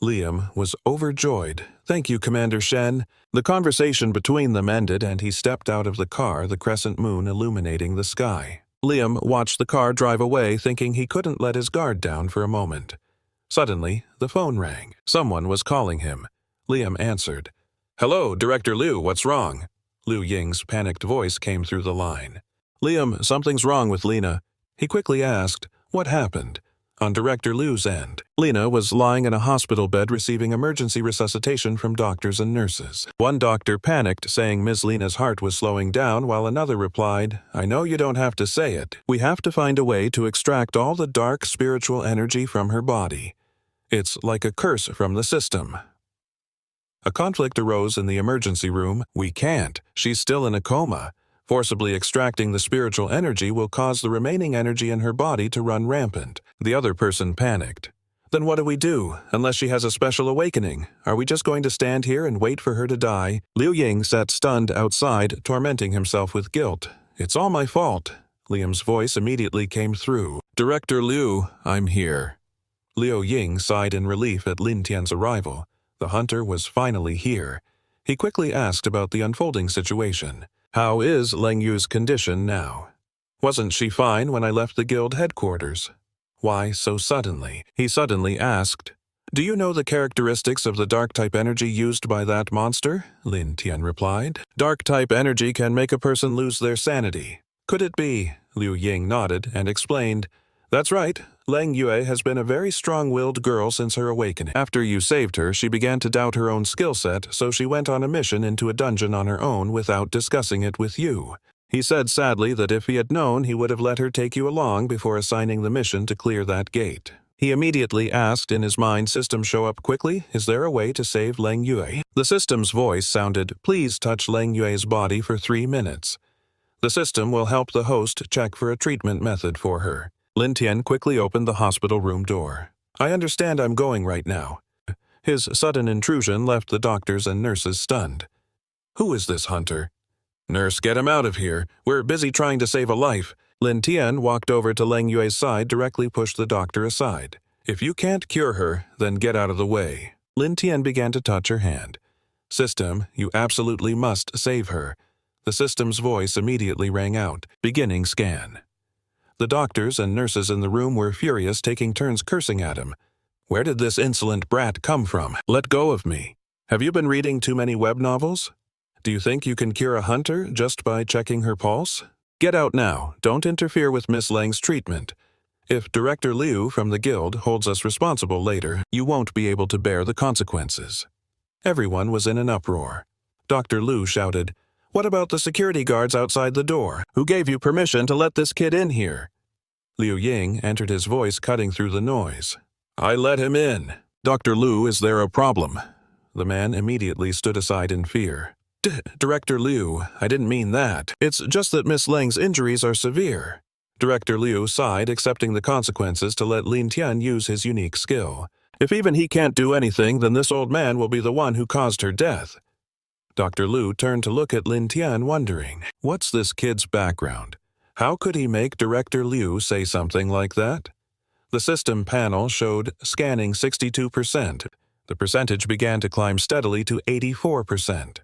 Liam was overjoyed. "Thank you, Commander Shen." The conversation between them ended and he stepped out of the car, the crescent moon illuminating the sky. Liam watched the car drive away, thinking he couldn't let his guard down for a moment. Suddenly, the phone rang. Someone was calling him. Liam answered. "Hello, Director Liu, what's wrong?" Liu Ying's panicked voice came through the line. "Liam, something's wrong with Lena." He quickly asked, "What happened?" On Director Liu's end, Lena was lying in a hospital bed receiving emergency resuscitation from doctors and nurses. One doctor panicked, saying Ms. Lena's heart was slowing down, while another replied, "I know you don't have to say it. We have to find a way to extract all the dark spiritual energy from her body. It's like a curse from the system." A conflict arose in the emergency room. "We can't. She's still in a coma. Forcibly extracting the spiritual energy will cause the remaining energy in her body to run rampant." The other person panicked. "Then what do we do, unless she has a special awakening? Are we just going to stand here and wait for her to die?" Liu Ying sat stunned outside, tormenting himself with guilt. "It's all my fault." Liam's voice immediately came through. "Director Liu, I'm here." Liu Ying sighed in relief at Lin Tian's arrival. The hunter was finally here. He quickly asked about the unfolding situation. "How is Leng Yu's condition now?" "Wasn't she fine when I left the guild headquarters?" "Why so suddenly?" He suddenly asked. "Do you know the characteristics of the dark-type energy used by that monster?" Lin Tian replied. "Dark-type energy can make a person lose their sanity." "Could it be?" Liu Ying nodded and explained. "That's right. Leng Yue has been a very strong-willed girl since her awakening. After you saved her, she began to doubt her own skill set, so she went on a mission into a dungeon on her own without discussing it with you. He said sadly that if he had known, he would have let her take you along before assigning the mission to clear that gate." He immediately asked in his mind, "System show up quickly? Is there a way to save Leng Yue?" The system's voice sounded, "Please touch Leng Yue's body for 3 minutes. The system will help the host check for a treatment method for her." Lin Tian quickly opened the hospital room door. "I understand I'm going right now." His sudden intrusion left the doctors and nurses stunned. "Who is this hunter?" "Nurse, get him out of here. We're busy trying to save a life." Lin Tian walked over to Leng Yue's side, directly pushed the doctor aside. "If you can't cure her, then get out of the way." Lin Tian began to touch her hand. "System, you absolutely must save her." The system's voice immediately rang out, "Beginning scan." The doctors and nurses in the room were furious, taking turns cursing at him. "Where did this insolent brat come from? Let go of me. Have you been reading too many web novels? Do you think you can cure a hunter just by checking her pulse? Get out now. Don't interfere with Miss Lang's treatment. If Director Liu from the guild holds us responsible later, you won't be able to bear the consequences." Everyone was in an uproar. Dr. Liu shouted, "What about the security guards outside the door? Who gave you permission to let this kid in here?" Liu Ying entered, his voice cutting through the noise. "I let him in." "Dr. Liu, is there a problem?" The man immediately stood aside in fear. Director Liu, I didn't mean that. It's just that Miss Lang's injuries are severe." Director Liu sighed, accepting the consequences to let Lin Tian use his unique skill. "If even he can't do anything, then this old man will be the one who caused her death." Dr. Liu turned to look at Lin Tian, wondering, what's this kid's background? How could he make Director Liu say something like that? The system panel showed scanning 62%. The percentage began to climb steadily to 84%.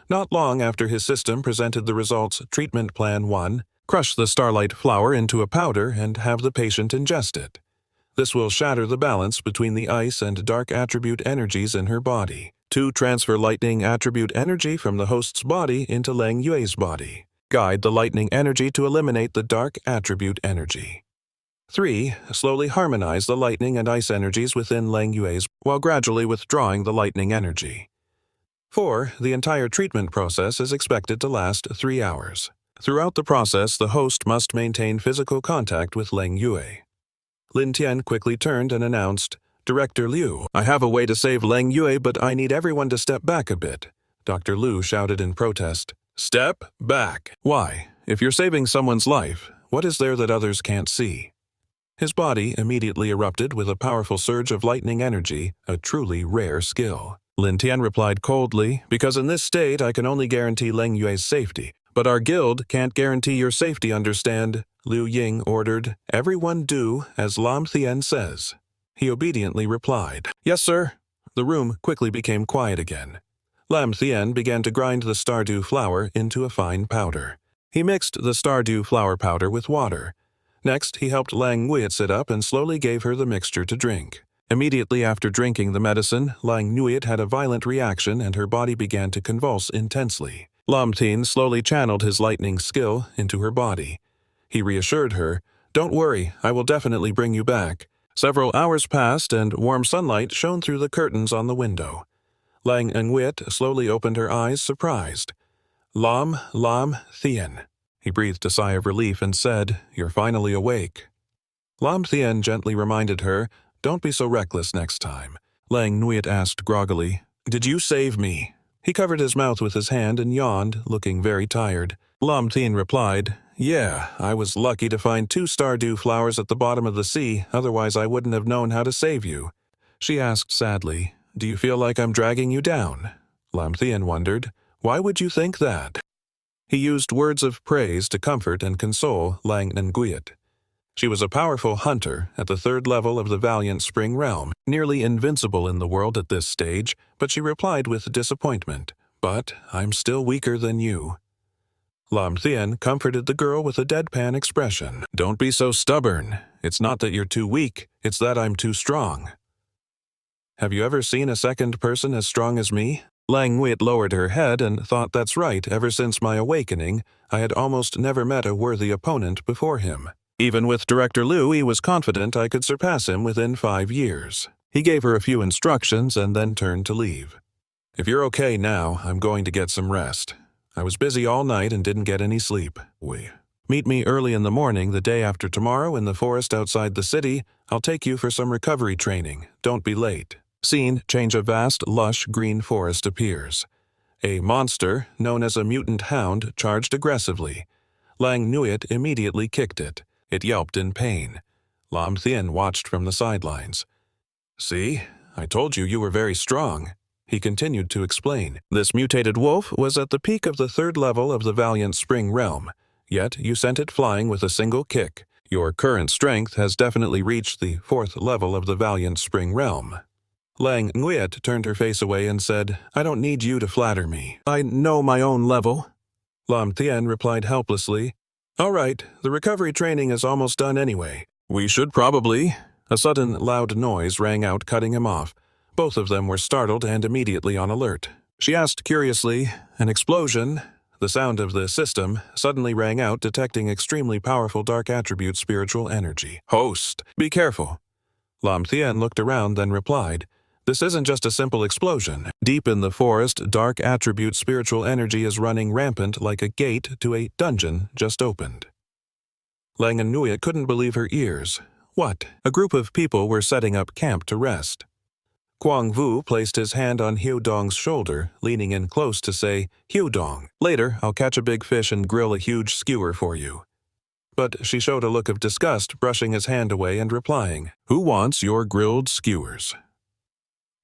Not long after his system presented the results, Treatment Plan 1, crush the Starlight flower into a powder and have the patient ingest it. This will shatter the balance between the ice and dark attribute energies in her body. 2. Transfer lightning attribute energy from the host's body into Leng Yue's body. Guide the lightning energy to eliminate the dark attribute energy. 3. Slowly harmonize the lightning and ice energies within Leng Yue's while gradually withdrawing the lightning energy. 4. The entire treatment process is expected to last 3 hours. Throughout the process, the host must maintain physical contact with Leng Yue. Lin Tian quickly turned and announced, "Director Liu, I have a way to save Leng Yue, but I need everyone to step back a bit." Dr. Liu shouted in protest, "Step back. Why? If you're saving someone's life, what is there that others can't see?" His body immediately erupted with a powerful surge of lightning energy, a truly rare skill. Lin Tian replied coldly, "Because in this state I can only guarantee Leng Yue's safety. But our guild can't guarantee your safety, understand?" Liu Ying ordered, "Everyone do as Lam Thien says." He obediently replied, "Yes, sir." The room quickly became quiet again. Lam Thien began to grind the stardew flower into a fine powder. He mixed the stardew flower powder with water. Next, he helped Lang Nguyen sit up and slowly gave her the mixture to drink. Immediately after drinking the medicine, Lang Nguyen had a violent reaction and her body began to convulse intensely. Lam Thien slowly channeled his lightning skill into her body. He reassured her, "Don't worry, I will definitely bring you back." Several hours passed and warm sunlight shone through the curtains on the window. Lang Nguyen slowly opened her eyes, surprised. Lam Thien." He breathed a sigh of relief and said, "You're finally awake." Lam Thien gently reminded her, "Don't be so reckless next time." Lang Nguyen asked groggily, "Did you save me?" He covered his mouth with his hand and yawned, looking very tired. Lam Thien replied, "Yeah, I was lucky to find 2 stardew flowers at the bottom of the sea, otherwise I wouldn't have known how to save you." She asked sadly, "Do you feel like I'm dragging you down?" Lam Thien wondered, "Why would you think that?" He used words of praise to comfort and console Lang Nguyen. She was a powerful hunter at the 3rd level of the Valiant Spring Realm, nearly invincible in the world at this stage, but she replied with disappointment, "But I'm still weaker than you." Lam Thien comforted the girl with a deadpan expression. "Don't be so stubborn. It's not that you're too weak, it's that I'm too strong." "Have you ever seen a second person as strong as me?" Lang Nguyen lowered her head and thought, "That's right, ever since my awakening, I had almost never met a worthy opponent before him. Even with Director Liu, he was confident I could surpass him within 5 years. He gave her a few instructions and then turned to leave. "If you're okay now, I'm going to get some rest. I was busy all night and didn't get any sleep. Meet me early in the morning the day after tomorrow in the forest outside the city. I'll take you for some recovery training. Don't be late." Scene change: a vast, lush green forest appears. A monster, known as a mutant hound, charged aggressively. Lang Nguyen immediately kicked it. It yelped in pain. Lam Thien watched from the sidelines. "See, I told you you were very strong." He continued to explain. "This mutated wolf was at the peak of the 3rd level of the Valiant Spring Realm, yet you sent it flying with a single kick. Your current strength has definitely reached the 4th level of the Valiant Spring Realm." Lang Nguyen turned her face away and said, "I don't need you to flatter me. I know my own level." Lam Thien replied helplessly, "All right, the recovery training is almost done anyway. We should probably—" A sudden loud noise rang out, cutting him off. Both of them were startled and immediately on alert. She asked curiously, "An explosion?" The sound of the system suddenly rang out, detecting extremely powerful dark attribute spiritual energy. "Host, be careful." Lam Thien looked around, then replied, "This isn't just a simple explosion. Deep in the forest, dark attribute spiritual energy is running rampant like a gate to a dungeon just opened." Lang Nguyen couldn't believe her ears. What? A group of people were setting up camp to rest. Quang Vu placed his hand on Hiu Dong's shoulder, leaning in close to say, "Hiu Dong, later I'll catch a big fish and grill a huge skewer for you." But she showed a look of disgust, brushing his hand away and replying, "Who wants your grilled skewers?"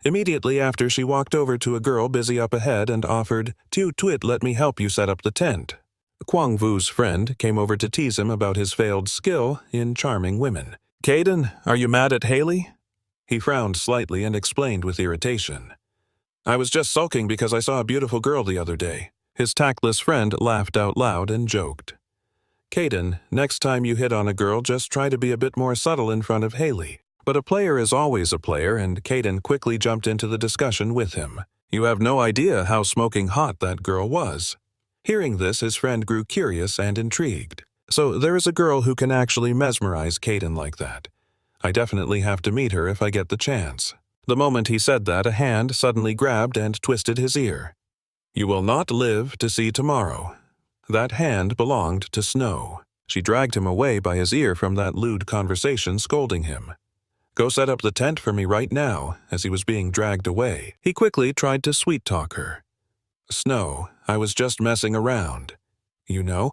Immediately after, she walked over to a girl busy up ahead and offered, "Tu Twit, let me help you set up the tent." Quang Vu's friend came over to tease him about his failed skill in charming women. "Kaden, are you mad at Haley?" He frowned slightly and explained with irritation, "I was just sulking because I saw a beautiful girl the other day." His tactless friend laughed out loud and joked, "Kaden, next time you hit on a girl, just try to be a bit more subtle in front of Haley." But a player is always a player, and Kaden quickly jumped into the discussion with him. "You have no idea how smoking hot that girl was." Hearing this, his friend grew curious and intrigued. "So there is a girl who can actually mesmerize Kaden like that. I definitely have to meet her if I get the chance." The moment he said that, a hand suddenly grabbed and twisted his ear. "You will not live to see tomorrow." That hand belonged to Snow. She dragged him away by his ear from that lewd conversation, scolding him. "Go set up the tent for me right now." As he was being dragged away, he quickly tried to sweet-talk her. "Snow, I was just messing around. You know?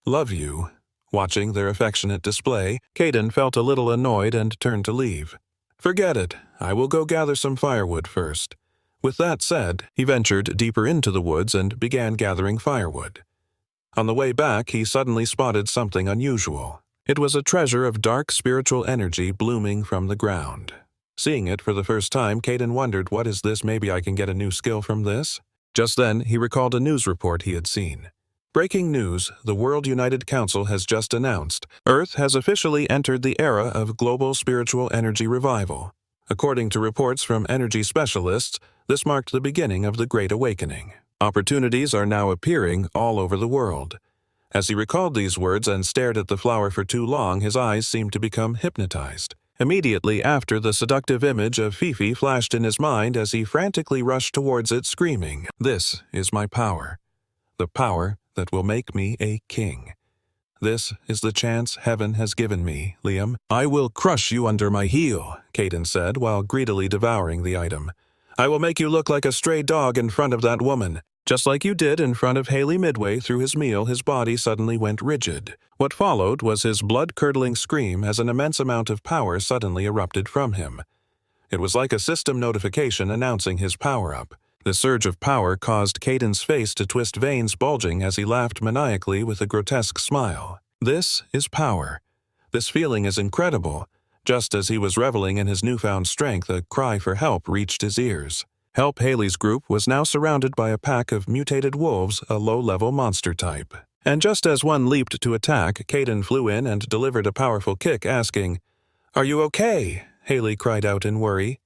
Love you." Watching their affectionate display, Kaden felt a little annoyed and turned to leave. "Forget it. I will go gather some firewood first." With that said, he ventured deeper into the woods and began gathering firewood. On the way back, he suddenly spotted something unusual. It was a treasure of dark spiritual energy blooming from the ground. Seeing it for the first time, Kaden wondered, what is this? Maybe I can get a new skill from this? Just then, he recalled a news report he had seen. Breaking news, the World United Council has just announced, Earth has officially entered the era of global spiritual energy revival. According to reports from energy specialists, this marked the beginning of the Great Awakening. Opportunities are now appearing all over the world. As he recalled these words and stared at the flower for too long, his eyes seemed to become hypnotized. Immediately after, the seductive image of Fifi flashed in his mind as he frantically rushed towards it, screaming, "This is my power. The power that will make me a king. This is the chance heaven has given me, Liam. I will crush you under my heel," Kaden said while greedily devouring the item. "I will make you look like a stray dog in front of that woman. Just like you did in front of Haley." Midway through his meal, his body suddenly went rigid. What followed was his blood-curdling scream as an immense amount of power suddenly erupted from him. It was like a system notification announcing his power-up. The surge of power caused Kaden's face to twist, veins bulging as he laughed maniacally with a grotesque smile. This is power. This feeling is incredible. Just as he was reveling in his newfound strength, a cry for help reached his ears. Help Haley's group was now surrounded by a pack of mutated wolves, a low-level monster type. And just as one leaped to attack, Kaden flew in and delivered a powerful kick, asking, "Are you okay?" Haley cried out in worry.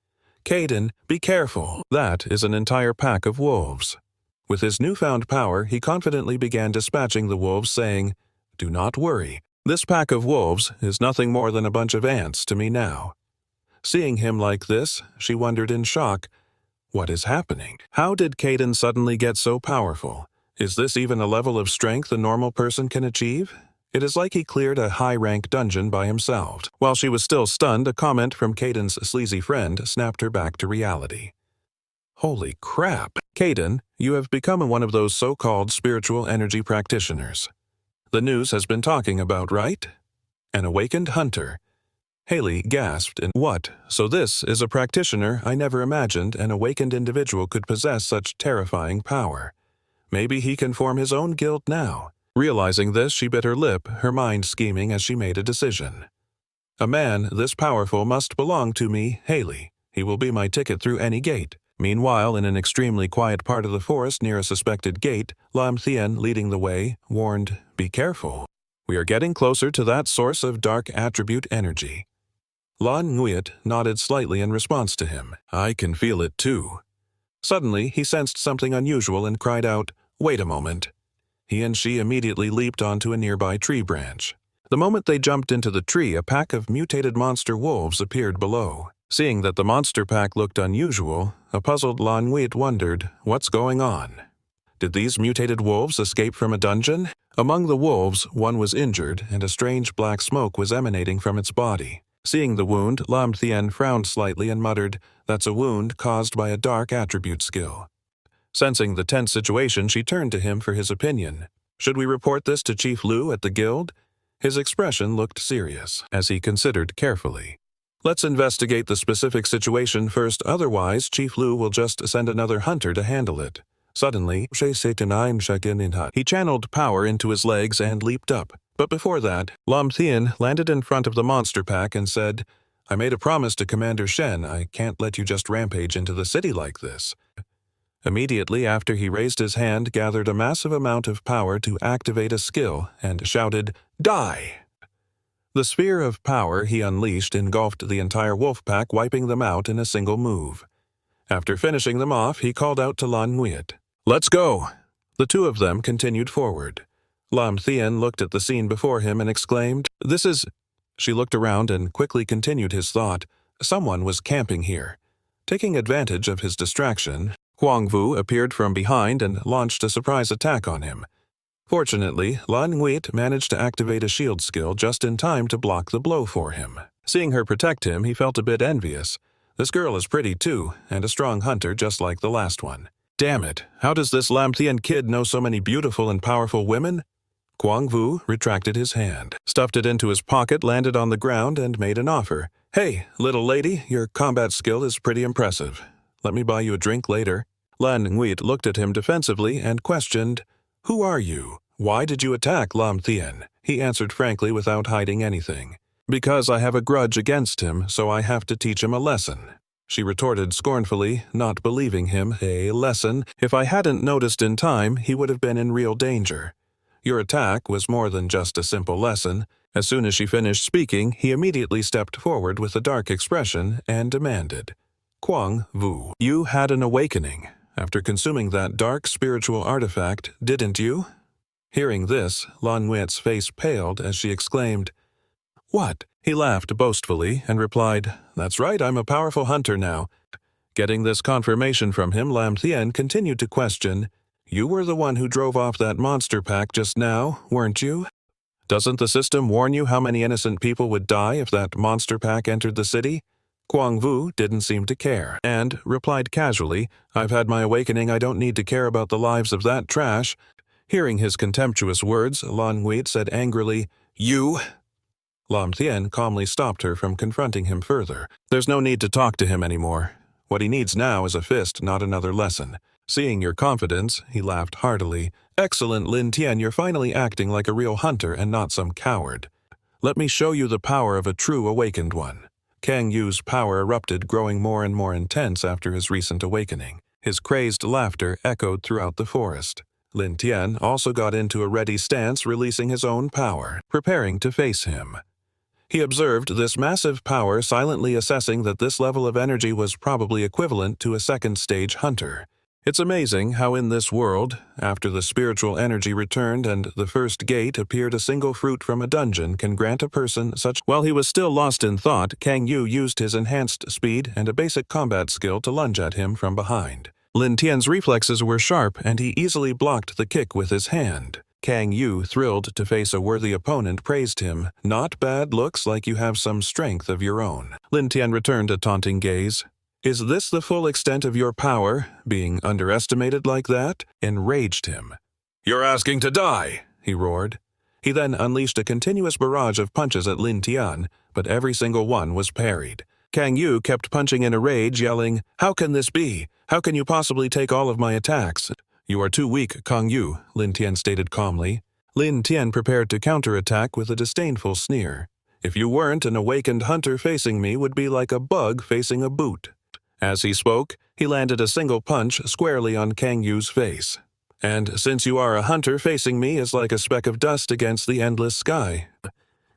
"Kaden, be careful. That is an entire pack of wolves." With his newfound power, he confidently began dispatching the wolves, saying, "Do not worry. This pack of wolves is nothing more than a bunch of ants to me now." Seeing him like this, she wondered in shock, what is happening? How did Kaden suddenly get so powerful? Is this even a level of strength a normal person can achieve? It is like he cleared a high-rank dungeon by himself. While she was still stunned, a comment from Kaden's sleazy friend snapped her back to reality. "Holy crap! Kaden, you have become one of those so-called spiritual energy practitioners. The news has been talking about, right? An awakened hunter." Haley gasped in, "What? So this is a practitioner? I never imagined an awakened individual could possess such terrifying power. Maybe he can form his own guild now." Realizing this, she bit her lip, her mind scheming as she made a decision. "A man this powerful must belong to me, Haley. He will be my ticket through any gate." Meanwhile, in an extremely quiet part of the forest near a suspected gate, Lam Thien, leading the way, warned, "Be careful. We are getting closer to that source of dark attribute energy." Lan Nguyen nodded slightly in response to him. "I can feel it too." Suddenly, he sensed something unusual and cried out, "Wait a moment." He and she immediately leaped onto a nearby tree branch. The moment they jumped into the tree, a pack of mutated monster wolves appeared below. Seeing that the monster pack looked unusual, a puzzled Lan Nguyen wondered, what's going on? Did these mutated wolves escape from a dungeon? Among the wolves, one was injured, and a strange black smoke was emanating from its body. Seeing the wound, Lam Thien frowned slightly and muttered, "That's a wound caused by a dark attribute skill." Sensing the tense situation, she turned to him for his opinion. "Should we report this to Chief Lu at the guild?" His expression looked serious, as he considered carefully. "Let's investigate the specific situation first, otherwise Chief Lu will just send another hunter to handle it." Suddenly, he channeled power into his legs and leaped up. But before that, Lam Thien landed in front of the monster pack and said, "I made a promise to Commander Shen. I can't let you just rampage into the city like this." Immediately after, he raised his hand, gathered a massive amount of power to activate a skill, and shouted, "Die!" The sphere of power he unleashed engulfed the entire wolf pack, wiping them out in a single move. After finishing them off, he called out to Lan Nguyen, "Let's go!" The two of them continued forward. Lam Thien looked at the scene before him and exclaimed, "This is—" She looked around and quickly continued his thought. Someone was camping here. Taking advantage of his distraction, Huang Vu appeared from behind and launched a surprise attack on him. Fortunately, Lan Nguyen managed to activate a shield skill just in time to block the blow for him. Seeing her protect him, he felt a bit envious. This girl is pretty too, and a strong hunter just like the last one. Damn it, how does this Lam Thien kid know so many beautiful and powerful women? Huang Vu retracted his hand, stuffed it into his pocket, landed on the ground, and made an offer. "Hey, little lady, your combat skill is pretty impressive. Let me buy you a drink later." Lan Nguyen looked at him defensively and questioned, "Who are you? Why did you attack Lam Thien?" He answered frankly without hiding anything. Because I have a grudge against him, so I have to teach him a lesson. She retorted scornfully, not believing him. A lesson? If I hadn't noticed in time, he would have been in real danger. Your attack was more than just a simple lesson. As soon as she finished speaking, he immediately stepped forward with a dark expression and demanded, Confronting Vuang, you had an awakening after consuming that dark spiritual artifact, didn't you? Hearing this, Lan Nguyen's face paled as she exclaimed, What? He laughed boastfully and replied, That's right, I'm a powerful hunter now. Getting this confirmation from him, Lam Thien continued to question, You were the one who drove off that monster pack just now, weren't you? Doesn't the system warn you how many innocent people would die if that monster pack entered the city? Confronting Vuang didn't seem to care, and replied casually, I've had my awakening, I don't need to care about the lives of that trash. Hearing his contemptuous words, Lan Nguyen said angrily, You? Lam Thien calmly stopped her from confronting him further. There's no need to talk to him anymore. What he needs now is a fist, not another lesson. Seeing your confidence, he laughed heartily. Excellent, Lin Tian, you're finally acting like a real hunter and not some coward. Let me show you the power of a true awakened one. Kang Yu's power erupted, growing more and more intense after his recent awakening. His crazed laughter echoed throughout the forest. Lin Tian also got into a ready stance, releasing his own power, preparing to face him. He observed this massive power, silently assessing that this level of energy was probably equivalent to a second-stage hunter. It's amazing how in this world, after the spiritual energy returned and the first gate appeared, a single fruit from a dungeon can grant a person such. While he was still lost in thought, Kang Yu used his enhanced speed and a basic combat skill to lunge at him from behind. Lin Tian's reflexes were sharp, and he easily blocked the kick with his hand. Kang Yu, thrilled to face a worthy opponent, praised him. Not bad, looks like you have some strength of your own. Lin Tian returned a taunting gaze. Is this the full extent of your power, being underestimated like that? Enraged him. You're asking to die, he roared. He then unleashed a continuous barrage of punches at Lin Tian, but every single one was parried. Kang Yu kept punching in a rage, yelling, How can this be? How can you possibly take all of my attacks? You are too weak, Kang Yu, Lin Tian stated calmly. Lin Tian prepared to counterattack with a disdainful sneer. If you weren't, an awakened hunter facing me would be like a bug facing a boot. As he spoke, he landed a single punch squarely on Kang Yu's face. And since you are a hunter, facing me is like a speck of dust against the endless sky.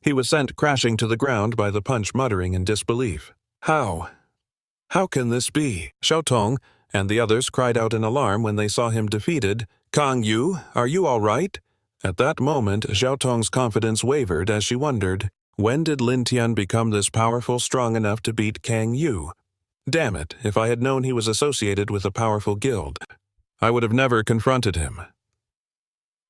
He was sent crashing to the ground by the punch, muttering in disbelief. How? How can this be? Showdown and the others cried out in alarm when they saw him defeated. Kang Yu, are you all right? At that moment, Xiaotong's confidence wavered as she wondered, when did Lin Tian become this powerful, strong enough to beat Kang Yu? Damn it, if I had known he was associated with a powerful guild, I would have never confronted him.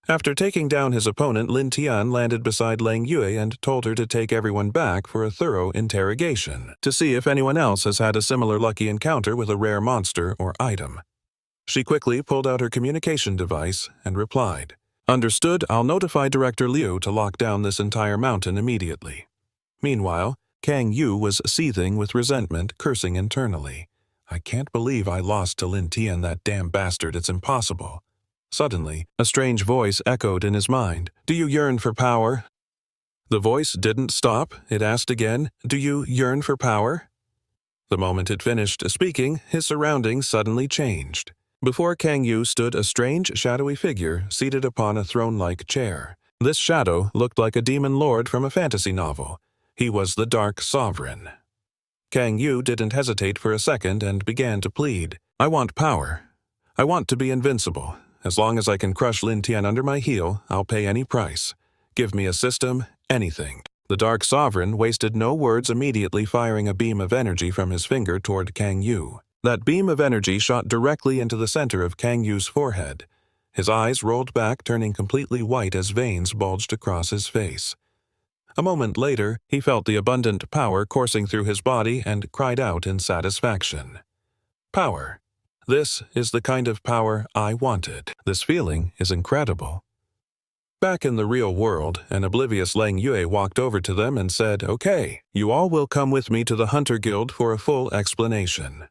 After taking down his opponent, Lin Tian landed beside Lang Yue and told her to take everyone back for a thorough interrogation, to see if anyone else has had a similar lucky encounter with a rare monster or item. She quickly pulled out her communication device and replied, Understood, I'll notify Director Liu to lock down this entire mountain immediately. Meanwhile, Kang Yu was seething with resentment, cursing internally. I can't believe I lost to Lin Tian, that damn bastard, it's impossible. Suddenly, a strange voice echoed in his mind. Do you yearn for power? The voice didn't stop. It asked again, Do you yearn for power? The moment it finished speaking, his surroundings suddenly changed. Before Kang Yu stood a strange, shadowy figure seated upon a throne-like chair. This shadow looked like a demon lord from a fantasy novel. He was the Dark Sovereign. Kang Yu didn't hesitate for a second and began to plead. I want power. I want to be invincible. As long as I can crush Lin Tian under my heel, I'll pay any price. Give me a system, anything. The Dark Sovereign wasted no words, immediately firing a beam of energy from his finger toward Kang Yu. That beam of energy shot directly into the center of Kang Yu's forehead. His eyes rolled back, turning completely white as veins bulged across his face. A moment later, he felt the abundant power coursing through his body and cried out in satisfaction. Power. This is the kind of power I wanted. This feeling is incredible. Back in the real world, an oblivious Lang Yue walked over to them and said, Okay, you all will come with me to the Hunter Guild for a full explanation.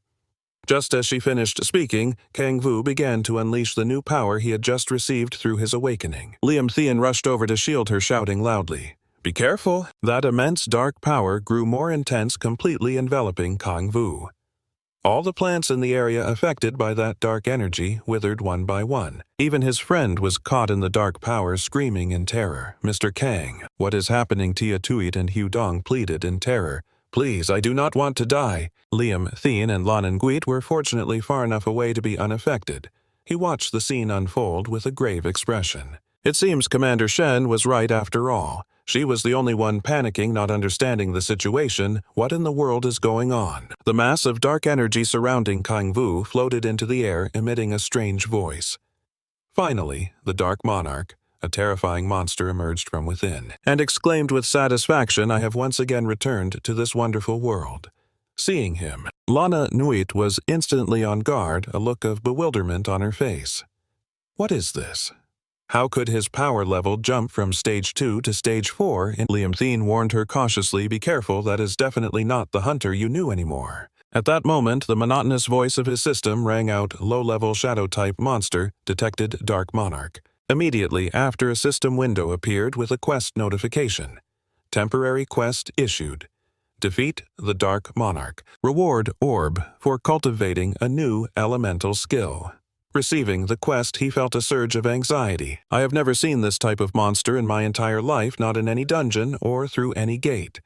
Just as she finished speaking, Kang Vu began to unleash the new power he had just received through his awakening. Liam Thien rushed over to shield her, shouting loudly, Be careful! That immense dark power grew more intense, completely enveloping Kang Vu. All the plants in the area affected by that dark energy withered one by one. Even his friend was caught in the dark power, screaming in terror. Mr. Kang, what is happening? Tia Tuit and Hu Dong pleaded in terror. Please, I do not want to die. Liam, Thien, and Lan Nguyen were fortunately far enough away to be unaffected. He watched the scene unfold with a grave expression. It seems Commander Shen was right after all. She was the only one panicking, not understanding the situation. What in the world is going on? The mass of dark energy surrounding Kang Vu floated into the air, emitting a strange voice. Finally, the Dark Monarch, a terrifying monster, emerged from within, and exclaimed with satisfaction, I have once again returned to this wonderful world. Seeing him, Lana Nuit was instantly on guard, a look of bewilderment on her face. What is this? How could his power level jump from stage 2 to stage 4? Liam Thien warned her cautiously, be careful, that is definitely not the hunter you knew anymore. At that moment, the monotonous voice of his system rang out, low-level shadow-type monster, detected Dark Monarch. Immediately after, a system window appeared with a quest notification. Temporary quest issued. Defeat the Dark Monarch. Reward orb for cultivating a new elemental skill. Receiving the quest, he felt a surge of anxiety. I have never seen this type of monster in my entire life, not in any dungeon or through any gate.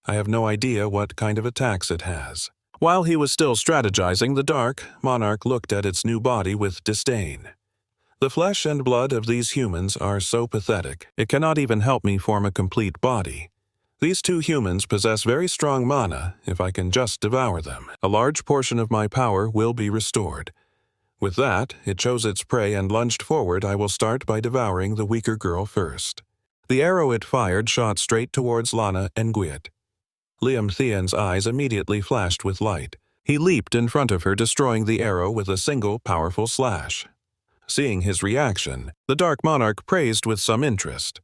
I have no idea what kind of attacks it has. While he was still strategizing, the Dark Monarch looked at its new body with disdain. The flesh and blood of these humans are so pathetic, it cannot even help me form a complete body. These two humans possess very strong mana. If I can just devour them, a large portion of my power will be restored. With that, it chose its prey and lunged forward. I will start by devouring the weaker girl first. The arrow it fired shot straight towards Lana Nguyen. Liam Thien's eyes immediately flashed with light. He leaped in front of her, destroying the arrow with a single powerful slash. Seeing his reaction, the Dark Monarch praised with some interest.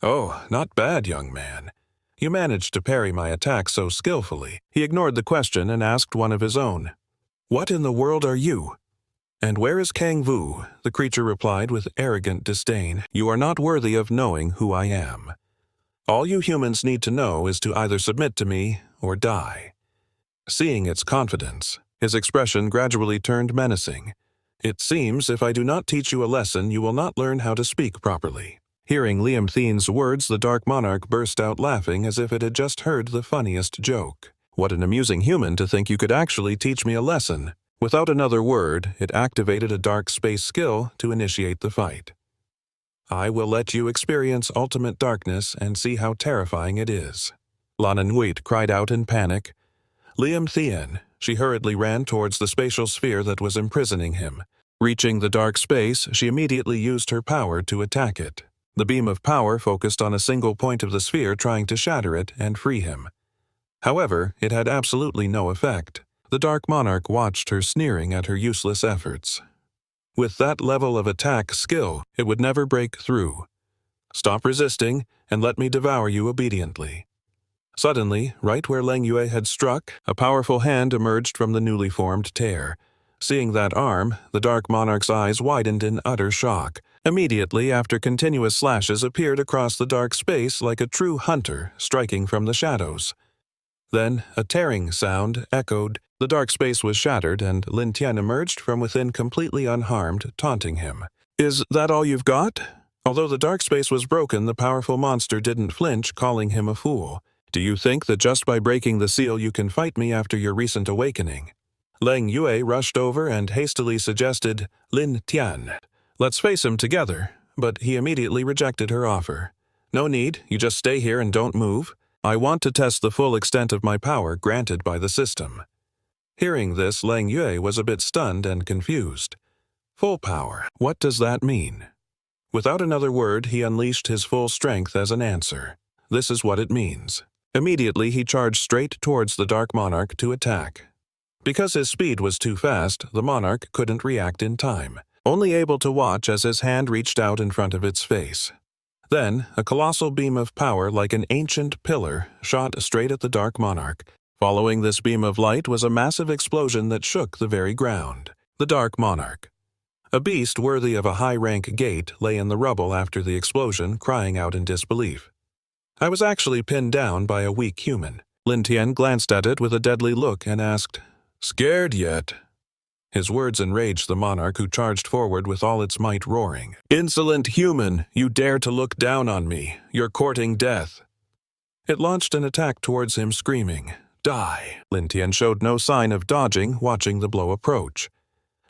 Oh, not bad, young man. You managed to parry my attack so skillfully. He ignored the question and asked one of his own. What in the world are you? And where is Kang Vu? The creature replied with arrogant disdain. You are not worthy of knowing who I am. All you humans need to know is to either submit to me or die. Seeing its confidence, his expression gradually turned menacing. It seems if I do not teach you a lesson, you will not learn how to speak properly. Hearing Liam Thien's words, the Dark Monarch burst out laughing as if it had just heard the funniest joke. What an amusing human to think you could actually teach me a lesson. Without another word, it activated a dark space skill to initiate the fight. I will let you experience ultimate darkness and see how terrifying it is. Lana Nguyen cried out in panic. Liam Thien, she hurriedly ran towards the spatial sphere that was imprisoning him. Reaching the dark space, she immediately used her power to attack it. The beam of power focused on a single point of the sphere, trying to shatter it and free him. However, it had absolutely no effect. The Dark Monarch watched her, sneering at her useless efforts. With that level of attack skill, it would never break through. Stop resisting, and let me devour you obediently. Suddenly, right where Leng Yue had struck, a powerful hand emerged from the newly formed tear. Seeing that arm, the Dark Monarch's eyes widened in utter shock. Immediately after, continuous slashes appeared across the dark space like a true hunter striking from the shadows. Then, a tearing sound echoed. The dark space was shattered, and Lin Tian emerged from within completely unharmed, taunting him. Is that all you've got? Although the dark space was broken, the powerful monster didn't flinch, calling him a fool. Do you think that just by breaking the seal you can fight me after your recent awakening? Leng Yue rushed over and hastily suggested, Lin Tian, let's face him together, but he immediately rejected her offer. No need, you just stay here and don't move. I want to test the full extent of my power granted by the system. Hearing this, Leng Yue was a bit stunned and confused. Full power, what does that mean? Without another word, he unleashed his full strength as an answer. This is what it means. Immediately, he charged straight towards the Dark Monarch to attack. Because his speed was too fast, the Monarch couldn't react in time, only able to watch as his hand reached out in front of its face. Then, a colossal beam of power like an ancient pillar shot straight at the Dark Monarch. Following this beam of light was a massive explosion that shook the very ground. The Dark Monarch. A beast worthy of a high-rank gate lay in the rubble after the explosion, crying out in disbelief. I was actually pinned down by a weak human. Lin Tian glanced at it with a deadly look and asked, "Scared yet?" His words enraged the monarch, who charged forward with all its might, roaring, "Insolent human, you dare to look down on me. You're courting death." It launched an attack towards him, screaming, "Die!" Lin Tian showed no sign of dodging, watching the blow approach.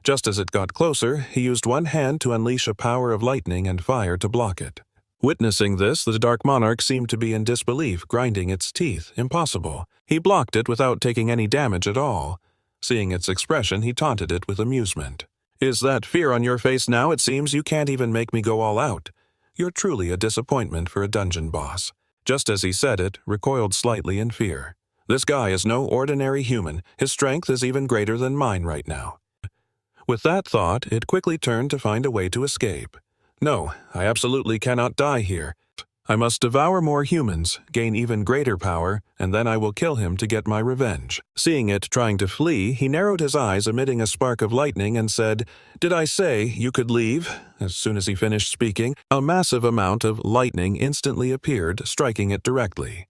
Just as it got closer, he used one hand to unleash a power of lightning and fire to block it. Witnessing this, the Dark Monarch seemed to be in disbelief, grinding its teeth. Impossible. He blocked it without taking any damage at all. Seeing its expression, he taunted it with amusement. "Is that fear on your face now? It seems you can't even make me go all out. You're truly a disappointment for a dungeon boss." Just as he said it, recoiled slightly in fear. "This guy is no ordinary human. His strength is even greater than mine right now." With that thought, it quickly turned to find a way to escape. "No, I absolutely cannot die here. I must devour more humans, gain even greater power, and then I will kill him to get my revenge." Seeing it trying to flee, he narrowed his eyes, emitting a spark of lightning, and said, "Did I say you could leave?" As soon as he finished speaking, a massive amount of lightning instantly appeared, striking it directly.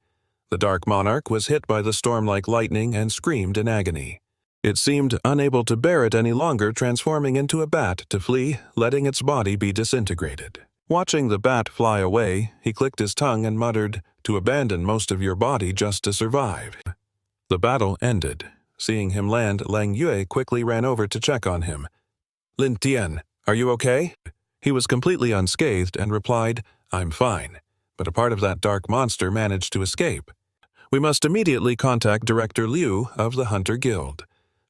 The Dark Monarch was hit by the storm like lightning and screamed in agony. It seemed unable to bear it any longer, transforming into a bat to flee, letting its body be disintegrated. Watching the bat fly away, he clicked his tongue and muttered, "To abandon most of your body just to survive." The battle ended. Seeing him land, Lang Yue quickly ran over to check on him. "Lin Tian, are you okay?" He was completely unscathed and replied, "I'm fine, but a part of that dark monster managed to escape. We must immediately contact Director Liu of the Hunter Guild."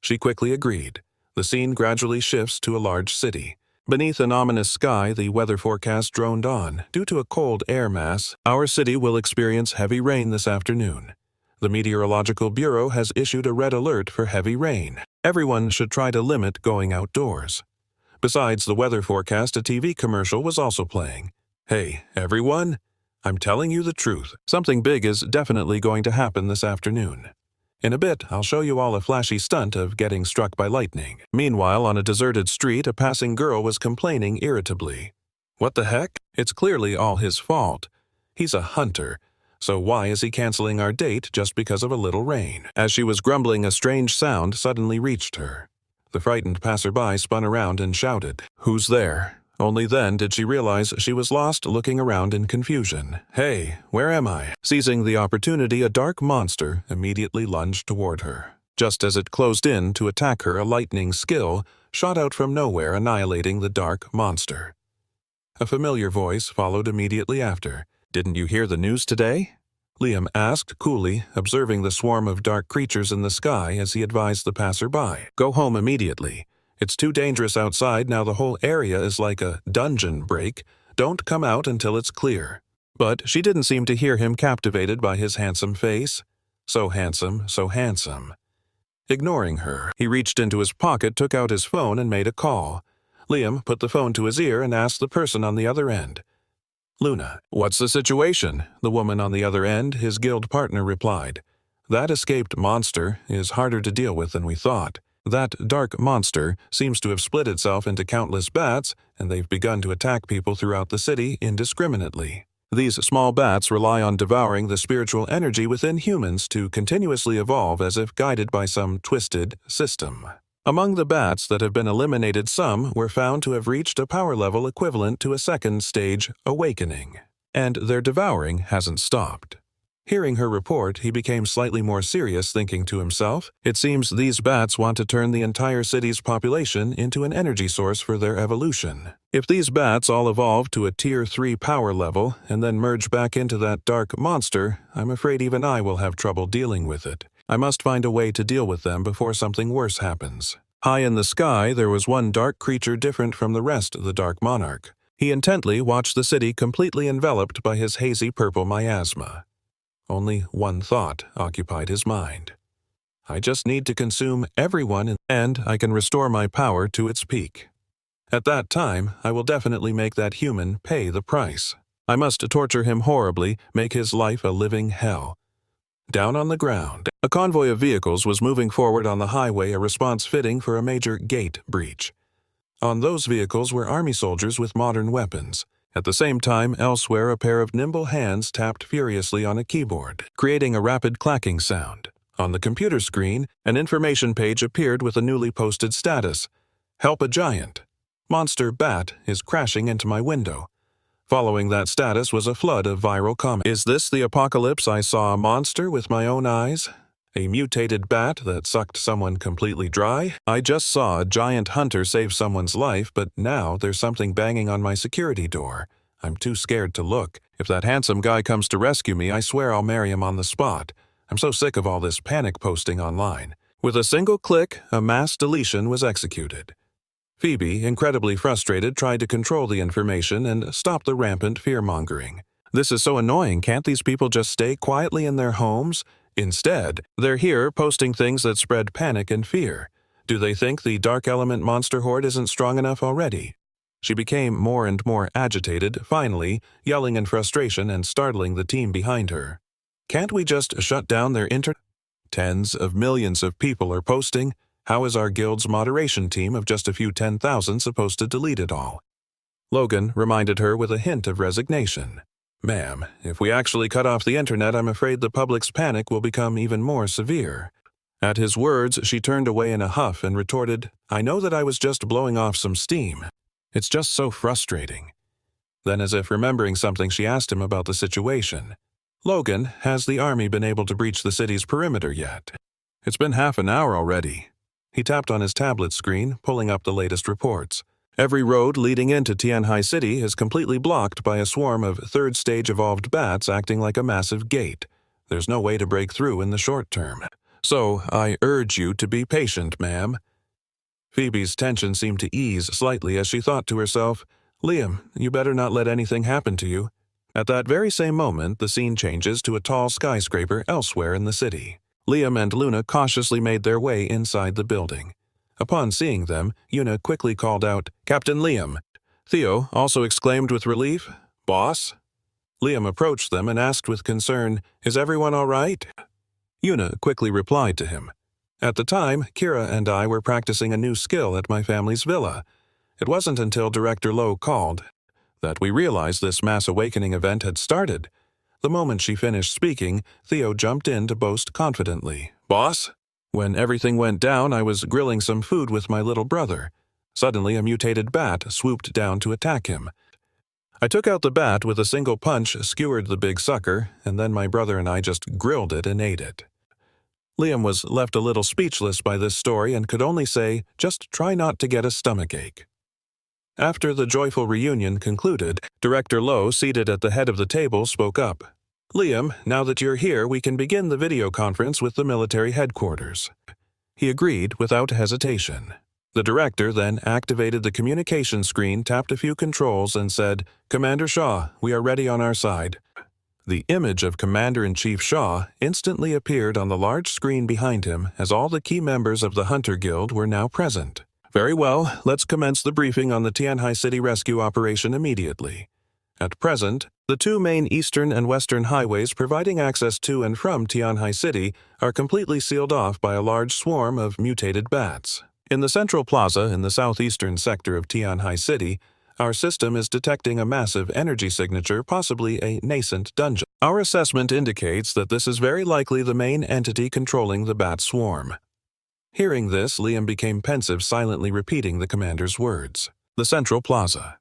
She quickly agreed. The scene gradually shifts to a large city. Beneath an ominous sky, the weather forecast droned on. "Due to a cold air mass, our city will experience heavy rain this afternoon. The Meteorological Bureau has issued a red alert for heavy rain. Everyone should try to limit going outdoors." Besides the weather forecast, a TV commercial was also playing. "Hey, everyone, I'm telling you the truth. Something big is definitely going to happen this afternoon. In a bit, I'll show you all a flashy stunt of getting struck by lightning." Meanwhile, on a deserted street, a passing girl was complaining irritably. "What the heck? It's clearly all his fault. He's a hunter, so why is he canceling our date just because of a little rain?" As she was grumbling, a strange sound suddenly reached her. The frightened passerby spun around and shouted, "Who's there?" Only then did she realize she was lost, looking around in confusion. "Hey, where am I?" Seizing the opportunity, a dark monster immediately lunged toward her. Just as it closed in to attack her, a lightning skill shot out from nowhere, annihilating the dark monster. A familiar voice followed immediately after. "Didn't you hear the news today?" Liam asked coolly, observing the swarm of dark creatures in the sky as he advised the passerby. "Go home immediately. It's too dangerous outside now. The whole area is like a dungeon break. Don't come out until it's clear." But she didn't seem to hear him, captivated by his handsome face. So handsome, so handsome. Ignoring her, he reached into his pocket, took out his phone, and made a call. Liam put the phone to his ear and asked the person on the other end. "Luna, what's the situation?" The woman on the other end, his guild partner, replied. "That escaped monster is harder to deal with than we thought. That dark monster seems to have split itself into countless bats, and they've begun to attack people throughout the city indiscriminately. These small bats rely on devouring the spiritual energy within humans to continuously evolve, as if guided by some twisted system. Among the bats that have been eliminated, some were found to have reached a power level equivalent to a second stage awakening, and their devouring hasn't stopped." Hearing her report, he became slightly more serious, thinking to himself, "It seems these bats want to turn the entire city's population into an energy source for their evolution. If these bats all evolve to a Tier 3 power level and then merge back into that dark monster, I'm afraid even I will have trouble dealing with it. I must find a way to deal with them before something worse happens." High in the sky, there was one dark creature different from the rest of the Dark Monarch. He intently watched the city, completely enveloped by his hazy purple miasma. Only one thought occupied his mind. "I just need to consume everyone, and I can restore my power to its peak. At that time, I will definitely make that human pay the price. I must torture him horribly, make his life a living hell." Down on the ground, a convoy of vehicles was moving forward on the highway, a response fitting for a major gate breach. On those vehicles were army soldiers with modern weapons. At the same time, elsewhere a pair of nimble hands tapped furiously on a keyboard, creating a rapid clacking sound. On the computer screen, an information page appeared with a newly posted status. Help a giant. Monster bat is crashing into my window. Following that status was a flood of viral comments. Is this the apocalypse? I saw a monster with my own eyes? A mutated bat that sucked someone completely dry? I just saw a giant hunter save someone's life, but now there's something banging on my security door. I'm too scared to look. If that handsome guy comes to rescue me, I swear I'll marry him on the spot. I'm so sick of all this panic posting online. With a single click, a mass deletion was executed. Phoebe, incredibly frustrated, tried to control the information and stop the rampant fear-mongering. This is so annoying. Can't these people just stay quietly in their homes? Instead, they're here posting things that spread panic and fear. Do they think the Dark Element monster horde isn't strong enough already? She became more and more agitated, finally, yelling in frustration and startling the team behind her. Can't we just shut down their internet? Tens of millions of people are posting. How is our guild's moderation team of just a few 10,000 supposed to delete it all? Logan reminded her with a hint of resignation. Ma'am, if we actually cut off the internet, I'm afraid the public's panic will become even more severe. At his words, she turned away in a huff and retorted, I know that I was just blowing off some steam. It's just so frustrating. Then, as if remembering something, she asked him about the situation. Logan, has the army been able to breach the city's perimeter yet? It's been half an hour already. He tapped on his tablet screen, pulling up the latest reports. Every road leading into Tianhai City is completely blocked by a swarm of third-stage evolved bats acting like a massive gate. There's no way to break through in the short term. So, I urge you to be patient, ma'am. Phoebe's tension seemed to ease slightly as she thought to herself, Liam, you better not let anything happen to you. At that very same moment, the scene changes to a tall skyscraper elsewhere in the city. Liam and Luna cautiously made their way inside the building. Upon seeing them, Yuna quickly called out, Captain Liam. Theo also exclaimed with relief, Boss? Liam approached them and asked with concern, Is everyone all right? Yuna quickly replied to him. At the time, Kira and I were practicing a new skill at my family's villa. It wasn't until Director Lowe called that we realized this mass awakening event had started. The moment she finished speaking, Theo jumped in to boast confidently, Boss? When everything went down, I was grilling some food with my little brother. Suddenly, a mutated bat swooped down to attack him. I took out the bat with a single punch, skewered the big sucker, and then my brother and I just grilled it and ate it. Liam was left a little speechless by this story and could only say, just try not to get a stomachache. After the joyful reunion concluded, Director Lowe, seated at the head of the table, spoke up. Liam, now that you're here, we can begin the video conference with the military headquarters. He agreed without hesitation. The director then activated the communication screen, tapped a few controls, and said, Commander Shaw, we are ready on our side. The image of Commander-in-Chief Shaw instantly appeared on the large screen behind him as all the key members of the Hunter Guild were now present. Very well, let's commence the briefing on the Tianhai City rescue operation immediately. At present, the two main eastern and western highways providing access to and from Tianhai City are completely sealed off by a large swarm of mutated bats. In the central plaza in the southeastern sector of Tianhai City, our system is detecting a massive energy signature, possibly a nascent dungeon. Our assessment indicates that this is very likely the main entity controlling the bat swarm. Hearing this, Liam became pensive, silently repeating the commander's words. The central plaza.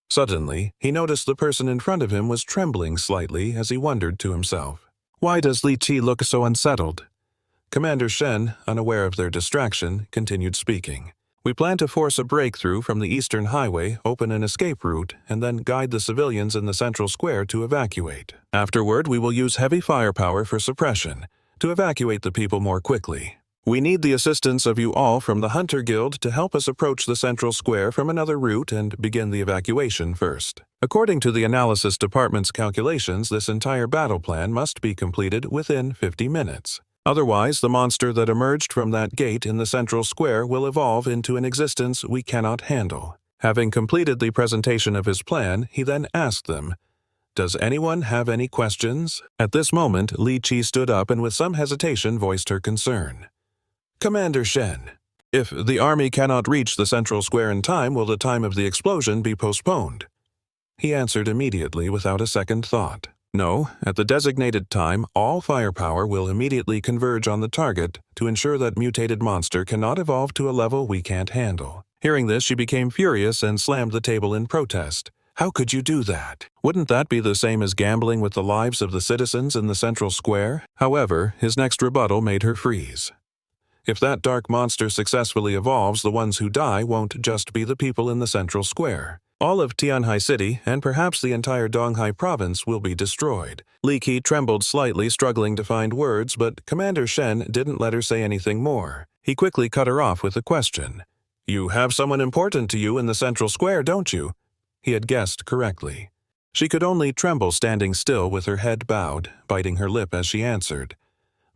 Suddenly, he noticed the person in front of him was trembling slightly as he wondered to himself, Why does Li Qi look so unsettled? Commander Shen, unaware of their distraction, continued speaking. We plan to force a breakthrough from the eastern highway, open an escape route, and then guide the civilians in the central square to evacuate. Afterward, we will use heavy firepower for suppression, to evacuate the people more quickly. We need the assistance of you all from the Hunter Guild to help us approach the central square from another route and begin the evacuation first. According to the analysis department's calculations, this entire battle plan must be completed within 50 minutes. Otherwise, the monster that emerged from that gate in the central square will evolve into an existence we cannot handle. Having completed the presentation of his plan, he then asked them, Does anyone have any questions? At this moment, Li Qi stood up and with some hesitation voiced her concern. Commander Shen, if the army cannot reach the central square in time, will the time of the explosion be postponed? he answered immediately without a second thought. No, at the designated time, all firepower will immediately converge on the target to ensure that mutated monster cannot evolve to a level we can't handle. Hearing this, she became furious and slammed the table in protest. How could you do that? Wouldn't that be the same as gambling with the lives of the citizens in the central square? However, his next rebuttal made her freeze. If that dark monster successfully evolves, the ones who die won't just be the people in the central square. All of Tianhai City, and perhaps the entire Donghai province, will be destroyed. Li Qi trembled slightly, struggling to find words, but Commander Shen didn't let her say anything more. He quickly cut her off with a question. You have someone important to you in the central square, don't you? He had guessed correctly. She could only tremble standing still with her head bowed, biting her lip as she answered.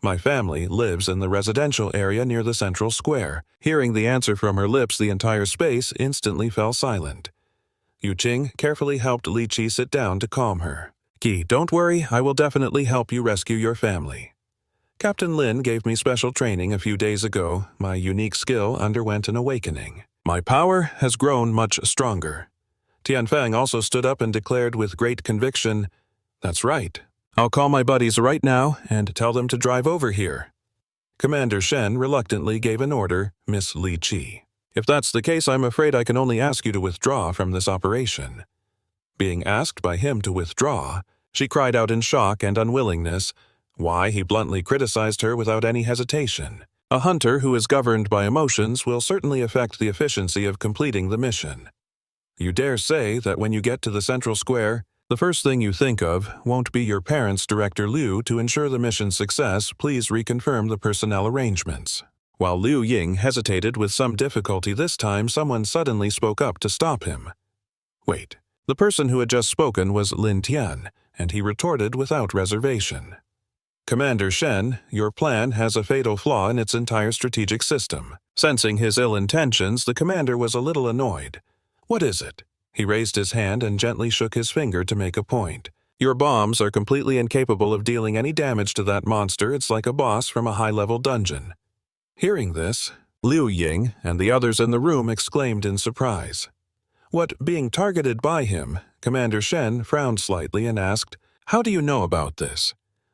My family lives in the residential area near the central square. Hearing the answer from her lips, the entire space instantly fell silent. Uting carefully helped Li Qi sit down to calm her. Qi, don't worry, I will definitely help you rescue your family. Captain Lin gave me special training a few days ago. My unique skill underwent an awakening. My power has grown much stronger. Tianfeng also stood up and declared with great conviction, That's right. I'll call my buddies right now and tell them to drive over here. Commander Shen reluctantly gave an order, Miss Li Qi. If that's the case, I'm afraid I can only ask you to withdraw from this operation. Being asked by him to withdraw, she cried out in shock and unwillingness. Why, he bluntly criticized her without any hesitation. A hunter who is governed by emotions will certainly affect the efficiency of completing the mission. You dare say that when you get to the central square, the first thing you think of won't be your parents, Director Liu. To ensure the mission's success, please reconfirm the personnel arrangements. While Liu Ying hesitated with some difficulty this time, someone suddenly spoke up to stop him. Wait, the person who had just spoken was Lin Tian, and he retorted without reservation. Commander Shen, your plan has a fatal flaw in its entire strategic system. Sensing his ill intentions, the commander was a little annoyed. What is it? He raised his hand and gently shook his finger to make a point. Your bombs are completely incapable of dealing any damage to that monster. It's like a boss from a high-level dungeon. Hearing this, Liu Ying and the others in the room exclaimed in surprise. What being targeted by him, Commander Shen frowned slightly and asked, How do you know about this?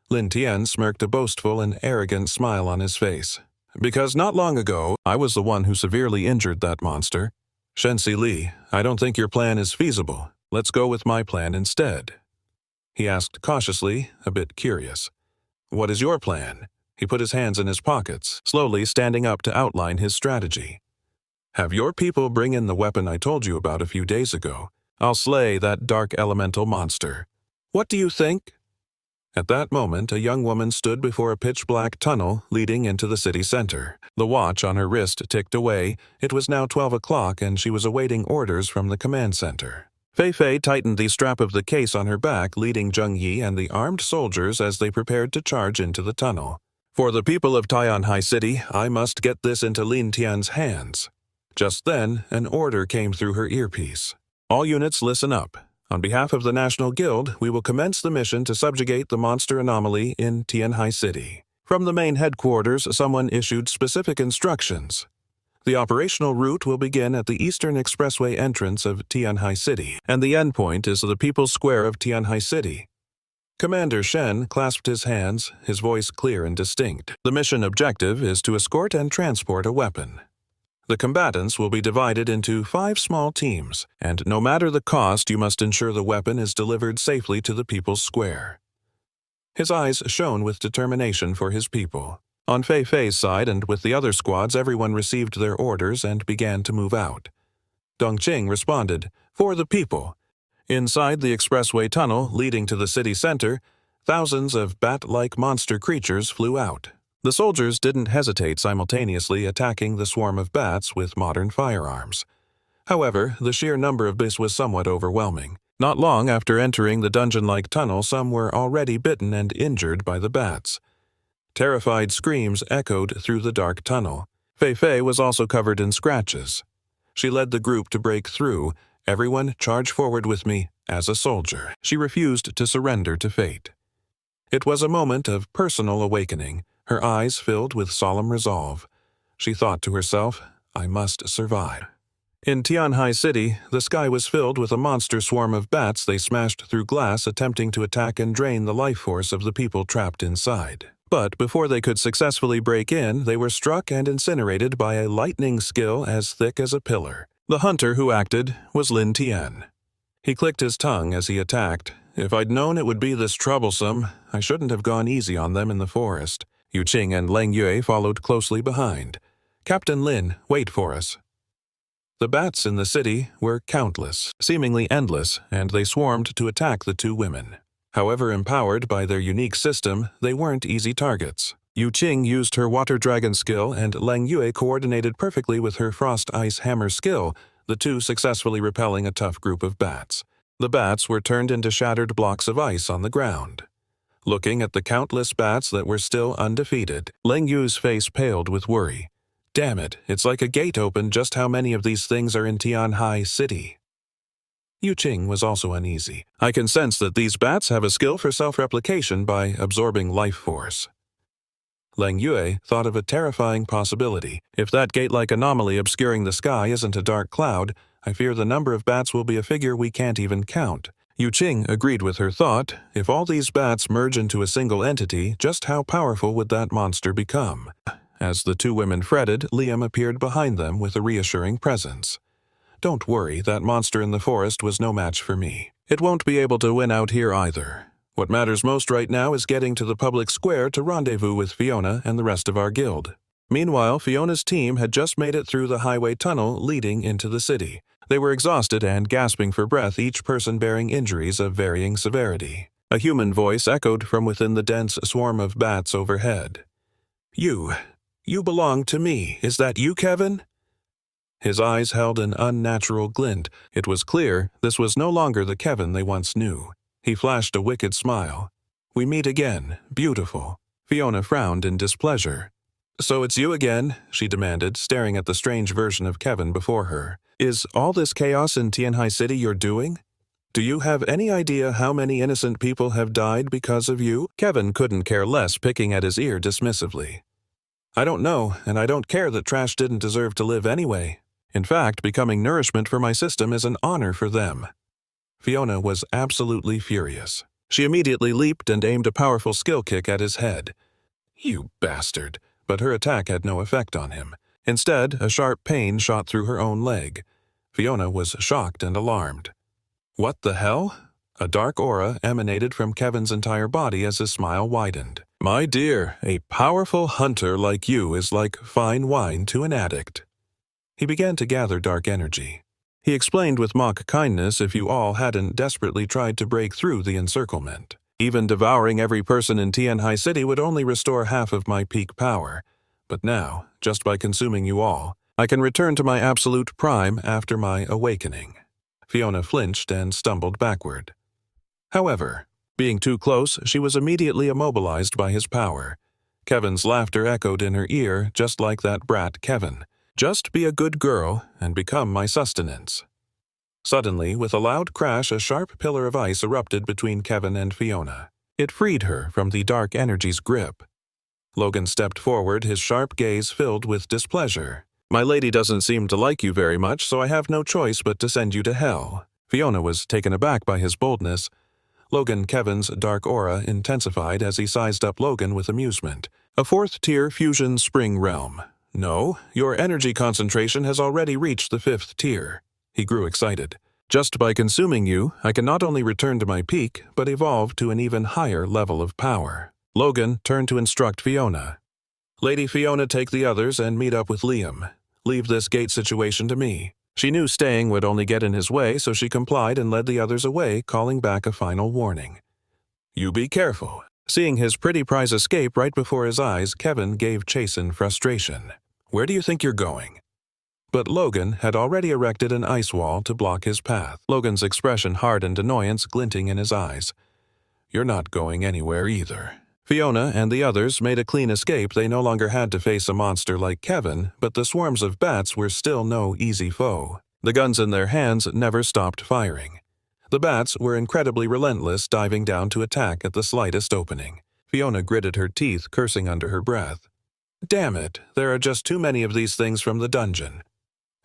Lin Tian smirked a boastful and arrogant smile on his face. Because not long ago, I was the one who severely injured that monster. Shensi Li, I don't think your plan is feasible. Let's go with my plan instead. He asked cautiously, a bit curious. What is your plan? He put his hands in his pockets, slowly standing up to outline his strategy. Have your people bring in the weapon I told you about a few days ago. I'll slay that dark elemental monster. What do you think? At that moment, a young woman stood before a pitch-black tunnel leading into the city center. The watch on her wrist ticked away. It was now 12 o'clock, and she was awaiting orders from the command center. Fei Fei tightened the strap of the case on her back, leading Zheng Yi and the armed soldiers as they prepared to charge into the tunnel. For the people of Tianhai City, I must get this into Lin Tian's hands. Just then, an order came through her earpiece. All units listen up. On behalf of the National Guild, we will commence the mission to subjugate the monster anomaly in Tianhai City. From the main headquarters, someone issued specific instructions. The operational route will begin at the Eastern Expressway entrance of Tianhai City, and the endpoint is the People's Square of Tianhai City. Commander Shen clasped his hands, his voice clear and distinct. The mission objective is to escort and transport a weapon. The combatants will be divided into 5 small teams, and no matter the cost, you must ensure the weapon is delivered safely to the People's Square. His eyes shone with determination for his people. On Fei Fei's side and with the other squads, everyone received their orders and began to move out. Dongqing responded, For the people. Inside the expressway tunnel leading to the city center, thousands of bat-like monster creatures flew out. The soldiers didn't hesitate, simultaneously attacking the swarm of bats with modern firearms. However, the sheer number of this was somewhat overwhelming. Not long after entering the dungeon-like tunnel, some were already bitten and injured by the bats. Terrified screams echoed through the dark tunnel. Fei Fei was also covered in scratches. She led the group to break through. Everyone charge forward with me, as a soldier. She refused to surrender to fate. It was a moment of personal awakening, her eyes filled with solemn resolve. She thought to herself, I must survive. In Tianhai City, the sky was filled with a monster swarm of bats. They smashed through glass, attempting to attack and drain the life force of the people trapped inside. But before they could successfully break in, they were struck and incinerated by a lightning skill as thick as a pillar. The hunter who acted was Lin Tian. He clicked his tongue as he attacked. If I'd known it would be this troublesome, I shouldn't have gone easy on them in the forest. Uting and Leng Yue followed closely behind. Captain Lin, wait for us. The bats in the city were countless, seemingly endless, and they swarmed to attack the two women. However empowered by their unique system, they weren't easy targets. Uting used her water dragon skill and Leng Yue coordinated perfectly with her frost ice hammer skill, the two successfully repelling a tough group of bats. The bats were turned into shattered blocks of ice on the ground. Looking at the countless bats that were still undefeated, Leng Yu's face paled with worry. Damn it, it's like a gate opened. Just how many of these things are in Tianhai City? Uting was also uneasy. I can sense that these bats have a skill for self-replication by absorbing life force. Leng Yue thought of a terrifying possibility. If that gate-like anomaly obscuring the sky isn't a dark cloud, I fear the number of bats will be a figure we can't even count. Uting agreed with her thought. If all these bats merge into a single entity, just how powerful would that monster become? As the two women fretted, Liam appeared behind them with a reassuring presence. Don't worry, that monster in the forest was no match for me. It won't be able to win out here either. What matters most right now is getting to the public square to rendezvous with Fiona and the rest of our guild. Meanwhile, Fiona's team had just made it through the highway tunnel leading into the city. They were exhausted and gasping for breath, each person bearing injuries of varying severity. A human voice echoed from within the dense swarm of bats overhead. You belong to me. Is that you, Kevin? His eyes held an unnatural glint. It was clear this was no longer the Kevin they once knew. He flashed a wicked smile. We meet again. Beautiful. Fiona frowned in displeasure. So it's you again, she demanded, staring at the strange version of Kevin before her. Is all this chaos in Tianhai City your doing? Do you have any idea how many innocent people have died because of you? Kevin couldn't care less, picking at his ear dismissively. I don't know, and I don't care that trash didn't deserve to live anyway. In fact, becoming nourishment for my system is an honor for them. Fiona was absolutely furious. She immediately leaped and aimed a powerful skill kick at his head. You bastard! But her attack had no effect on him. Instead, a sharp pain shot through her own leg. Fiona was shocked and alarmed. What the hell? A dark aura emanated from Kevin's entire body as his smile widened. My dear, a powerful hunter like you is like fine wine to an addict. He began to gather dark energy. He explained with mock kindness if you all hadn't desperately tried to break through the encirclement. Even devouring every person in Tianhai City would only restore half of my peak power. But now, just by consuming you all, I can return to my absolute prime after my awakening. Fiona flinched and stumbled backward. However, being too close, she was immediately immobilized by his power. Kevin's laughter echoed in her ear, just like that brat Kevin. Just be a good girl and become my sustenance. Suddenly, with a loud crash, a sharp pillar of ice erupted between Kevin and Fiona. It freed her from the dark energy's grip. Logan stepped forward, his sharp gaze filled with displeasure. My lady doesn't seem to like you very much, so I have no choice but to send you to hell. Fiona was taken aback by his boldness. Kevin's dark aura intensified as he sized up Logan with amusement. A fourth-tier fusion spring realm. No, your energy concentration has already reached the 5th tier. He grew excited. Just by consuming you, I can not only return to my peak, but evolve to an even higher level of power. Logan turned to instruct Fiona. Lady Fiona, take the others and meet up with Liam. Leave this gate situation to me. She knew staying would only get in his way, so she complied and led the others away, calling back a final warning. You be careful. Seeing his pretty prize escape right before his eyes, Kevin gave chase in frustration. Where do you think you're going? But Logan had already erected an ice wall to block his path. Logan's expression hardened, annoyance glinting in his eyes. You're not going anywhere either. Fiona and the others made a clean escape. They no longer had to face a monster like Kevin, but the swarms of bats were still no easy foe. The guns in their hands never stopped firing. The bats were incredibly relentless, diving down to attack at the slightest opening. Fiona gritted her teeth, cursing under her breath. Damn it, there are just too many of these things from the dungeon.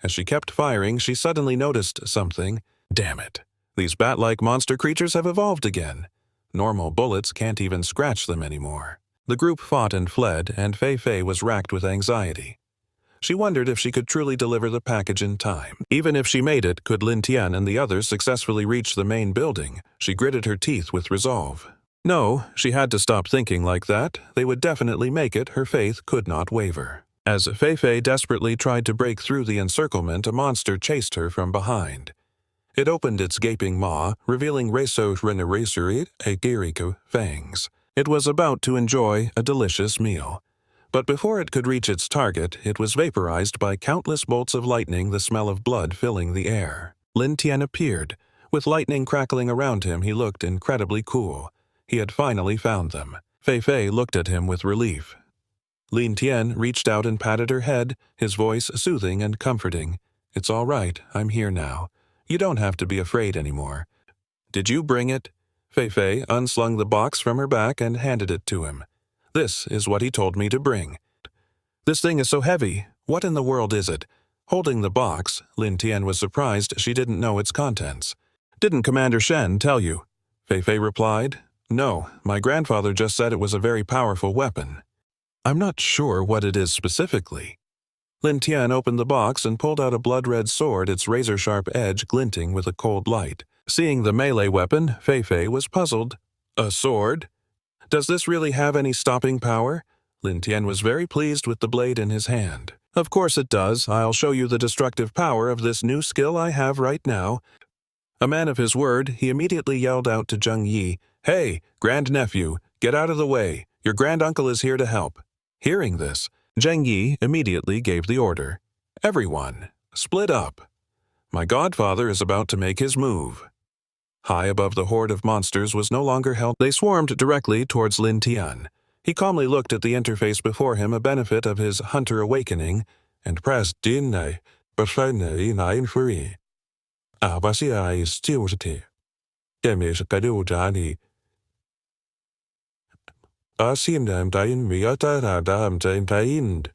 As she kept firing, she suddenly noticed something. Damn it. These bat-like monster creatures have evolved again. Normal bullets can't even scratch them anymore. The group fought and fled, and Fei Fei was racked with anxiety. She wondered if she could truly deliver the package in time. Even if she made it, could Lin Tian and the others successfully reach the main building? She gritted her teeth with resolve. No, she had to stop thinking like that. They would definitely make it. Her faith could not waver. As Fei Fei desperately tried to break through the encirclement, a monster chased her from behind. It opened its gaping maw, revealing resuscitation fangs. It was about to enjoy a delicious meal. But before it could reach its target, it was vaporized by countless bolts of lightning, the smell of blood filling the air. Lin Tian appeared. With lightning crackling around him, he looked incredibly cool. He had finally found them. Fei Fei looked at him with relief. Lin Tian reached out and patted her head, his voice soothing and comforting. "It's all right, I'm here now. You don't have to be afraid anymore." "Did you bring it?" Fei Fei unslung the box from her back and handed it to him. "This is what he told me to bring." "This thing is so heavy. What in the world is it?" Holding the box, Lin Tian was surprised she didn't know its contents. "Didn't Commander Shen tell you?" Fei Fei replied. "No, my grandfather just said it was a very powerful weapon." "I'm not sure what it is specifically." Lin Tian opened the box and pulled out a blood-red sword, its razor-sharp edge glinting with a cold light. Seeing the melee weapon, Fei Fei was puzzled. "A sword? Does this really have any stopping power?" Lin Tian was very pleased with the blade in his hand. "Of course it does. I'll show you the destructive power of this new skill I have right now." A man of his word, he immediately yelled out to Zheng Yi, "Hey, grandnephew, get out of the way. Your granduncle is here to help." Hearing this, Zheng Yi immediately gave the order. "Everyone, split up. My godfather is about to make his move." High above the horde of monsters was no longer held. They swarmed directly towards Lin Tian. He calmly looked at the interface before him, a benefit of his hunter awakening, and pressed "Dinai, Bashanai Nine Free. Abasi Stilti. Demis Kadujani. Asinam Dain Miata Dam Tained."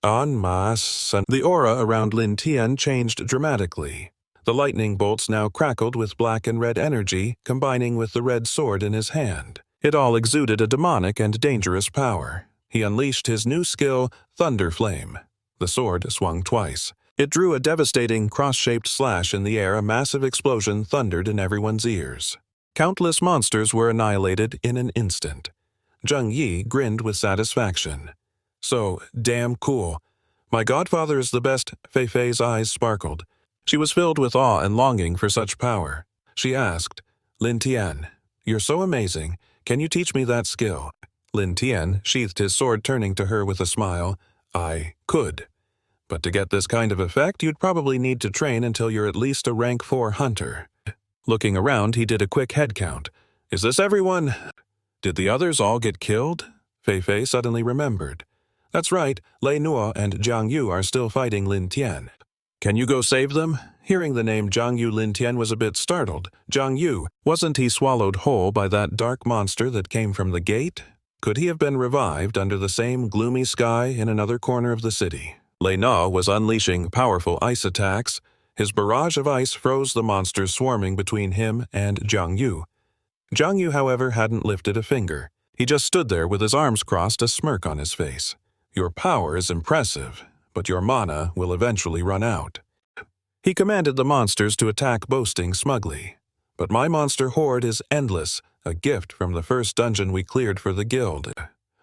En masse. The aura around Lin Tian changed dramatically. The lightning bolts now crackled with black and red energy, combining with the red sword in his hand. It all exuded a demonic and dangerous power. He unleashed his new skill, Thunder Flame. The sword swung twice. It drew a devastating cross-shaped slash in the air. A massive explosion thundered in everyone's ears. Countless monsters were annihilated in an instant. Zheng Yi grinned with satisfaction. "So damn cool. My godfather is the best." Fei Fei's eyes sparkled. She was filled with awe and longing for such power. She asked, "Lin Tian, you're so amazing. Can you teach me that skill?" Lin Tian sheathed his sword, turning to her with a smile. "I could. But to get this kind of effect, you'd probably need to train until you're at least a rank 4 hunter." Looking around, he did a quick head count. "Is this everyone? Did the others all get killed?" Fei Fei suddenly remembered. "That's right, Lei Nuo and Jiang Yu are still fighting Lin Tian. Can you go save them?" Hearing the name Jiang Yu, Lin Tian was a bit startled. Jiang Yu, wasn't he swallowed whole by that dark monster that came from the gate? Could he have been revived under the same gloomy sky in another corner of the city? Lei Na was unleashing powerful ice attacks. His barrage of ice froze the monsters swarming between him and Jiang Yu. Jiang Yu, however, hadn't lifted a finger. He just stood there with his arms crossed, a smirk on his face. "Your power is impressive, but your mana will eventually run out." He commanded the monsters to attack, boasting smugly. "But my monster horde is endless, a gift from the first dungeon we cleared for the guild."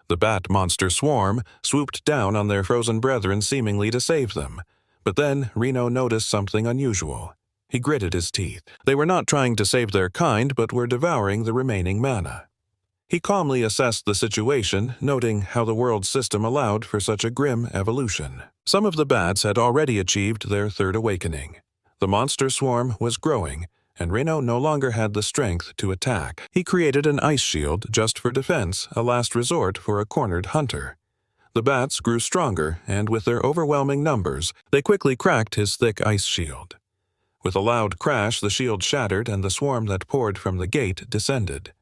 The bat monster swarm swooped down on their frozen brethren, seemingly to save them. But then Reno noticed something unusual. He gritted his teeth. They were not trying to save their kind, but were devouring the remaining mana. He calmly assessed the situation, noting how the world system allowed for such a grim evolution. Some of the bats had already achieved their third awakening. The monster swarm was growing, and Reno no longer had the strength to attack. He created an ice shield just for defense, a last resort for a cornered hunter. The bats grew stronger, and with their overwhelming numbers, they quickly cracked his thick ice shield. With a loud crash, the shield shattered, and the swarm that poured from the gate descended.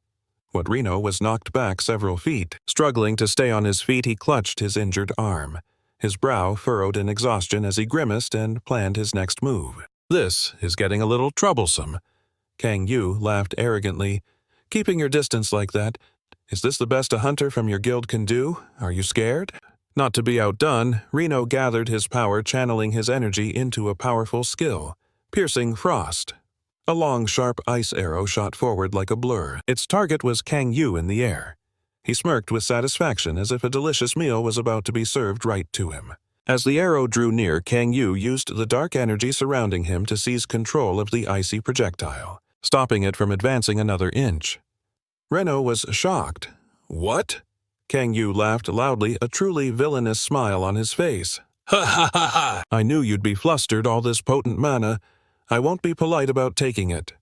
What Reno was knocked back several feet. Struggling to stay on his feet, he clutched his injured arm. his brow furrowed in exhaustion as he grimaced and planned his next move. "This is getting a little troublesome." Kang Yu laughed arrogantly. "Keeping your distance like that, is this the best a hunter from your guild can do? Are you scared?" Not to be outdone, Reno gathered his power, channeling his energy into a powerful skill, piercing frost. A long, sharp ice arrow shot forward like a blur. Its target was Kang Yu in the air. He smirked with satisfaction as if a delicious meal was about to be served right to him. As the arrow drew near, Kang Yu used the dark energy surrounding him to seize control of the icy projectile, stopping it from advancing another inch. Reno was shocked. "What?" Kang Yu laughed loudly, a truly villainous smile on his face. "Ha ha ha ha! I knew you'd be flustered, all this potent mana. I won't be polite about taking it."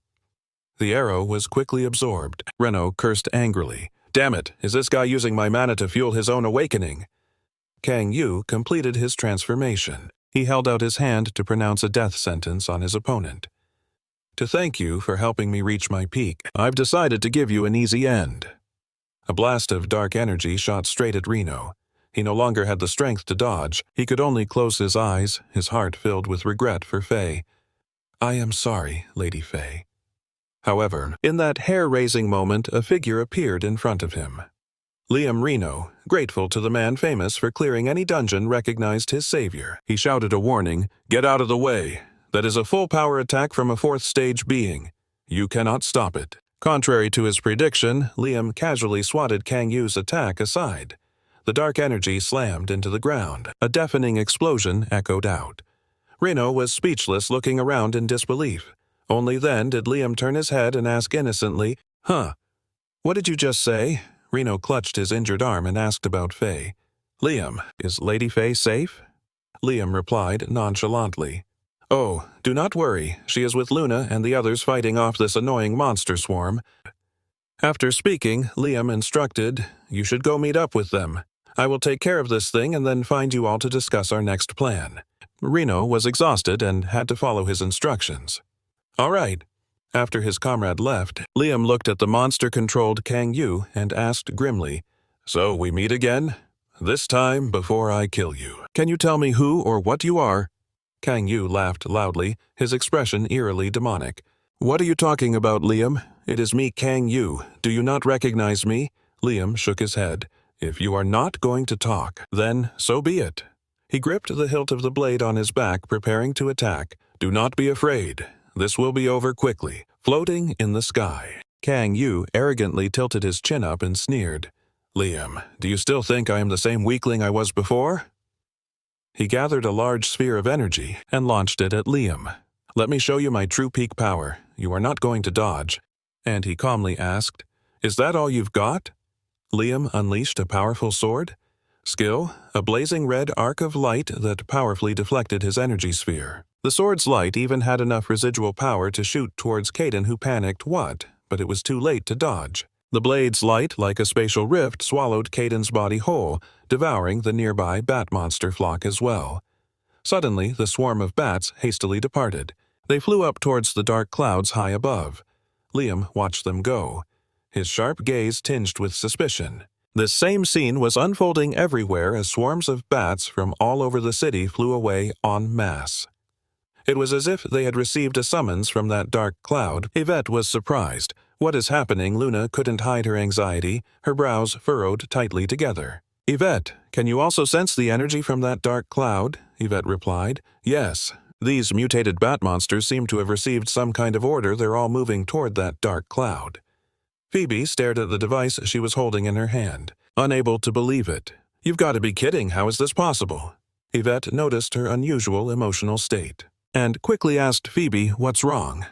The arrow was quickly absorbed. Reno cursed angrily. "Damn it, is this guy using my mana to fuel his own awakening?" Kang Yu completed his transformation. He held out his hand to pronounce a death sentence on his opponent. "To thank you for helping me reach my peak, I've decided to give you an easy end." A blast of dark energy shot straight at Reno. He no longer had the strength to dodge. He could only close his eyes, his heart filled with regret for Faye. "I am sorry, Lady Faye." However, in that hair-raising moment, a figure appeared in front of him. Liam Reno, grateful to the man famous for clearing any dungeon, recognized his savior. He shouted a warning, "Get out of the way. That is a full-power attack from a fourth-stage being. You cannot stop it." Contrary to his prediction, Liam casually swatted Kang Yu's attack aside. The dark energy slammed into the ground. A deafening explosion echoed out. Reno was speechless, looking around in disbelief. Only then did Liam turn his head and ask innocently, "Huh? What did you just say?" Reno clutched his injured arm and asked about Faye. "Liam, is Lady Faye safe?" Liam replied nonchalantly, "Oh, do not worry. She is with Luna and the others fighting off this annoying monster swarm." After speaking, Liam instructed, "You should go meet up with them. I will take care of this thing and then find you all to discuss our next plan." Reno was exhausted and had to follow his instructions. "All right." After his comrade left, Liam looked at the monster-controlled Kang Yu and asked grimly, "So we meet again? This time before I kill you. Can you tell me who or what you are?" Kang Yu laughed loudly, his expression eerily demonic. "What are you talking about, Liam? It is me, Kang Yu. Do you not recognize me?" Liam shook his head. "If you are not going to talk, then so be it." He gripped the hilt of the blade on his back, preparing to attack. "Do not be afraid. This will be over quickly." Floating in the sky, Kang Yu arrogantly tilted his chin up and sneered. "Liam, do you still think I am the same weakling I was before?" He gathered a large sphere of energy and launched it at Liam. "Let me show you my true peak power. You are not going to dodge." And he calmly asked, "Is that all you've got?" Liam unleashed a powerful sword. Skill, a blazing red arc of light that powerfully deflected his energy sphere. The sword's light even had enough residual power to shoot towards Kaden, who panicked, but it was too late to dodge. The blade's light, like a spatial rift, swallowed Kaden's body whole, devouring the nearby bat monster flock as well. Suddenly, the swarm of bats hastily departed. They flew up towards the dark clouds high above. Liam watched them go, his sharp gaze tinged with suspicion. This same scene was unfolding everywhere as swarms of bats from all over the city flew away en masse. It was as if they had received a summons from that dark cloud. Yvette was surprised. "What is happening?" Luna couldn't hide her anxiety, her brows furrowed tightly together. "Yvette, can you also sense the energy from that dark cloud?" Yvette replied. "Yes. These mutated bat monsters seem to have received some kind of order. They're all moving toward that dark cloud." Phoebe stared at the device she was holding in her hand, unable to believe it. "You've got to be kidding. How is this possible?" Yvette noticed her unusual emotional state and quickly asked Phoebe what's wrong.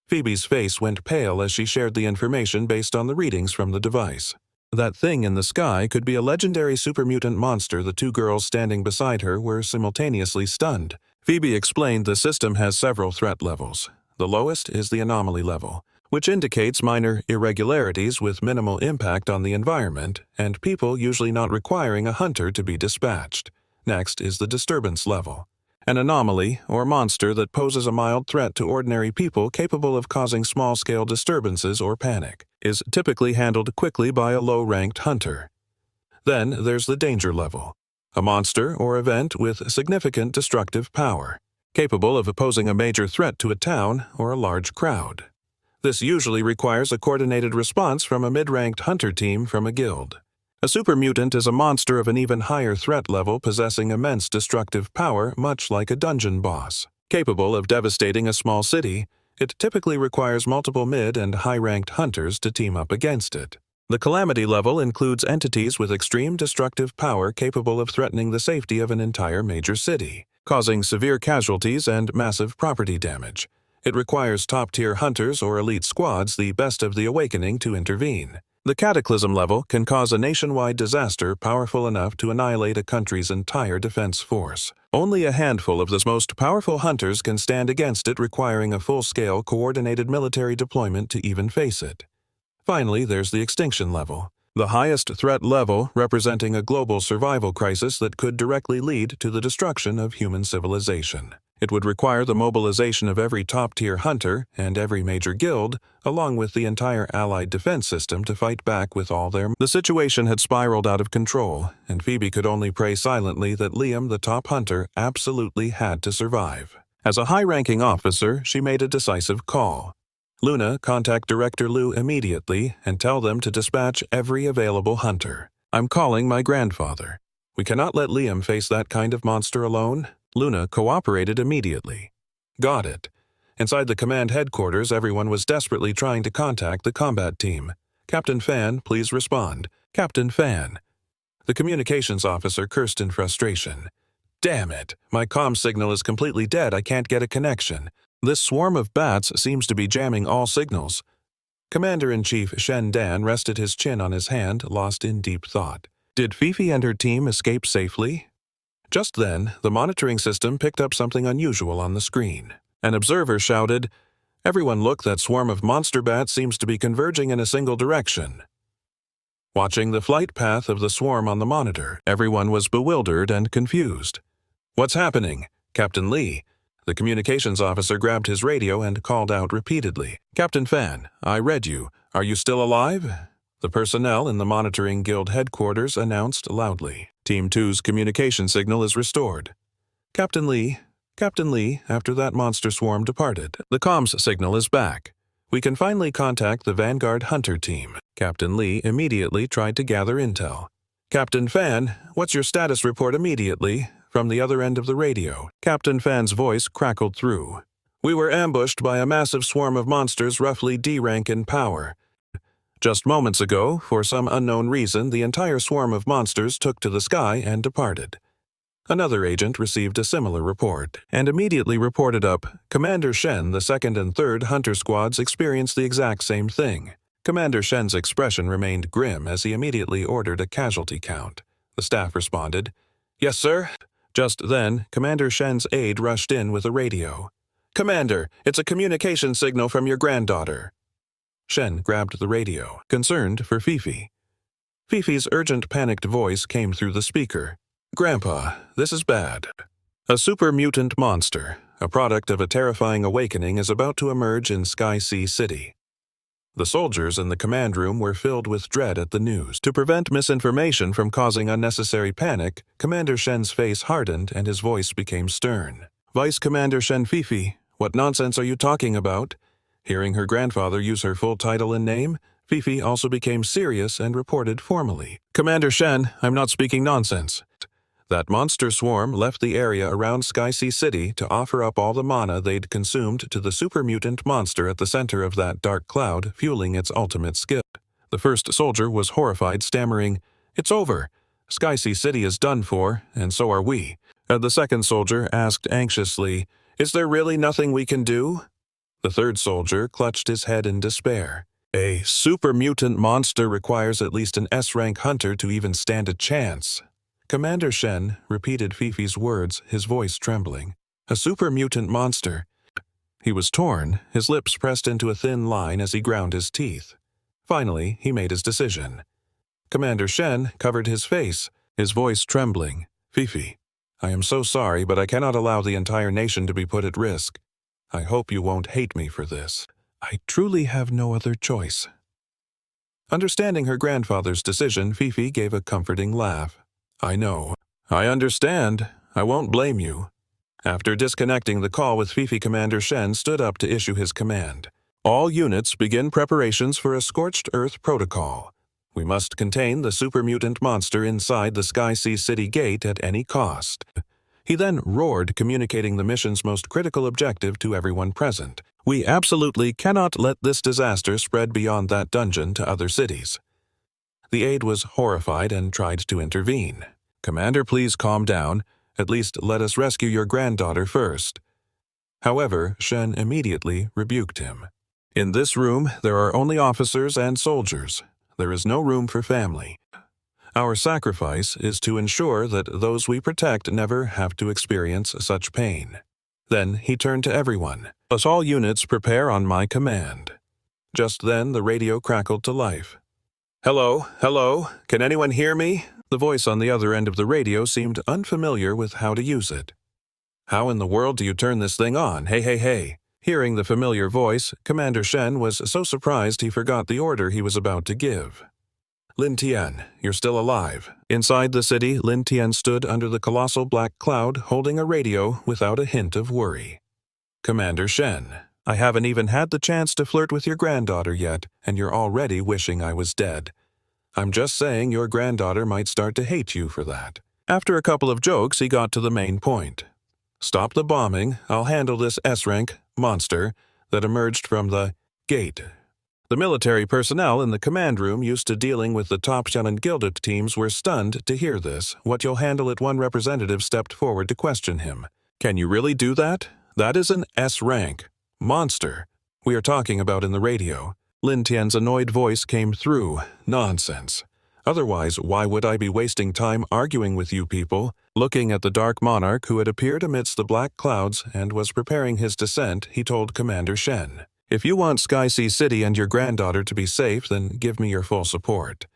Phoebe's face went pale as she shared the information based on the readings from the device. That thing in the sky could be a legendary supermutant monster. The two girls standing beside her were simultaneously stunned. Phoebe explained the system has several threat levels. The lowest is the anomaly level, which indicates minor irregularities with minimal impact on the environment and people usually not requiring a hunter to be dispatched. Next is the disturbance level. An anomaly, or monster that poses a mild threat to ordinary people capable of causing small-scale disturbances or panic, is typically handled quickly by a low-ranked hunter. Then there's the danger level. a monster or event with significant destructive power, capable of opposing a major threat to a town or a large crowd. This usually requires a coordinated response from a mid-ranked hunter team from a guild. A super mutant is a monster of an even higher threat level possessing immense destructive power, much like a dungeon boss. Capable of devastating a small city, it typically requires multiple mid- and high-ranked hunters to team up against it. The calamity level includes entities with extreme destructive power capable of threatening the safety of an entire major city, causing severe casualties and massive property damage. It requires top-tier hunters or elite squads, the best of the awakening, to intervene. The cataclysm level can cause a nationwide disaster powerful enough to annihilate a country's entire defense force. Only a handful of the most powerful hunters can stand against it, requiring a full-scale coordinated military deployment to even face it. Finally, there's the extinction level, the highest threat level representing a global survival crisis that could directly lead to the destruction of human civilization. It would require the mobilization of every top-tier hunter and every major guild, along with the entire allied defense system, to fight back with all their... The situation had spiraled out of control, and Phoebe could only pray silently that Liam, the top hunter, absolutely had to survive. As a high-ranking officer, she made a decisive call. Luna, contact Director Liu immediately and tell them to dispatch every available hunter. I'm calling my grandfather. We cannot let Liam face that kind of monster alone. Luna cooperated immediately. Got it. Inside the command headquarters, everyone was desperately trying to contact the combat team. Captain Fan, please respond. Captain Fan. The communications officer cursed in frustration. Damn it! My comm signal is completely dead. I can't get a connection. This swarm of bats seems to be jamming all signals. Commander-in-Chief Shen Dan rested his chin on his hand, lost in deep thought. Did Fifi and her team escape safely? Just then, the monitoring system picked up something unusual on the screen. An observer shouted, "Everyone look, that swarm of monster bats seems to be converging in a single direction." Watching the flight path of the swarm on the monitor, everyone was bewildered and confused. "What's happening? Captain Lee?" The communications officer grabbed his radio and called out repeatedly. "Captain Fan, I read you. Are you still alive?" The personnel in the monitoring guild headquarters announced loudly. Team 2's communication signal is restored. Captain Lee, after that monster swarm departed, the comms signal is back. We can finally contact the Vanguard Hunter team. Captain Lee immediately tried to gather intel. Captain Fan, what's your status report immediately? From the other end of the radio, Captain Fan's voice crackled through. We were ambushed by a massive swarm of monsters roughly D rank in power. Just moments ago, for some unknown reason, the entire swarm of monsters took to the sky and departed. Another agent received a similar report, and immediately reported up. Commander Shen, the 2nd and 3rd Hunter Squads experienced the exact same thing. Commander Shen's expression remained grim as he immediately ordered a casualty count. The staff responded, "Yes, sir." Just then, Commander Shen's aide rushed in with a radio. "Commander, it's a communication signal from your granddaughter." Shen grabbed the radio, concerned for Fifi. Fifi's urgent, panicked voice came through the speaker. "Grandpa, this is bad. A super mutant monster, a product of a terrifying awakening, is about to emerge in Sky Sea City." The soldiers in the command room were filled with dread at the news. To prevent misinformation from causing unnecessary panic, Commander Shen's face hardened and his voice became stern. "Vice Commander Shen Fifi, what nonsense are you talking about?" Hearing her grandfather use her full title and name, Fifi also became serious and reported formally. "Commander Shen, I'm not speaking nonsense. That monster swarm left the area around Sky Sea City to offer up all the mana they'd consumed to the super mutant monster at the center of that dark cloud, fueling its ultimate skill." The first soldier was horrified, stammering, "It's over. Sky Sea City is done for, and so are we." The second soldier asked anxiously, "Is there really nothing we can do?" The third soldier clutched his head in despair. "A super mutant monster requires at least an S-rank hunter to even stand a chance." Commander Shen repeated Fifi's words, his voice trembling. "A super mutant monster." He was torn, his lips pressed into a thin line as he ground his teeth. Finally, he made his decision. Commander Shen covered his face, his voice trembling. "Fifi, I am so sorry, but I cannot allow the entire nation to be put at risk. I hope you won't hate me for this. I truly have no other choice." Understanding her grandfather's decision, Fifi gave a comforting laugh. I know. I understand. I won't blame you. After disconnecting the call with Fifi, Commander Shen stood up to issue his command. All units begin preparations for a Scorched Earth protocol. We must contain the super mutant monster inside the Sky Sea City gate at any cost. He then roared, communicating the mission's most critical objective to everyone present. We absolutely cannot let this disaster spread beyond that dungeon to other cities. The aide was horrified and tried to intervene. Commander, please calm down. At least let us rescue your granddaughter first. However, Shen immediately rebuked him. In this room, there are only officers and soldiers. There is no room for family. Our sacrifice is to ensure that those we protect never have to experience such pain. Then he turned to everyone. Let all units prepare on my command. Just then, the radio crackled to life. Hello, hello, can anyone hear me? The voice on the other end of the radio seemed unfamiliar with how to use it. How in the world do you turn this thing on? Hey, hey, hey. Hearing the familiar voice, Commander Shen was so surprised he forgot the order he was about to give. Lin Tian, you're still alive. Inside the city, Lin Tian stood under the colossal black cloud, holding a radio without a hint of worry. Commander Shen, I haven't even had the chance to flirt with your granddaughter yet, and you're already wishing I was dead. I'm just saying your granddaughter might start to hate you for that. After a couple of jokes, he got to the main point. Stop the bombing. I'll handle this S-rank monster that emerged from the gate. The military personnel in the command room used to dealing with the top Shannon Gilded teams were stunned to hear this. What you'll handle it, one representative stepped forward to question him. Can you really do that? That is an S-rank monster we are talking about in the radio. Lin Tian's annoyed voice came through. Nonsense. Otherwise, why would I be wasting time arguing with you people? Looking at the dark monarch who had appeared amidst the black clouds and was preparing his descent, he told Commander Shen, if you want Sky Sea City and your granddaughter to be safe, then give me your full support.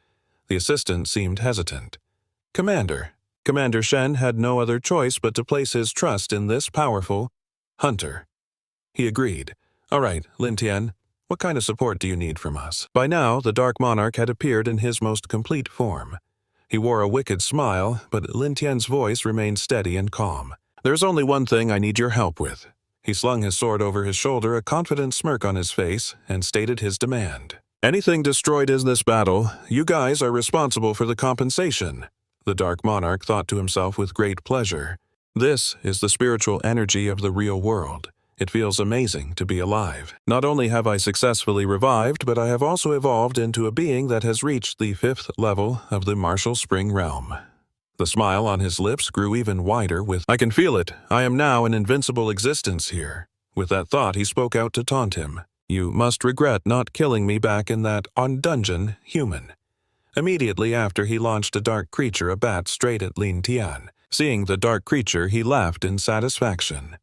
The assistant seemed hesitant. Commander Shen had no other choice but to place his trust in this powerful hunter. He agreed. All right, Lin Tian. What kind of support do you need from us? By now, the Dark Monarch had appeared in his most complete form. He wore a wicked smile, but Lin Tian's voice remained steady and calm. There's only one thing I need your help with. He slung his sword over his shoulder, a confident smirk on his face, and stated his demand. Anything destroyed in this battle, you guys are responsible for the compensation. The Dark Monarch thought to himself with great pleasure. This is the spiritual energy of the real world. It feels amazing to be alive. Not only have I successfully revived, but I have also evolved into a being that has reached the 5th level of the Martial Spring realm. The smile on his lips grew even wider with, I can feel it. I am now an invincible existence here. With that thought, he spoke out to taunt him. You must regret not killing me back in that dungeon, human. Immediately after, he launched a dark creature, a bat, straight at Lin Tian. Seeing the dark creature, he laughed in satisfaction.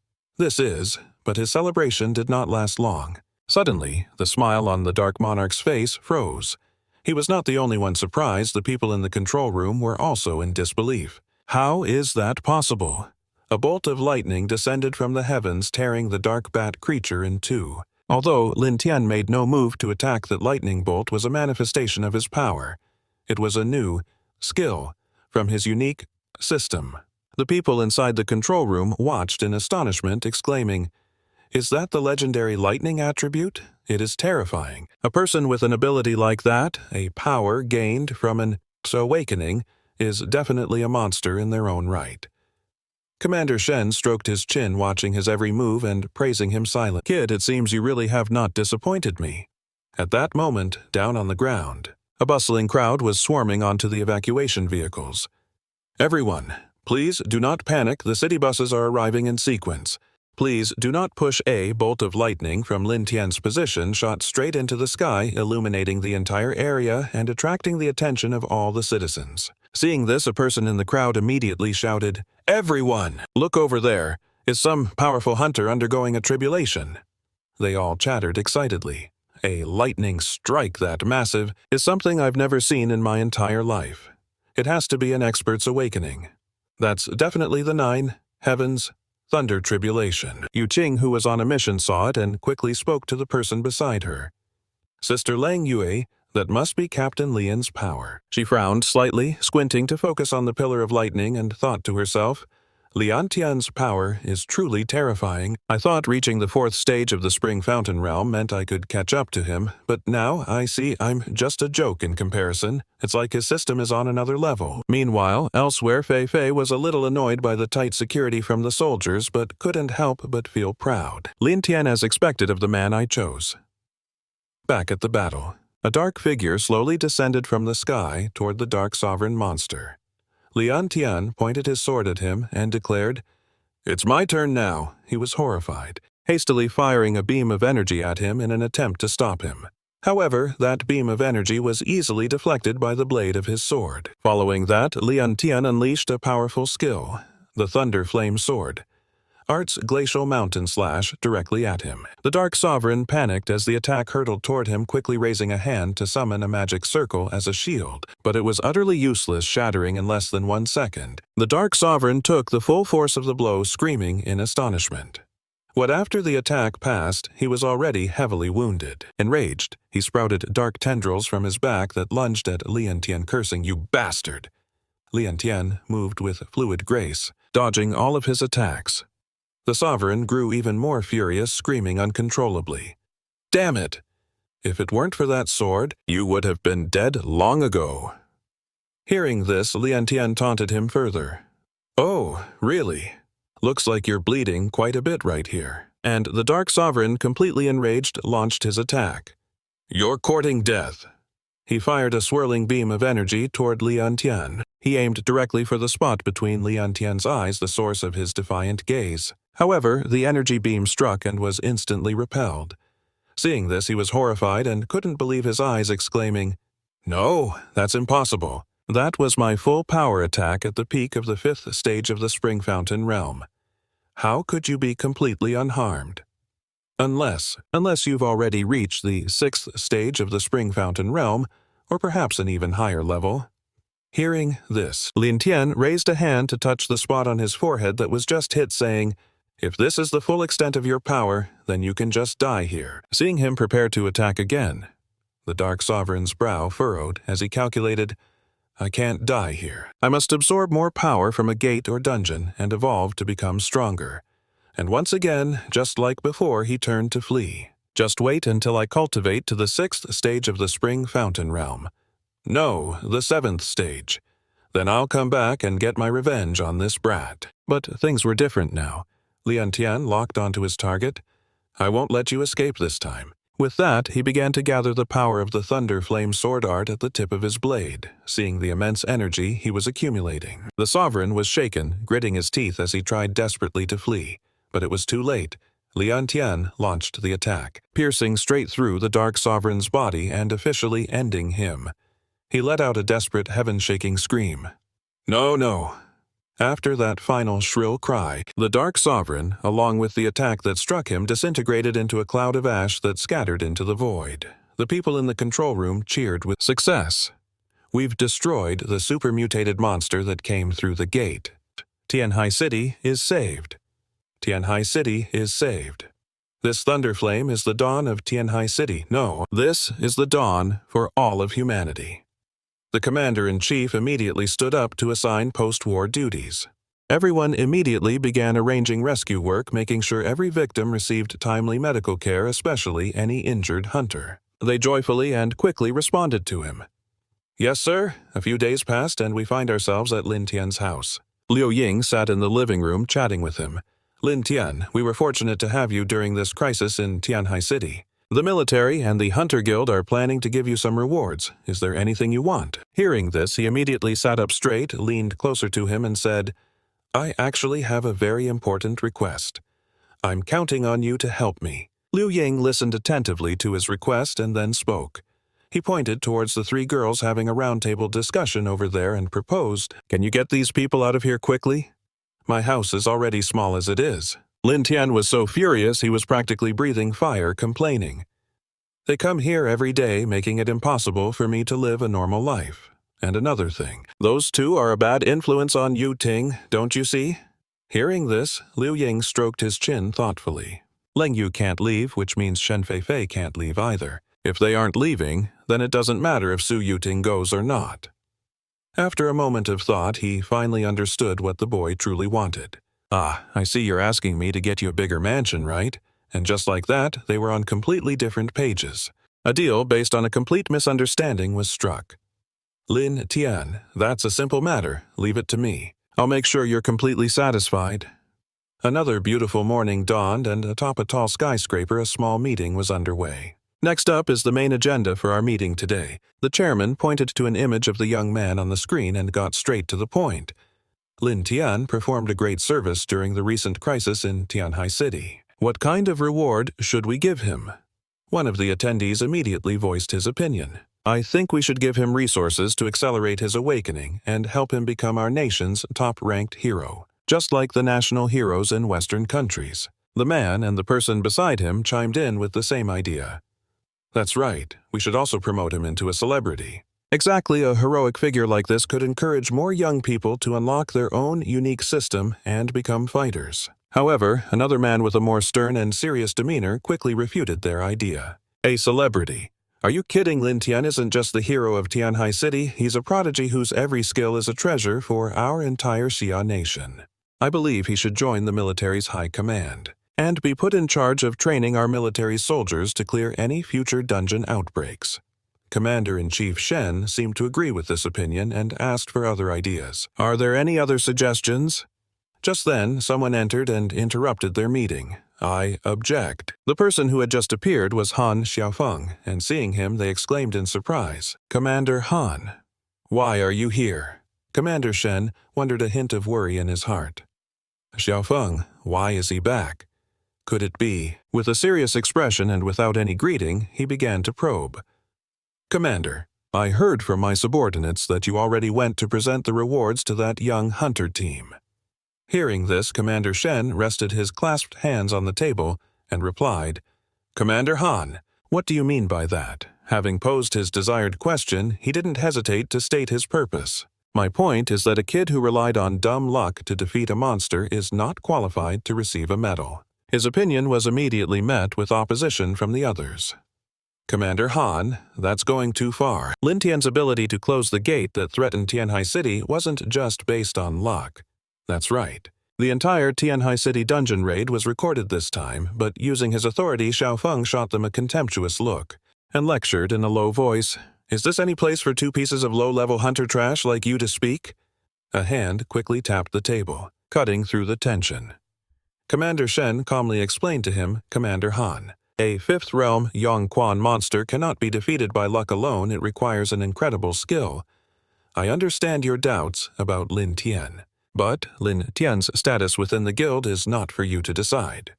But his celebration did not last long. Suddenly, the smile on the Dark Monarch's face froze. He was not the only one surprised. The people in the control room were also in disbelief. How is that possible? A bolt of lightning descended from the heavens, tearing the dark bat creature in two. Although Lin Tian made no move to attack, that lightning bolt was a manifestation of his power. It was a new skill from his unique system. The people inside the control room watched in astonishment, exclaiming, is that the legendary lightning attribute? It is terrifying. A person with an ability like that, a power gained from an awakening, is definitely a monster in their own right. Commander Shen stroked his chin, watching his every move and praising him silently. Kid, it seems you really have not disappointed me. At that moment, down on the ground, a bustling crowd was swarming onto the evacuation vehicles. Everyone, please do not panic. The city buses are arriving in sequence. Please do not push. A bolt of lightning from Lin Tian's position shot straight into the sky, illuminating the entire area and attracting the attention of all the citizens. Seeing this, a person in the crowd immediately shouted, Everyone, look over there. Is some powerful hunter undergoing a tribulation? They all chattered excitedly. A lightning strike that massive is something I've never seen in my entire life. It has to be an expert's awakening. That's definitely the 9 heavens thunder tribulation. Uting, who was on a mission, saw it and quickly spoke to the person beside her. Sister Lang Yue, That must be Captain Lian's power. She frowned slightly, squinting to focus on the pillar of lightning, and thought to herself, Lian Tian's power is truly terrifying. I thought reaching the 4th stage of the Spring Fountain realm meant I could catch up to him, but now I see I'm just a joke in comparison. It's like his system is on another level. Meanwhile, elsewhere, Fei Fei was a little annoyed by the tight security from the soldiers, but couldn't help but feel proud. Lin Tian as expected of the man I chose. Back at the battle, a dark figure slowly descended from the sky toward the Dark Sovereign monster. Lian Tian pointed his sword at him and declared, "It's my turn now." He was horrified, hastily firing a beam of energy at him in an attempt to stop him. However, that beam of energy was easily deflected by the blade of his sword. Following that, Lian Tian unleashed a powerful skill, the Thunder Flame Sword. Art's glacial mountain slash directly at him. The Dark Sovereign panicked as the attack hurtled toward him, quickly raising a hand to summon a magic circle as a shield, but it was utterly useless, shattering in less than 1 second. The Dark Sovereign took the full force of the blow, screaming in astonishment. What after the attack passed, he was already heavily wounded. Enraged, he sprouted dark tendrils from his back that lunged at Lian Tian, cursing, "You bastard!" Lian Tian moved with fluid grace, dodging all of his attacks. The Sovereign grew even more furious, screaming uncontrollably. "Damn it! If it weren't for that sword, you would have been dead long ago." Hearing this, Lian Tian taunted him further. "Oh, really? Looks like you're bleeding quite a bit right here." And the Dark Sovereign, completely enraged, launched his attack. "You're courting death." He fired a swirling beam of energy toward Lian Tian. He aimed directly for the spot between Lian Tian's eyes, the source of his defiant gaze. However, the energy beam struck and was instantly repelled. Seeing this, he was horrified and couldn't believe his eyes, exclaiming, "No, that's impossible. That was my full power attack at the peak of the 5th stage of the Spring Fountain realm. How could you be completely unharmed? Unless you've already reached the 6th stage of the Spring Fountain realm, or perhaps an even higher level." Hearing this, Lin Tian raised a hand to touch the spot on his forehead that was just hit, saying, "If this is the full extent of your power, then you can just die here." Seeing him prepare to attack again, the Dark Sovereign's brow furrowed as he calculated, "I can't die here. I must absorb more power from a gate or dungeon and evolve to become stronger." And once again, just like before, he turned to flee. "Just wait until I cultivate to the 6th stage of the Spring Fountain realm. No, the 7th stage. Then I'll come back and get my revenge on this brat." But things were different now. Lian Tian locked onto his target. "I won't let you escape this time." With that, he began to gather the power of the Thunder Flame Sword art at the tip of his blade, seeing the immense energy he was accumulating. The Sovereign was shaken, gritting his teeth as he tried desperately to flee. But it was too late. Lian Tian launched the attack, piercing straight through the Dark Sovereign's body and officially ending him. He let out a desperate, heaven-shaking scream. "No, no." After that final shrill cry, the Dark Sovereign, along with the attack that struck him, disintegrated into a cloud of ash that scattered into the void. The people in the control room cheered with success. "We've destroyed the super-mutated monster that came through the gate. Tianhai City is saved. Tianhai City is saved. This thunderflame is the dawn of Tianhai City. No, this is the dawn for all of humanity." The commander-in-chief immediately stood up to assign post-war duties. Everyone immediately began arranging rescue work, making sure every victim received timely medical care, especially any injured hunter. They joyfully and quickly responded to him. "Yes, sir." A few days passed and we find ourselves at Lin Tian's house. Liu Ying sat in the living room chatting with him. "Lin Tian, we were fortunate to have you during this crisis in Tianhai City. The military and the Hunter Guild are planning to give you some rewards. Is there anything you want?" Hearing this, he immediately sat up straight, leaned closer to him, and said, "I actually have a very important request. I'm counting on you to help me." Liu Ying listened attentively to his request and then spoke. He pointed towards the 3 girls having a roundtable discussion over there and proposed, "Can you get these people out of here quickly? My house is already small as it is." Lin Tian was so furious he was practically breathing fire, complaining, "They come here every day, making it impossible for me to live a normal life. And another thing, those 2 are a bad influence on Uting, don't you see?" Hearing this, Liu Ying stroked his chin thoughtfully. "Leng Yu can't leave, which means Shen Fei Fei can't leave either. If they aren't leaving, then it doesn't matter if Su Uting goes or not. After a moment of thought, he finally understood what the boy truly wanted. Ah, I see you're asking me to get you a bigger mansion, right? And just like that, they were on completely different pages. A deal based on a complete misunderstanding was struck. Lin Tian, that's a simple matter. Leave it to me. I'll make sure you're completely satisfied. Another beautiful morning dawned, and atop a tall skyscraper a small meeting was underway. Next up is the main agenda for our meeting today. The chairman pointed to an image of the young man on the screen and got straight to the point. Lin Tian performed a great service during the recent crisis in Tianhai City. What kind of reward should we give him? One of the attendees immediately voiced his opinion. I think we should give him resources to accelerate his awakening and help him become our nation's top-ranked hero, just like the national heroes in Western countries. The man and the person beside him chimed in with the same idea. That's right, we should also promote him into a celebrity. Exactly, a heroic figure like this could encourage more young people to unlock their own unique system and become fighters. However, another man with a more stern and serious demeanor quickly refuted their idea. A celebrity. Are you kidding? Lin Tian isn't just the hero of Tianhai City, he's a prodigy whose every skill is a treasure for our entire Xia nation. I believe he should join the military's high command and be put in charge of training our military soldiers to clear any future dungeon outbreaks. Commander-in-Chief Shen seemed to agree with this opinion and asked for other ideas. Are there any other suggestions? Just then, someone entered and interrupted their meeting. I object. The person who had just appeared was Han Xiaofeng, and seeing him they exclaimed in surprise, Commander Han, why are you here? Commander Shen wondered, a hint of worry in his heart. Xiaofeng, why is he back? Could it be? With a serious expression and without any greeting, he began to probe. Commander, I heard from my subordinates that you already went to present the rewards to that young hunter team. Hearing this, Commander Shen rested his clasped hands on the table and replied, Commander Han, what do you mean by that? Having posed his desired question, he didn't hesitate to state his purpose. My point is that a kid who relied on dumb luck to defeat a monster is not qualified to receive a medal. His opinion was immediately met with opposition from the others. Commander Han, that's going too far. Lin Tian's ability to close the gate that threatened Tianhai City wasn't just based on luck. That's right. The entire Tianhai City dungeon raid was recorded this time, but using his authority, Xiaofeng shot them a contemptuous look and lectured in a low voice, Is this any place for two pieces of low-level hunter trash like you to speak? A hand quickly tapped the table, cutting through the tension. Commander Shen calmly explained to him, Commander Han, a fifth realm Yongquan monster cannot be defeated by luck alone, it requires an incredible skill. I understand your doubts about Lin Tian, but Lin Tian's status within the guild is not for you to decide.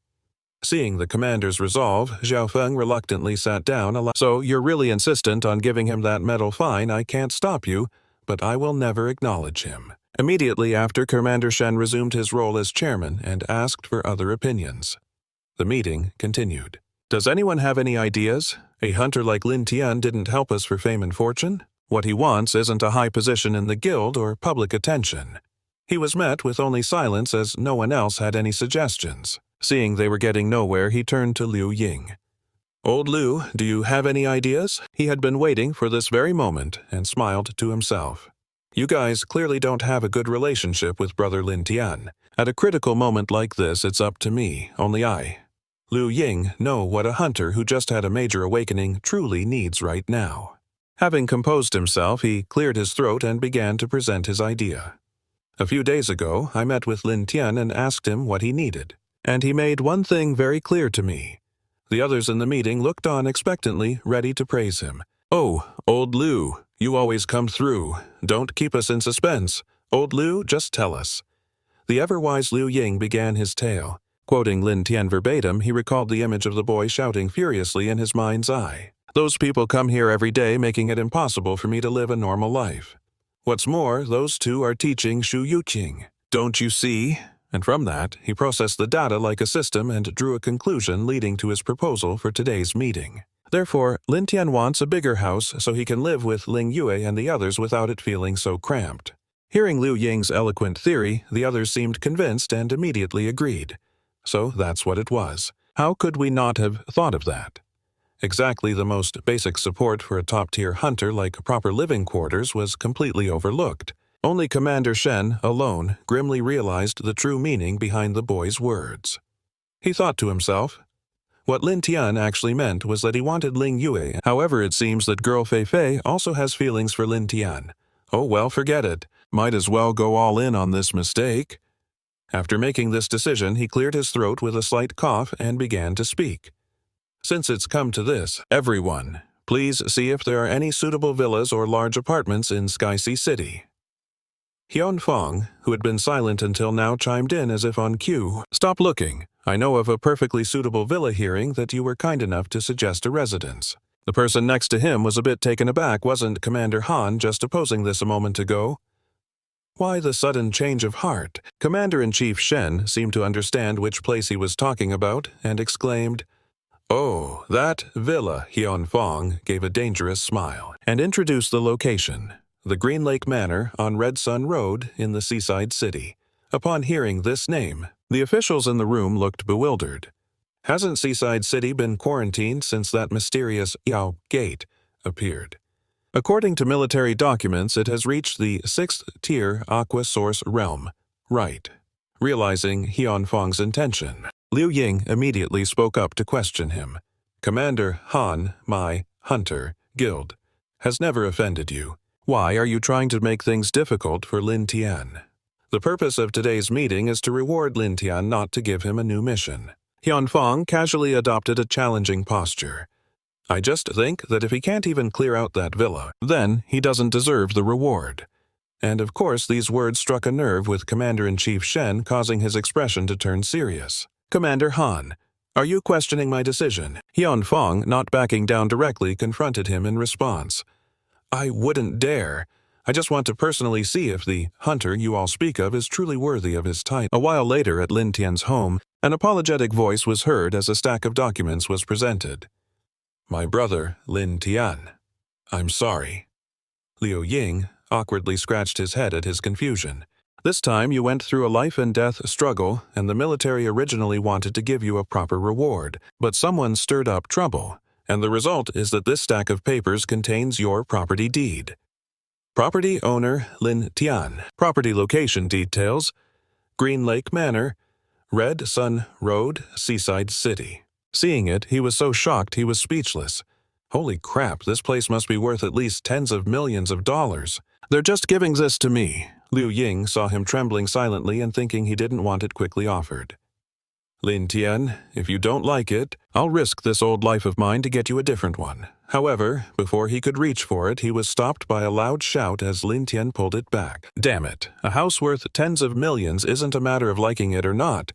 Seeing the commander's resolve, Xiaofeng reluctantly sat down. So you're really insistent on giving him that medal? Fine, I can't stop you, but I will never acknowledge him. Immediately after, Commander Shen resumed his role as chairman and asked for other opinions. The meeting continued. Does anyone have any ideas? A hunter like Lin Tian didn't help us for fame and fortune. What he wants isn't a high position in the guild or public attention. He was met with only silence as no one else had any suggestions. Seeing they were getting nowhere, he turned to Liu Ying. Old Liu, do you have any ideas? He had been waiting for this very moment and smiled to himself. You guys clearly don't have a good relationship with Brother Lin Tian. At a critical moment like this, it's up to me, only I, Liu Ying, know what a hunter who just had a major awakening truly needs right now. Having composed himself, he cleared his throat and began to present his idea. A few days ago, I met with Lin Tian and asked him what he needed, and he made one thing very clear to me. The others in the meeting looked on expectantly, ready to praise him. Oh, old Liu, you always come through. Don't keep us in suspense. Old Liu, just tell us. The ever-wise Liu Ying began his tale. Quoting Lin Tian verbatim, he recalled the image of the boy shouting furiously in his mind's eye. Those people come here every day, making it impossible for me to live a normal life. What's more, those two are teaching Shu Yuqing. Don't you see? And from that, he processed the data like a system and drew a conclusion leading to his proposal for today's meeting. Therefore, Lin Tian wants a bigger house so he can live with Ling Yue and the others without it feeling so cramped. Hearing Liu Ying's eloquent theory, the others seemed convinced and immediately agreed. So that's what it was. How could we not have thought of that? Exactly the most basic support for a top-tier hunter like proper living quarters was completely overlooked. Only Commander Shen, alone, grimly realized the true meaning behind the boy's words. He thought to himself, what Lin Tian actually meant was that he wanted Ling Yue. However, it seems that girl Fei Fei also has feelings for Lin Tian. Oh well, forget it. Might as well go all in on this mistake. After making this decision, he cleared his throat with a slight cough and began to speak. Since it's come to this, everyone, please see if there are any suitable villas or large apartments in Sky Sea City. Hyun Fong, who had been silent until now, chimed in as if on cue. Stop looking. I know of a perfectly suitable villa hearing that you were kind enough to suggest a residence. The person next to him was a bit taken aback. Wasn't Commander Han just opposing this a moment ago? Why the sudden change of heart? Commander-in-Chief Shen seemed to understand which place he was talking about and exclaimed, "Oh, that villa." Hyun Fong gave a dangerous smile and introduced the location, the Green Lake Manor on Red Sun Road in the seaside city. Upon hearing this name, the officials in the room looked bewildered. Hasn't Seaside City been quarantined since that mysterious Yao Gate appeared? According to military documents, it has reached the 6th-tier Aqua Source realm. Right. Realizing Hyun Fong's intention, Liu Ying immediately spoke up to question him. Commander Han, my hunter guild, has never offended you. Why are you trying to make things difficult for Lin Tian? The purpose of today's meeting is to reward Lin Tian, not to give him a new mission. Hyun Fong casually adopted a challenging posture. I just think that if he can't even clear out that villa, then he doesn't deserve the reward. And of course these words struck a nerve with Commander-in-Chief Shen, causing his expression to turn serious. Commander Han, are you questioning my decision? Hyun Fong, not backing down directly, confronted him in response. I wouldn't dare. I just want to personally see if the hunter you all speak of is truly worthy of his title. A while later at Lin Tian's home, an apologetic voice was heard as a stack of documents was presented. My brother, Lin Tian. I'm sorry. Liu Ying awkwardly scratched his head at his confusion. This time you went through a life-and-death struggle, and the military originally wanted to give you a proper reward, but someone stirred up trouble, and the result is that this stack of papers contains your property deed. Property owner Lin Tian. Property location details: Green Lake Manor, Red Sun Road, Seaside City. Seeing it, he was so shocked he was speechless. Holy crap, this place must be worth at least tens of millions of dollars. They're just giving this to me. Liu Ying saw him trembling silently and thinking he didn't want it quickly offered. Lin Tian, if you don't like it, I'll risk this old life of mine to get you a different one. However, before he could reach for it, he was stopped by a loud shout as Lin Tian pulled it back. Damn it, a house worth tens of millions isn't a matter of liking it or not.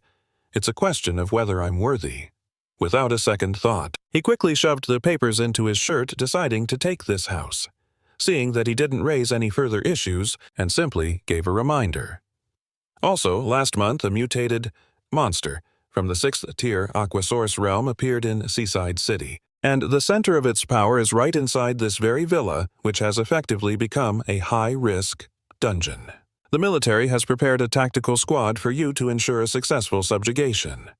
It's a question of whether I'm worthy. Without a second thought, he quickly shoved the papers into his shirt, deciding to take this house, seeing that he didn't raise any further issues and simply gave a reminder. Also, last month a mutated monster from the 6th-tier Aquasource realm appeared in Seaside City, and the center of its power is right inside this very villa, which has effectively become a high-risk dungeon. The military has prepared a tactical squad for you to ensure a successful subjugation.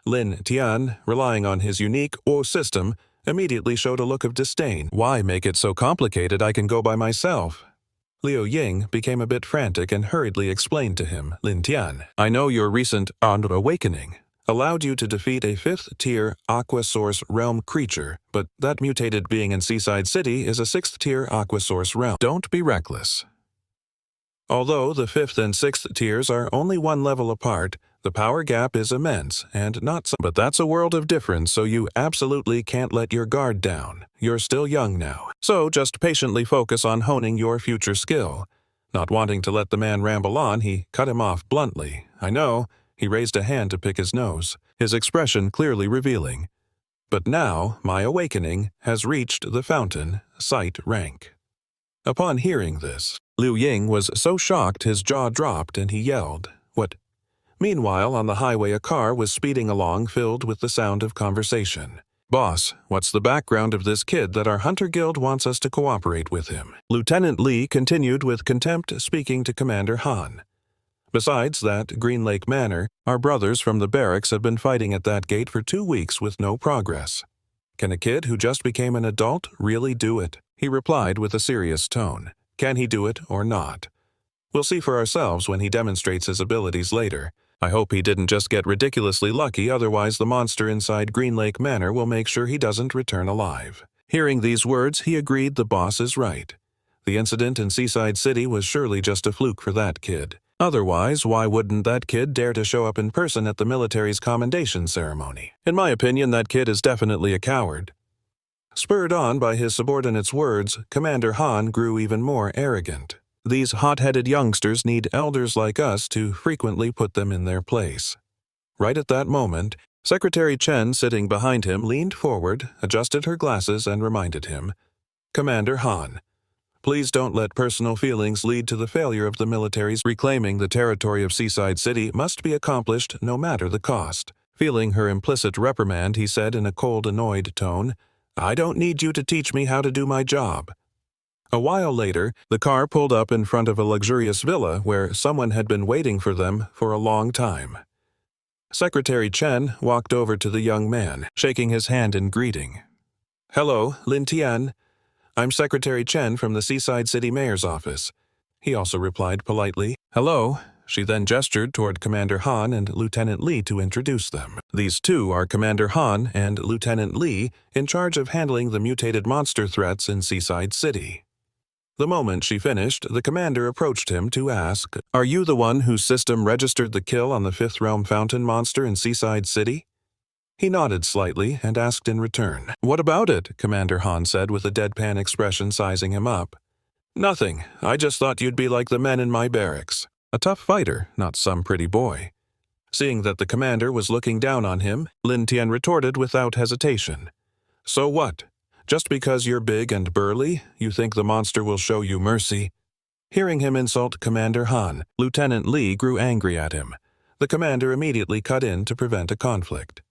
Lin Tian, relying on his unique O system, immediately showed a look of disdain. Why make it so complicated? I can go by myself. Liu Ying became a bit frantic and hurriedly explained to him, Lin Tian, I know your recent awakening allowed you to defeat a 5th-tier Aqua Source realm creature, but that mutated being in Seaside City is a 6th-tier Aqua Source realm. Don't be reckless. Although the 5th and 6th tiers are only one level apart, the power gap is immense, and not so. But that's a world of difference, so you absolutely can't let your guard down. You're still young now. So just patiently focus on honing your future skill. Not wanting to let the man ramble on, he cut him off bluntly. I know. He raised a hand to pick his nose, his expression clearly revealing. But now my awakening has reached the fountain sight rank. Upon hearing this, Liu Ying was so shocked his jaw dropped and he yelled, What? Meanwhile, on the highway a car was speeding along filled with the sound of conversation. Boss, what's the background of this kid that our hunter guild wants us to cooperate with him? Lieutenant Li continued with contempt, speaking to Commander Han. Besides that, Green Lake Manor, our brothers from the barracks have been fighting at that gate for 2 weeks with no progress. Can a kid who just became an adult really do it? He replied with a serious tone. Can he do it or not? We'll see for ourselves when he demonstrates his abilities later. I hope he didn't just get ridiculously lucky, otherwise the monster inside Green Lake Manor will make sure he doesn't return alive. Hearing these words, he agreed the boss is right. The incident in Seaside City was surely just a fluke for that kid. Otherwise, why wouldn't that kid dare to show up in person at the military's commendation ceremony? In my opinion, that kid is definitely a coward. Spurred on by his subordinate's words, Commander Han grew even more arrogant. These hot-headed youngsters need elders like us to frequently put them in their place. Right at that moment, Secretary Chen, sitting behind him, leaned forward, adjusted her glasses, and reminded him, Commander Han, please don't let personal feelings lead to the failure of the military's reclaiming the territory of Seaside City must be accomplished no matter the cost. Feeling her implicit reprimand, he said in a cold, annoyed tone, I don't need you to teach me how to do my job. A while later, the car pulled up in front of a luxurious villa where someone had been waiting for them for a long time. Secretary Chen walked over to the young man, shaking his hand in greeting. Hello, Lin Tian. I'm Secretary Chen from the Seaside City Mayor's office. He also replied politely, Hello. She then gestured toward Commander Han and Lieutenant Li to introduce them. These two are Commander Han and Lieutenant Li, in charge of handling the mutated monster threats in Seaside City. The moment she finished, the commander approached him to ask, Are you the one whose system registered the kill on the Fifth Realm Fountain monster in Seaside City? He nodded slightly and asked in return. What about it? Commander Han said with a deadpan expression, sizing him up. Nothing. I just thought you'd be like the men in my barracks. A tough fighter, not some pretty boy. Seeing that the commander was looking down on him, Lin Tian retorted without hesitation. So what? Just because you're big and burly, you think the monster will show you mercy? Hearing him insult Commander Han, Lieutenant Li grew angry at him. The commander immediately cut in to prevent a conflict.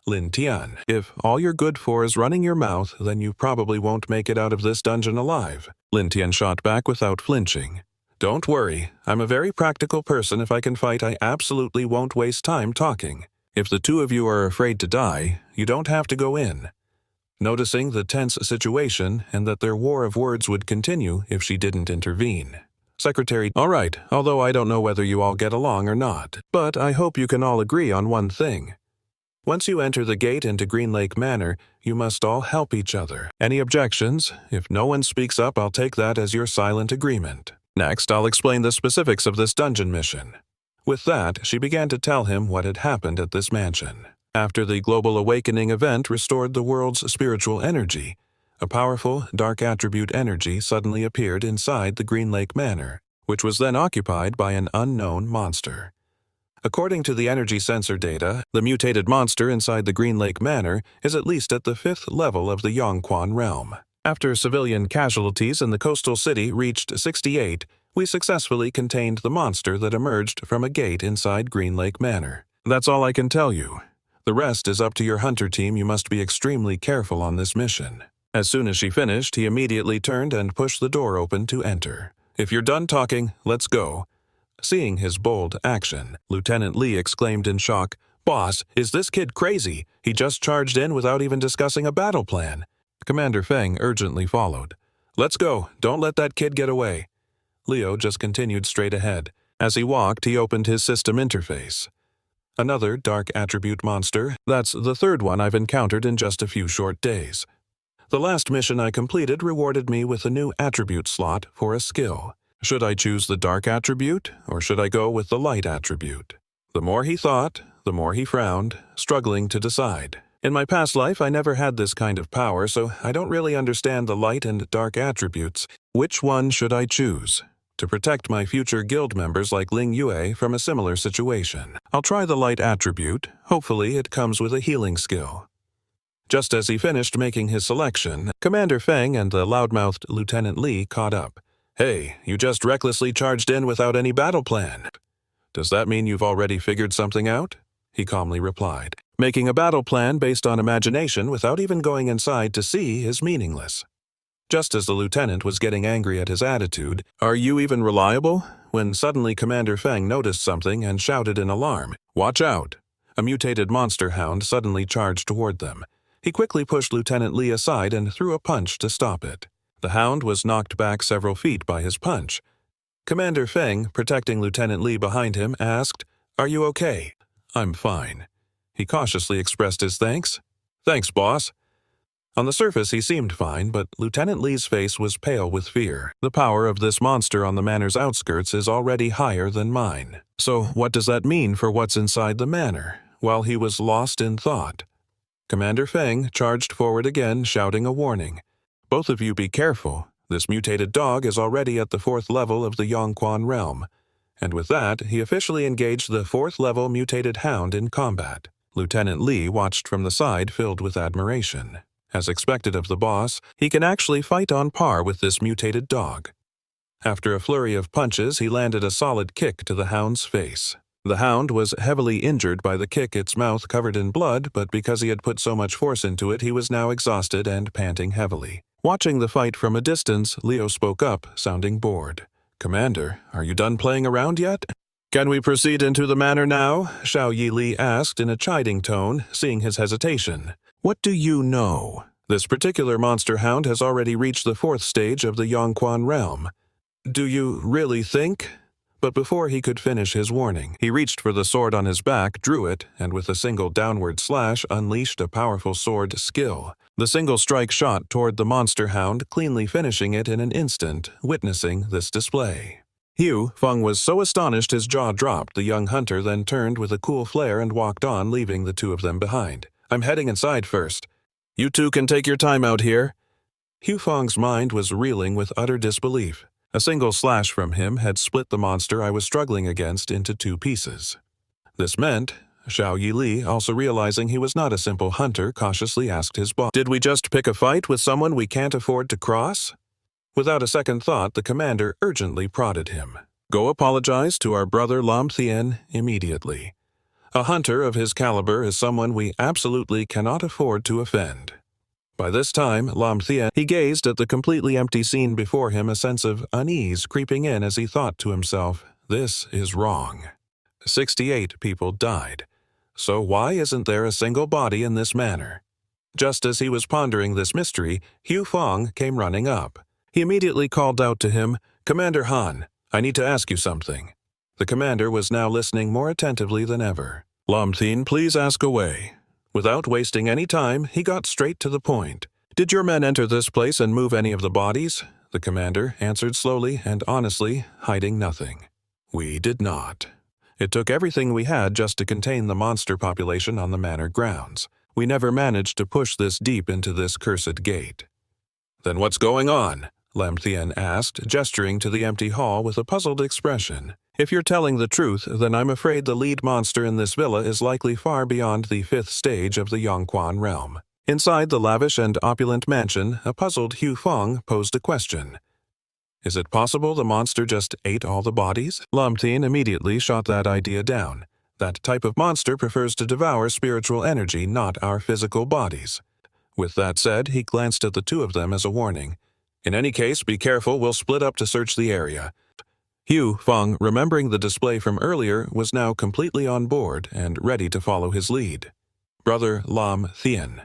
Lin Tian, if all you're good for is running your mouth, then you probably won't make it out of this dungeon alive. Lin Tian shot back without flinching. Don't worry, I'm a very practical person. If I can fight, I absolutely won't waste time talking. If the two of you are afraid to die, you don't have to go in. Noticing the tense situation and that their war of words would continue if she didn't intervene. Secretary, all right, although I don't know whether you all get along or not, but I hope you can all agree on one thing. Once you enter the gate into Green Lake Manor, you must all help each other. Any objections? If no one speaks up, I'll take that as your silent agreement. Next, I'll explain the specifics of this dungeon mission. With that, she began to tell him what had happened at this mansion. After the Global Awakening event restored the world's spiritual energy, a powerful, dark attribute energy suddenly appeared inside the Green Lake Manor, which was then occupied by an unknown monster. According to the energy sensor data, the mutated monster inside the Green Lake Manor is at least at the 5th level of the Yongquan realm. After civilian casualties in the coastal city reached 68, we successfully contained the monster that emerged from a gate inside Green Lake Manor. That's all I can tell you. The rest is up to your hunter team. You must be extremely careful on this mission. As soon as she finished, he immediately turned and pushed the door open to enter. If you're done talking, let's go. Seeing his bold action, Lieutenant Li exclaimed in shock, Boss, is this kid crazy? He just charged in without even discussing a battle plan. Commander Feng urgently followed. Let's go. Don't let that kid get away. Leo just continued straight ahead. As he walked, he opened his system interface. Another dark attribute monster. That's the third one I've encountered in just a few short days. The last mission I completed rewarded me with a new attribute slot for a skill. Should I choose the dark attribute, or should I go with the light attribute? The more he thought, the more he frowned, struggling to decide. In my past life, I never had this kind of power, so I don't really understand the light and dark attributes. Which one should I choose? To protect my future guild members like Ling Yue from a similar situation, I'll try the light attribute. Hopefully it comes with a healing skill. Just as he finished making his selection, Commander Feng and the loudmouthed Lieutenant Li caught up. Hey, you just recklessly charged in without any battle plan. Does that mean you've already figured something out? He calmly replied. Making a battle plan based on imagination without even going inside to see is meaningless. Just as the lieutenant was getting angry at his attitude, Are you even reliable? When suddenly Commander Feng noticed something and shouted in alarm, Watch out! A mutated monster hound suddenly charged toward them. He quickly pushed Lieutenant Li aside and threw a punch to stop it. The hound was knocked back several feet by his punch. Commander Feng, protecting Lieutenant Li behind him, asked, "Are you okay?" "I'm fine." He cautiously expressed his thanks. "Thanks, boss." On the surface he seemed fine, but Lieutenant Li's face was pale with fear. "The power of this monster on the manor's outskirts is already higher than mine. So what does that mean for what's inside the manor?" While he was lost in thought, Commander Feng charged forward again, shouting a warning. "Both of you be careful. This mutated dog is already at the 4th level of the Yongquan realm." And with that, he officially engaged the 4th-level mutated hound in combat. Lieutenant Li watched from the side, filled with admiration. As expected of the boss, he can actually fight on par with this mutated dog. After a flurry of punches, he landed a solid kick to the hound's face. The hound was heavily injured by the kick, its mouth covered in blood, but because he had put so much force into it, he was now exhausted and panting heavily. Watching the fight from a distance, Leo spoke up, sounding bored. "Commander, are you done playing around yet?" "Can we proceed into the manor now?" Xiao Yili asked in a chiding tone, seeing his hesitation. "What do you know? This particular monster hound has already reached the 4th stage of the Yongquan realm. Do you really think?" But before he could finish his warning, he reached for the sword on his back, drew it, and with a single downward slash unleashed a powerful sword skill. The single strike shot toward the monster hound, cleanly finishing it in an instant, witnessing this display. Hu Feng was so astonished his jaw dropped. The young hunter then turned with a cool flare and walked on, leaving the two of them behind. "I'm heading inside first. You two can take your time out here." Hu Feng's mind was reeling with utter disbelief. A single slash from him had split the monster I was struggling against into 2 pieces. This meant, Xiao Yili, also realizing he was not a simple hunter, cautiously asked his boss, "Did we just pick a fight with someone we can't afford to cross?" Without a second thought, the commander urgently prodded him. "Go apologize to our brother Lam Thien immediately. A hunter of his caliber is someone we absolutely cannot afford to offend." By this time, Lam Thien, he gazed at the completely empty scene before him, a sense of unease creeping in as he thought to himself, "This is wrong." 68 people died. So why isn't there a single body in this manor? Just as he was pondering this mystery, Hu Feng came running up. He immediately called out to him, "Commander Han, I need to ask you something." The commander was now listening more attentively than ever. "Lam Thien, please ask away." Without wasting any time, he got straight to the point. "Did your men enter this place and move any of the bodies?" The commander answered slowly and honestly, hiding nothing. "We did not. It took everything we had just to contain the monster population on the manor grounds. We never managed to push this deep into this cursed gate." "Then what's going on?" Lam Thien asked, gesturing to the empty hall with a puzzled expression. "If you're telling the truth, then I'm afraid the lead monster in this villa is likely far beyond the 5th stage of the Yongquan realm." Inside the lavish and opulent mansion, a puzzled Hu Feng posed a question. "Is it possible the monster just ate all the bodies?" Lam Thien immediately shot that idea down. "That type of monster prefers to devour spiritual energy, not our physical bodies." With that said, he glanced at the two of them as a warning. "In any case, be careful, we'll split up to search the area." Hu Feng, remembering the display from earlier, was now completely on board and ready to follow his lead. "Brother Lam Thien,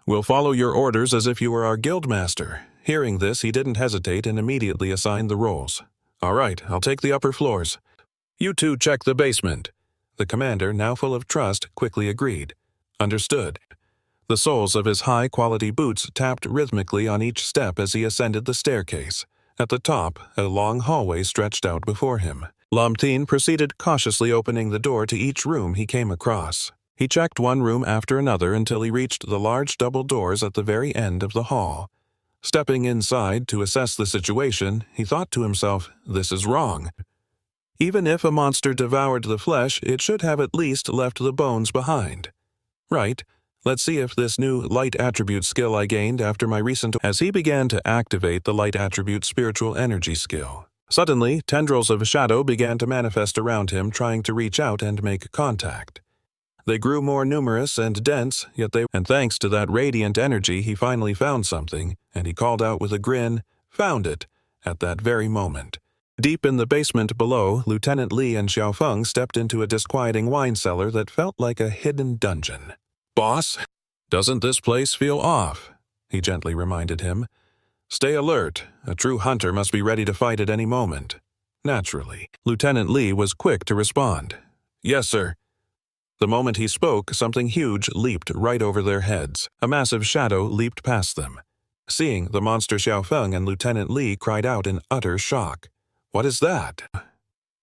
we'll follow your orders as if you were our guildmaster." Hearing this, he didn't hesitate and immediately assigned the roles. "All right, I'll take the upper floors. You two check the basement." The commander, now full of trust, quickly agreed. "Understood." The soles of his high-quality boots tapped rhythmically on each step as he ascended the staircase. At the top, a long hallway stretched out before him. Lam Thien proceeded cautiously opening the door to each room he came across. He checked one room after another until he reached the large double doors at the very end of the hall. Stepping inside to assess the situation, he thought to himself, "This is wrong. Even if a monster devoured the flesh, it should have at least left the bones behind. Right. Let's see if this new light attribute skill I gained after my recent..." As he began to activate the light attribute spiritual energy skill, suddenly tendrils of shadow began to manifest around him, trying to reach out and make contact. They grew more numerous and dense, and thanks to that radiant energy he finally found something, and he called out with a grin, "Found it," at that very moment. Deep in the basement below, Lieutenant Li and Xiao Feng stepped into a disquieting wine cellar that felt like a hidden dungeon. "Boss?" "Doesn't this place feel off?" he gently reminded him. "Stay alert. A true hunter must be ready to fight at any moment." Naturally, Lieutenant Lee was quick to respond. "Yes, sir." The moment he spoke, something huge leaped right over their heads. A massive shadow leaped past them. Seeing the monster, Xiaofeng and Lieutenant Lee cried out in utter shock. "What is that?"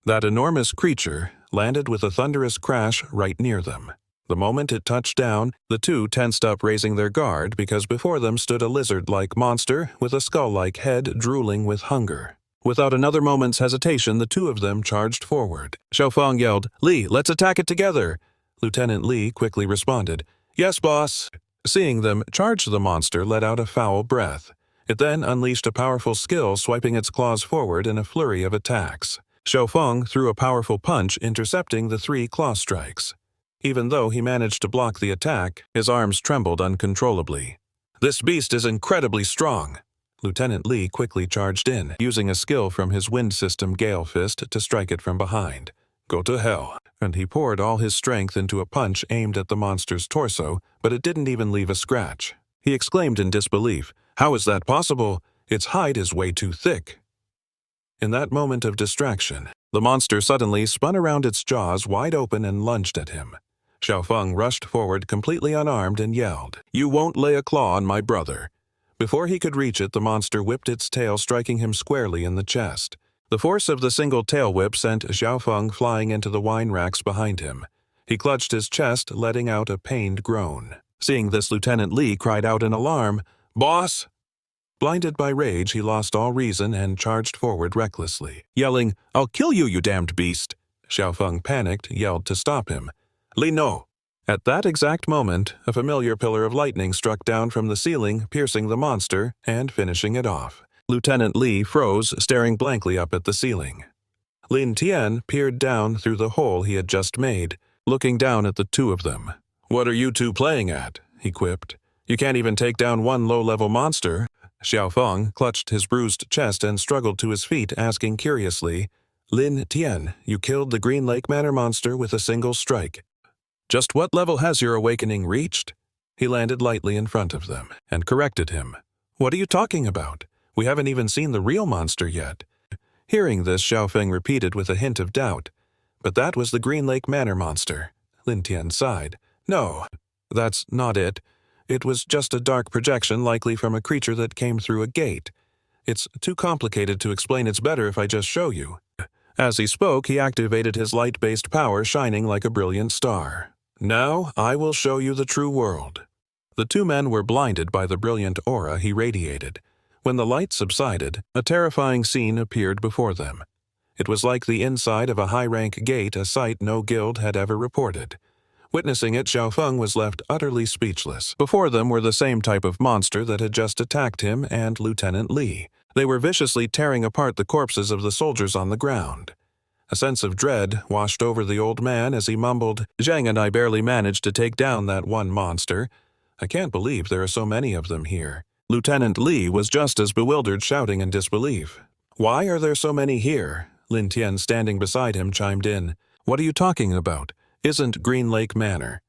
That enormous creature landed with a thunderous crash right near them. The moment it touched down, the two tensed up, raising their guard, because before them stood a lizard-like monster with a skull-like head drooling with hunger. Without another moment's hesitation, the two of them charged forward. Xiaofeng yelled, "Lee, let's attack it together!" Lieutenant Lee quickly responded, "Yes, boss." Seeing them charge, the monster let out a foul breath. It then unleashed a powerful skill, swiping its claws forward in a flurry of attacks. Xiaofeng threw a powerful punch, intercepting the 3 claw strikes. Even though he managed to block the attack, his arms trembled uncontrollably. "This beast is incredibly strong." Lieutenant Lee quickly charged in, using a skill from his wind system Gale Fist to strike it from behind. "Go to hell." And he poured all his strength into a punch aimed at the monster's torso, but it didn't even leave a scratch. He exclaimed in disbelief, "How is that possible? Its hide is way too thick." In that moment of distraction, the monster suddenly spun around, its jaws wide open, and lunged at him. Xiaofeng rushed forward completely unarmed and yelled, "You won't lay a claw on my brother." Before he could reach it, the monster whipped its tail, striking him squarely in the chest. The force of the single tail whip sent Xiaofeng flying into the wine racks behind him. He clutched his chest, letting out a pained groan. Seeing this, Lieutenant Lee cried out in alarm, "Boss!" Blinded by rage, he lost all reason and charged forward recklessly, yelling, "I'll kill you, you damned beast!" Xiaofeng, panicked, yelled to stop him. "Li, no!" At that exact moment, a familiar pillar of lightning struck down from the ceiling, piercing the monster and finishing it off. Lieutenant Lee froze, staring blankly up at the ceiling. Lin Tian peered down through the hole he had just made, looking down at the two of them. "What are you two playing at?" he quipped. "You can't even take down one low-level monster." Xiaofeng clutched his bruised chest and struggled to his feet, asking curiously, "Lin Tian, you killed the Green Lake Manor monster with a single strike. Just what level has your awakening reached?" He landed lightly in front of them and corrected him. "What are you talking about? We haven't even seen the real monster yet." Hearing this, Xiaofeng repeated with a hint of doubt, "But that was the Green Lake Manor monster." Lin Tian sighed. "No, that's not it. It was just a dark projection, likely from a creature that came through a gate. It's too complicated to explain. It's better if I just show you." As he spoke, he activated his light-based power, shining like a brilliant star. "Now I will show you the true world." The two men were blinded by the brilliant aura he radiated. When the light subsided, a terrifying scene appeared before them. It was like the inside of a high-rank gate, a sight no guild had ever reported. Witnessing it, Xiaofeng was left utterly speechless. Before them were the same type of monster that had just attacked him and Lieutenant Lee. They were viciously tearing apart the corpses of the soldiers on the ground. A sense of dread washed over the old man as he mumbled, "Zhang and I barely managed to take down that one monster. I can't believe there are so many of them here." Lieutenant Lee was just as bewildered, shouting in disbelief. "Why are there so many here?" Lin Tian, standing beside him, chimed in. "What are you talking about? Isn't Green Lake Manor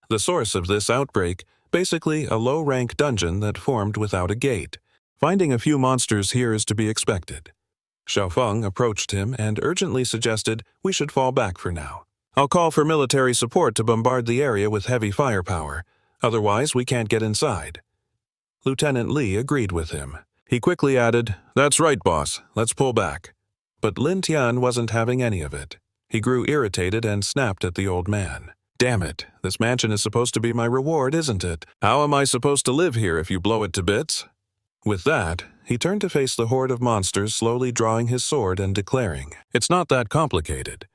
the source of this outbreak? Basically a low-rank dungeon that formed without a gate. Finding a few monsters here is to be expected." Xiaofeng approached him and urgently suggested, "We should fall back for now. I'll call for military support to bombard the area with heavy firepower. Otherwise, we can't get inside." Lieutenant Lee agreed with him. He quickly added, "That's right, boss. Let's pull back." But Lin Tian wasn't having any of it. He grew irritated and snapped at the old man. "Damn it, this mansion is supposed to be my reward, isn't it? How am I supposed to live here if you blow it to bits?" With that, he turned to face the horde of monsters, slowly drawing his sword and declaring, "It's not that complicated.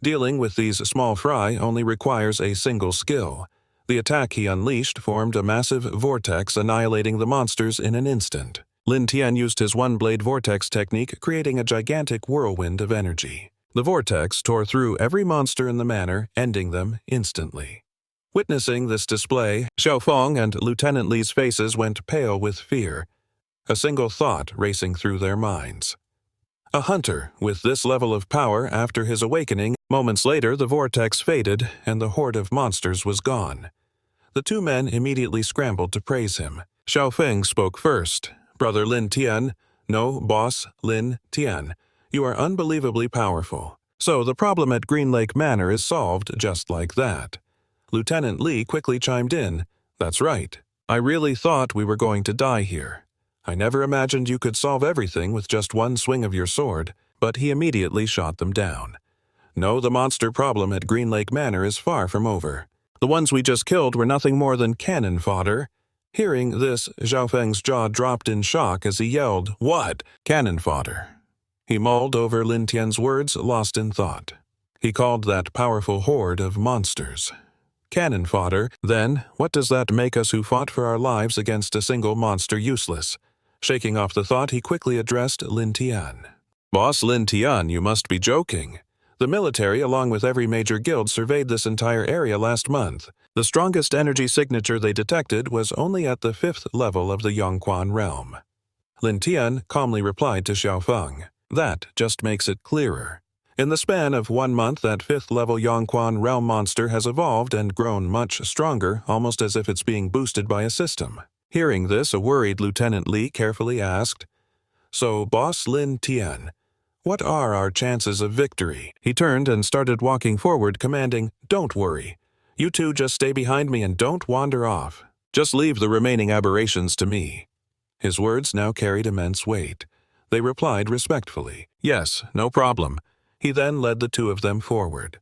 Dealing with these small fry only requires a single skill." The attack he unleashed formed a massive vortex, annihilating the monsters in an instant. Lin Tian used his one-blade vortex technique, creating a gigantic whirlwind of energy. The vortex tore through every monster in the manor, ending them instantly. Witnessing this display, Xiaofeng and Lieutenant Lee's faces went pale with fear, a single thought racing through their minds. A hunter with this level of power after his awakening. Moments later, the vortex faded and the horde of monsters was gone. The two men immediately scrambled to praise him. Xiao Feng spoke first. "Brother Lin Tian, no, boss Lin Tian, you are unbelievably powerful. So the problem at Green Lake Manor is solved just like that." Lieutenant Li quickly chimed in. "That's right. I really thought we were going to die here. I never imagined you could solve everything with just one swing of your sword," but he immediately shot them down. "No, the monster problem at Green Lake Manor is far from over. The ones we just killed were nothing more than cannon fodder." Hearing this, Xiao Feng's jaw dropped in shock as he yelled, "What? Cannon fodder?" He mulled over Lin Tian's words, lost in thought. He called that powerful horde of monsters cannon fodder. Then, what does that make us who fought for our lives against a single monster useless? Shaking off the thought, he quickly addressed Lin Tian. "Boss Lin Tian, you must be joking. The military, along with every major guild, surveyed this entire area last month. The strongest energy signature they detected was only at the 5th level of the Yongquan realm." Lin Tian calmly replied to Xiao Feng. "That just makes it clearer. In the span of 1 month, that 5th level Yongquan realm monster has evolved and grown much stronger, almost as if it's being boosted by a system." Hearing this, a worried Lieutenant Li carefully asked, "So, Boss Lin Tian, what are our chances of victory?" He turned and started walking forward, commanding, "Don't worry. You two just stay behind me and don't wander off. Just leave the remaining aberrations to me." His words now carried immense weight. They replied respectfully, "Yes, no problem." He then led the two of them forward.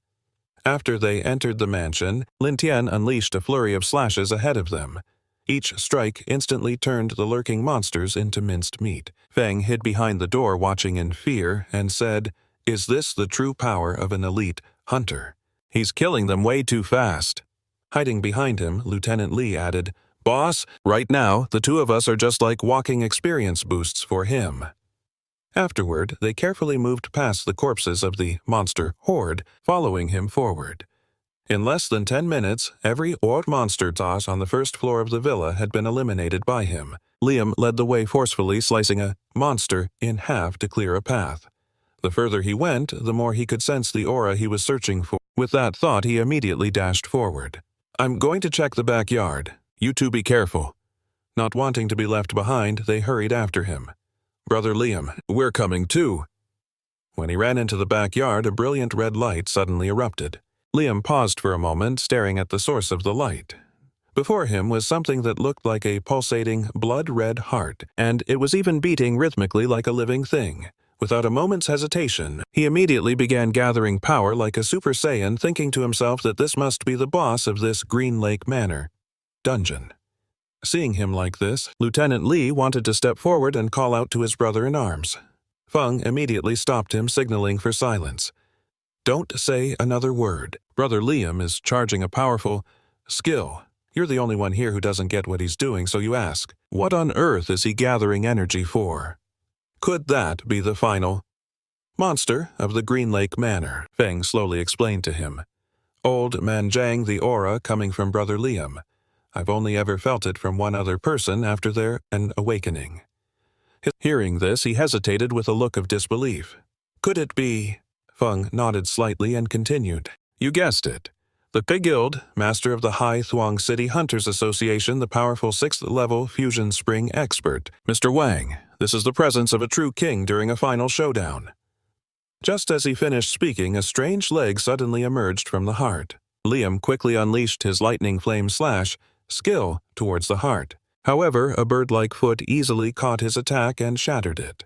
After they entered the mansion, Lin Tian unleashed a flurry of slashes ahead of them. Each strike instantly turned the lurking monsters into minced meat. Feng hid behind the door watching in fear and said, "Is this the true power of an elite hunter? He's killing them way too fast." Hiding behind him, Lieutenant Li added, "Boss, right now, the two of us are just like walking experience boosts for him." Afterward, they carefully moved past the corpses of the monster horde, following him forward. In less than 10 minutes, every old monster toss on the first floor of the villa had been eliminated by him. Liam led the way forcefully, slicing a monster in half to clear a path. The further he went, the more he could sense the aura he was searching for. With that thought, he immediately dashed forward. "I'm going to check the backyard. You two be careful." Not wanting to be left behind, they hurried after him. "Brother Liam, we're coming too." When he ran into the backyard, a brilliant red light suddenly erupted. Liam paused for a moment, staring at the source of the light. Before him was something that looked like a pulsating, blood-red heart, and it was even beating rhythmically like a living thing. Without a moment's hesitation, he immediately began gathering power like a Super Saiyan, thinking to himself that this must be the boss of this Green Lake Manor dungeon. Seeing him like this, Lieutenant Li wanted to step forward and call out to his brother-in-arms. Feng immediately stopped him, signaling for silence. "Don't say another word. Brother Liam is charging a powerful skill. You're the only one here who doesn't get what he's doing, so you ask, what on earth is he gathering energy for? Could that be the final monster of the Green Lake Manor?" Feng slowly explained to him. "Old man Zhang, the aura coming from Brother Liam. I've only ever felt it from one other person after their awakening." Hearing this, he hesitated with a look of disbelief. "Could it be?" Feng nodded slightly and continued. "You guessed it. The Pig Guild, master of the High Thuong City Hunters Association, the powerful 6th-level fusion spring expert. Mr. Wang, this is the presence of a true king during a final showdown." Just as he finished speaking, a strange leg suddenly emerged from the heart. Liam quickly unleashed his lightning flame slash skill towards the heart. However, a bird-like foot easily caught his attack and shattered it.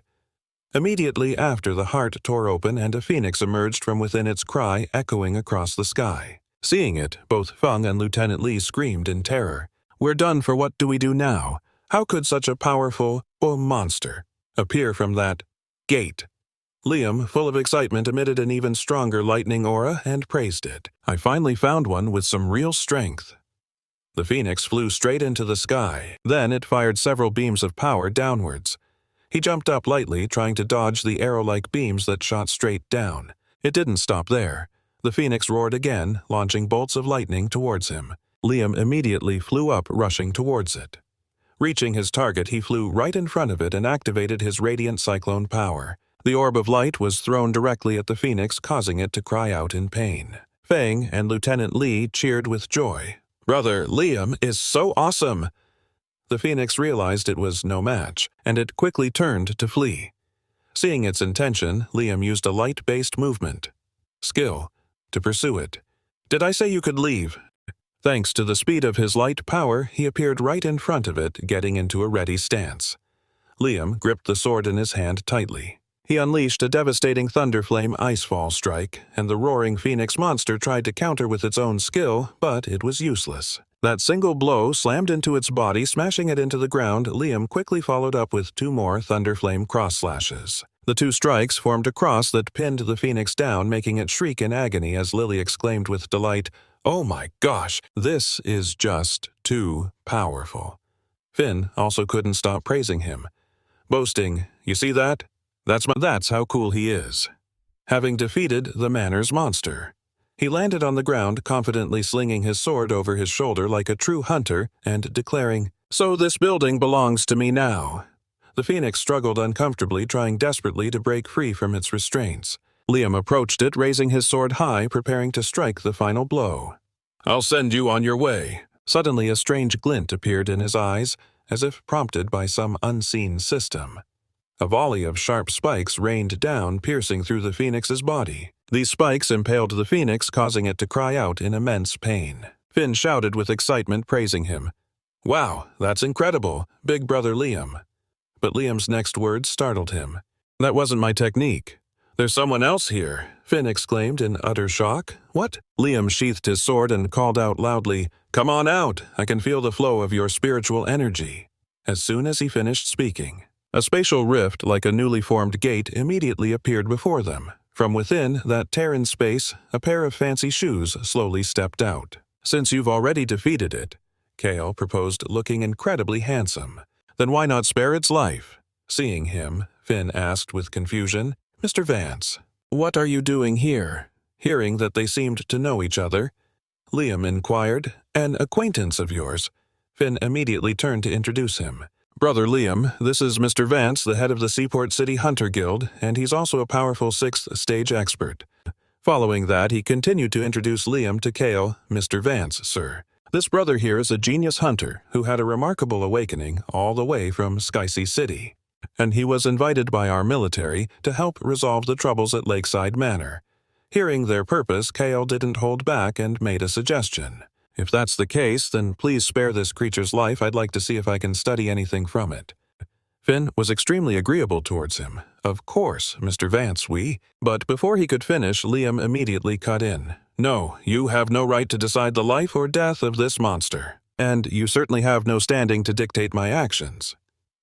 Immediately after, the heart tore open and a phoenix emerged from within, its cry echoing across the sky. Seeing it, both Feng and Lieutenant Li screamed in terror. "We're done for. What do we do now? How could such a powerful monster appear from that gate?" Liam, full of excitement, emitted an even stronger lightning aura and praised it. "I finally found one with some real strength." The phoenix flew straight into the sky. Then it fired several beams of power downwards. He jumped up lightly, trying to dodge the arrow-like beams that shot straight down. It didn't stop there. The phoenix roared again, launching bolts of lightning towards him. Liam immediately flew up, rushing towards it. Reaching his target, he flew right in front of it and activated his radiant cyclone power. The orb of light was thrown directly at the phoenix, causing it to cry out in pain. Feng and Lieutenant Li cheered with joy. Brother, Liam is so awesome! The phoenix realized it was no match, and it quickly turned to flee. Seeing its intention, Liam used a light-based movement. Skill. To pursue it. Did I say you could leave? Thanks to the speed of his light power, he appeared right in front of it, getting into a ready stance. Liam gripped the sword in his hand tightly. He unleashed a devastating thunderflame icefall strike, and the roaring phoenix monster tried to counter with its own skill, but it was useless. That single blow slammed into its body, smashing it into the ground. Liam quickly followed up with 2 more thunderflame cross slashes. The 2 strikes formed a cross that pinned the phoenix down, making it shriek in agony as Lily exclaimed with delight, "Oh my gosh, this is just too powerful." Finn also couldn't stop praising him, boasting, "You see that? That's how cool he is." Having defeated the manor's monster, he landed on the ground, confidently slinging his sword over his shoulder like a true hunter and declaring, "So this building belongs to me now." The phoenix struggled uncomfortably, trying desperately to break free from its restraints. Liam approached it, raising his sword high, preparing to strike the final blow. "I'll send you on your way." Suddenly a strange glint appeared in his eyes, as if prompted by some unseen system. A volley of sharp spikes rained down, piercing through the phoenix's body. These spikes impaled the phoenix, causing it to cry out in immense pain. Finn shouted with excitement, praising him. "Wow, that's incredible, Big Brother Liam." But Liam's next words startled him. "That wasn't my technique." "There's someone else here," Finn exclaimed in utter shock. "What?" Liam sheathed his sword and called out loudly, "Come on out! I can feel the flow of your spiritual energy." As soon as he finished speaking, a spatial rift like a newly formed gate immediately appeared before them. From within that Terran space, a pair of fancy shoes slowly stepped out. "Since you've already defeated it," Kale proposed, looking incredibly handsome, "then why not spare its life?" Seeing him, Finn asked with confusion, "Mr. Vance, what are you doing here?" Hearing that they seemed to know each other, Liam inquired, "An acquaintance of yours?" Finn immediately turned to introduce him. "Brother Liam, this is Mr. Vance, the head of the Seaport City Hunter Guild, and he's also a powerful 6th stage expert." Following that, he continued to introduce Liam to Kale. "Mr. Vance, sir. This brother here is a genius hunter who had a remarkable awakening all the way from Skycy City, and he was invited by our military to help resolve the troubles at Lakeside Manor." Hearing their purpose, Kale didn't hold back and made a suggestion. "If that's the case, then please spare this creature's life. I'd like to see if I can study anything from it." Finn was extremely agreeable towards him. "Of course, Mr. Vance, But before he could finish, Liam immediately cut in. "No, you have no right to decide the life or death of this monster, and you certainly have no standing to dictate my actions."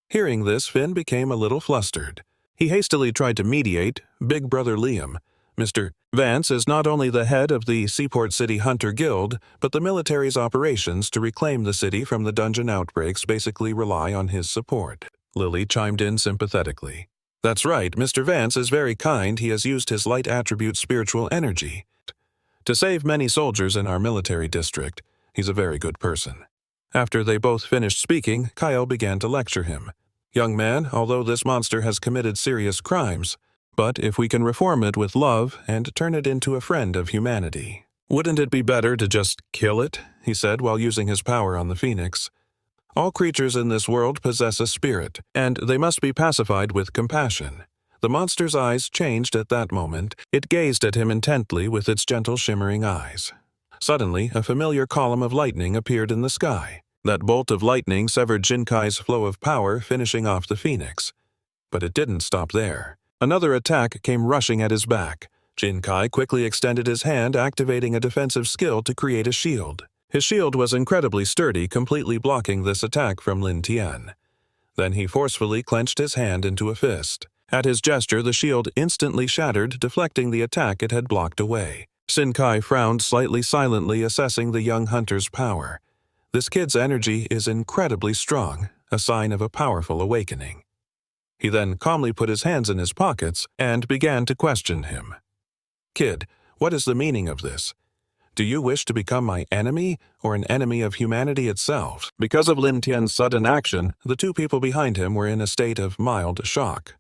Hearing this, Finn became a little flustered. He hastily tried to mediate. "Big Brother Liam, Mr. Vance is not only the head of the Seaport City Hunter Guild, but the military's operations to reclaim the city from the dungeon outbreaks basically rely on his support." Lily chimed in sympathetically. "That's right, Mr. Vance is very kind. He has used his light attribute spiritual energy to save many soldiers in our military district. He's a very good person." After they both finished speaking, Kyle began to lecture him. "Young man, although this monster has committed serious crimes, but if we can reform it with love and turn it into a friend of humanity, wouldn't it be better to just kill it?" he said while using his power on the phoenix. "All creatures in this world possess a spirit, and they must be pacified with compassion." The monster's eyes changed at that moment. It gazed at him intently with its gentle shimmering eyes. Suddenly, a familiar column of lightning appeared in the sky. That bolt of lightning severed Jinkai's flow of power, finishing off the phoenix. But it didn't stop there. Another attack came rushing at his back. Jinkai quickly extended his hand, activating a defensive skill to create a shield. His shield was incredibly sturdy, completely blocking this attack from Lin Tian. Then he forcefully clenched his hand into a fist. At his gesture, the shield instantly shattered, deflecting the attack it had blocked away. Shinkai frowned slightly, silently assessing the young hunter's power. This kid's energy is incredibly strong, a sign of a powerful awakening. He then calmly put his hands in his pockets and began to question him. "Kid, what is the meaning of this? Do you wish to become my enemy or an enemy of humanity itself?" Because of Lin Tian's sudden action, the 2 people behind him were in a state of mild shock.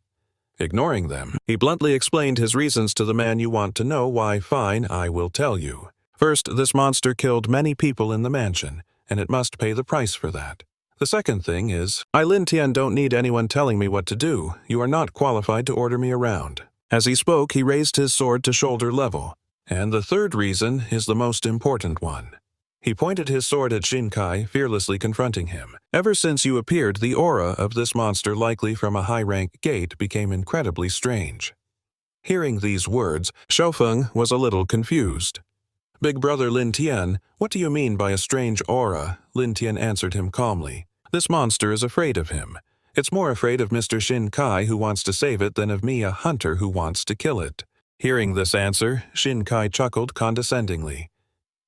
Ignoring them, he bluntly explained his reasons to the man. "You want to know why? Fine, I will tell you. First, this monster killed many people in the mansion, and it must pay the price for that. The second thing is, I Lin Tian don't need anyone telling me what to do. You are not qualified to order me around. As he spoke, he raised his sword to shoulder level. And the third reason is the most important one. He pointed his sword at Shinkai, fearlessly confronting him. Ever since you appeared, the aura of this monster, likely from a high-rank gate, became incredibly strange. Hearing these words, Xiaofeng was a little confused. Big brother Lin Tian, what do you mean by a strange aura? Lin Tian answered him calmly. This monster is afraid of him. It's more afraid of Mr. Shinkai who wants to save it than of me, a hunter who wants to kill it. Hearing this answer, Shinkai chuckled condescendingly.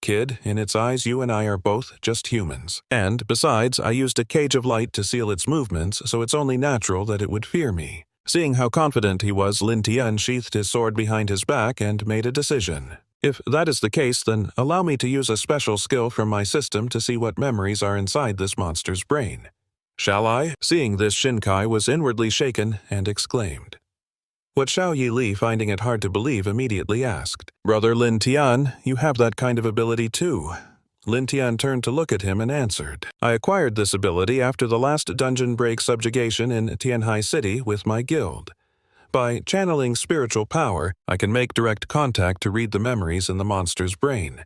Kid, in its eyes you and I are both just humans. And, besides, I used a cage of light to seal its movements, so it's only natural that it would fear me. Seeing how confident he was, Lin Tian sheathed his sword behind his back and made a decision. If that is the case, then allow me to use a special skill from my system to see what memories are inside this monster's brain. Shall I? Seeing this, Shinkai was inwardly shaken and exclaimed. What Xiao Yili, finding it hard to believe, immediately asked. Brother Lin Tian, you have that kind of ability too. Lin Tian turned to look at him and answered. I acquired this ability after the last dungeon break subjugation in Tianhai City with my guild. By channeling spiritual power, I can make direct contact to read the memories in the monster's brain.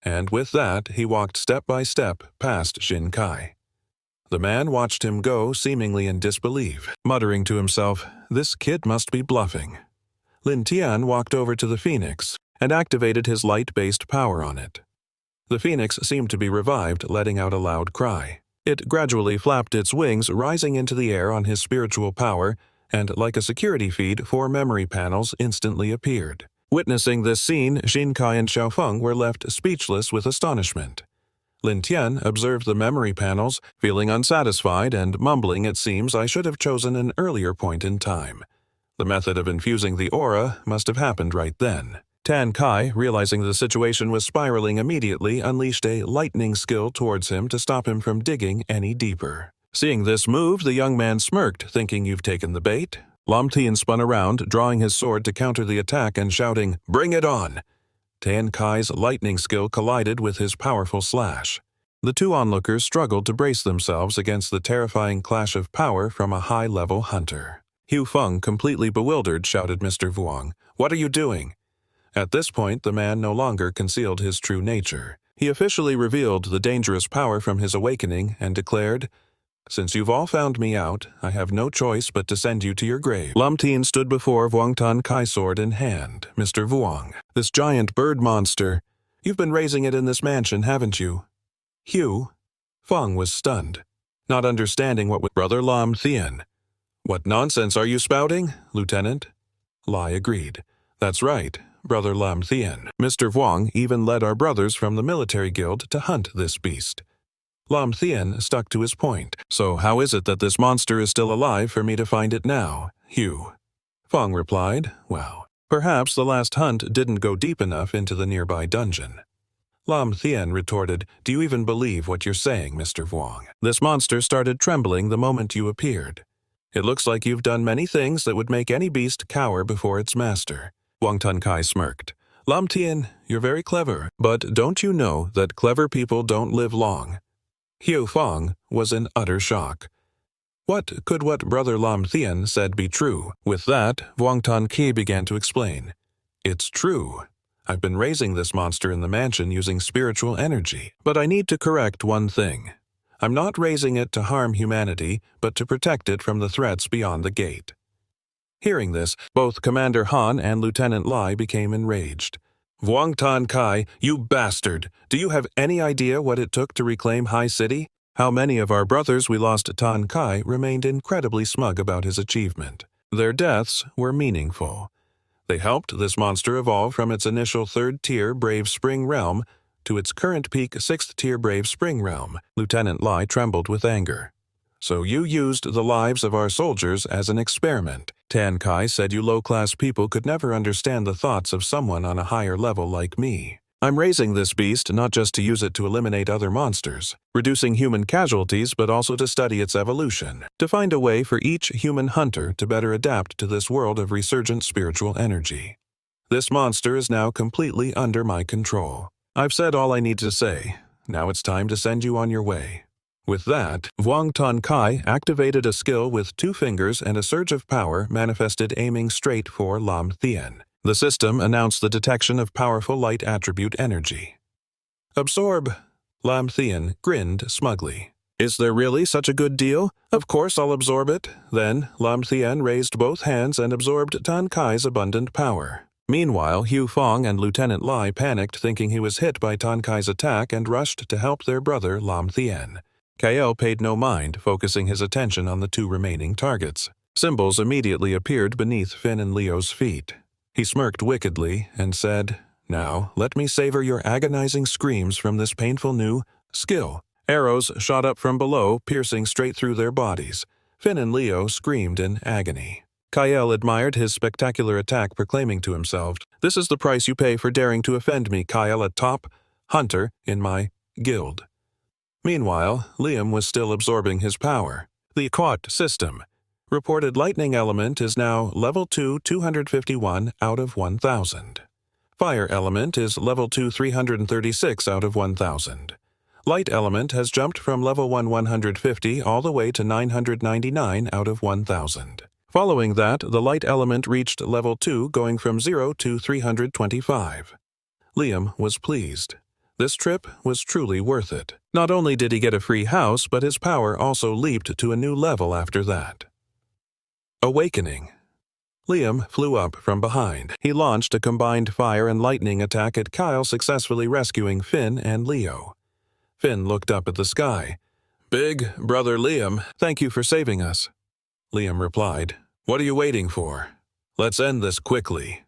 And with that, he walked step by step past Shinkai. The man watched him go, seemingly in disbelief, muttering to himself, this kid must be bluffing. Lin Tian walked over to the phoenix and activated his light-based power on it. The phoenix seemed to be revived, letting out a loud cry. It gradually flapped its wings, rising into the air on his spiritual power, and like a security feed, 4 memory panels instantly appeared. Witnessing this scene, Shinkai and Xiaofeng were left speechless with astonishment. Lin Tian observed the memory panels, feeling unsatisfied and mumbling, it seems I should have chosen an earlier point in time. The method of infusing the aura must have happened right then. Tan Kai, realizing the situation was spiraling, immediately unleashed a lightning skill towards him to stop him from digging any deeper. Seeing this move, the young man smirked, thinking you've taken the bait. Lam Tian spun around, drawing his sword to counter the attack and shouting, Bring it on! Tan Kai's lightning skill collided with his powerful slash. The two onlookers struggled to brace themselves against the terrifying clash of power from a high-level hunter. Hu Feng, completely bewildered, shouted Mr. Vuang, What are you doing? At this point, the man no longer concealed his true nature. He officially revealed the dangerous power from his awakening and declared, Since you've all found me out, I have no choice but to send you to your grave. Lam Tian stood before Vuang Tan Kai, sword in hand. Mr. Vuang, this giant bird monster, you've been raising it in this mansion, haven't you? Hu Feng was stunned, not understanding what was Brother Lam Tian. What nonsense are you spouting, Lieutenant? Lai agreed. That's right, Brother Lam Tian. Mr. Vuang even led our brothers from the military guild to hunt this beast. Lam Tian stuck to his point. So how is it that this monster is still alive for me to find it now, Hu? Feng replied, Well, perhaps the last hunt didn't go deep enough into the nearby dungeon. Lam Tian retorted, Do you even believe what you're saying, Mr. Vuang? This monster started trembling the moment you appeared. It looks like you've done many things that would make any beast cower before its master. Vuang Tan Kai smirked. Lam Tian, you're very clever, but don't you know that clever people don't live long? Hu Feng was in utter shock. What could what Brother Lam Tian said be true? With that, Vuang Tan Ki began to explain. It's true. I've been raising this monster in the mansion using spiritual energy, but I need to correct one thing. I'm not raising it to harm humanity, but to protect it from the threats beyond the gate. Hearing this, both Commander Han and Lieutenant Lai became enraged. Vuang Tan Kai, you bastard! Do you have any idea what it took to reclaim High City? How many of our brothers we lost to Tan Kai remained incredibly smug about his achievement. Their deaths were meaningful. They helped this monster evolve from its initial 3rd-tier Brave Spring Realm to its current peak 6th-tier Brave Spring Realm. Lieutenant Lai trembled with anger. So you used the lives of our soldiers as an experiment. Tan Kai said you low-class people could never understand the thoughts of someone on a higher level like me. I'm raising this beast not just to use it to eliminate other monsters, reducing human casualties, but also to study its evolution, to find a way for each human hunter to better adapt to this world of resurgent spiritual energy. This monster is now completely under my control. I've said all I need to say. Now it's time to send you on your way. With that, Vuang Ton Kai activated a skill with 2 fingers and a surge of power manifested aiming straight for Lam Thien. The system announced the detection of powerful light attribute energy. Absorb. Lam Thien grinned smugly. Is there really such a good deal? Of course I'll absorb it. Then, Lam Thien raised both hands and absorbed Tan Kai's abundant power. Meanwhile, Hu Fong and Lieutenant Lai panicked thinking he was hit by Tan Kai's attack and rushed to help their brother Lam Thien. Kael paid no mind, focusing his attention on the 2 remaining targets. Symbols immediately appeared beneath Finn and Leo's feet. He smirked wickedly and said, "Now, let me savor your agonizing screams from this painful new skill." Arrows shot up from below, piercing straight through their bodies. Finn and Leo screamed in agony. Kael admired his spectacular attack, proclaiming to himself, "This is the price you pay for daring to offend me, Kael, a top hunter in my guild." Meanwhile, Liam was still absorbing his power. The CULTIVATION system reported lightning element is now level 2, 251 out of 1000. Fire element is level 2, 336 out of 1000. Light element has jumped from level 1, 150 all the way to 999 out of 1000. Following that, the light element reached level 2, going from 0 to 325. Liam was pleased. This trip was truly worth it. Not only did he get a free house, but his power also leaped to a new level after that. Awakening. Liam flew up from behind. He launched a combined fire and lightning attack at Kyle, successfully rescuing Finn and Leo. Finn looked up at the sky. "Big brother Liam, thank you for saving us." Liam replied, "What are you waiting for? Let's end this quickly."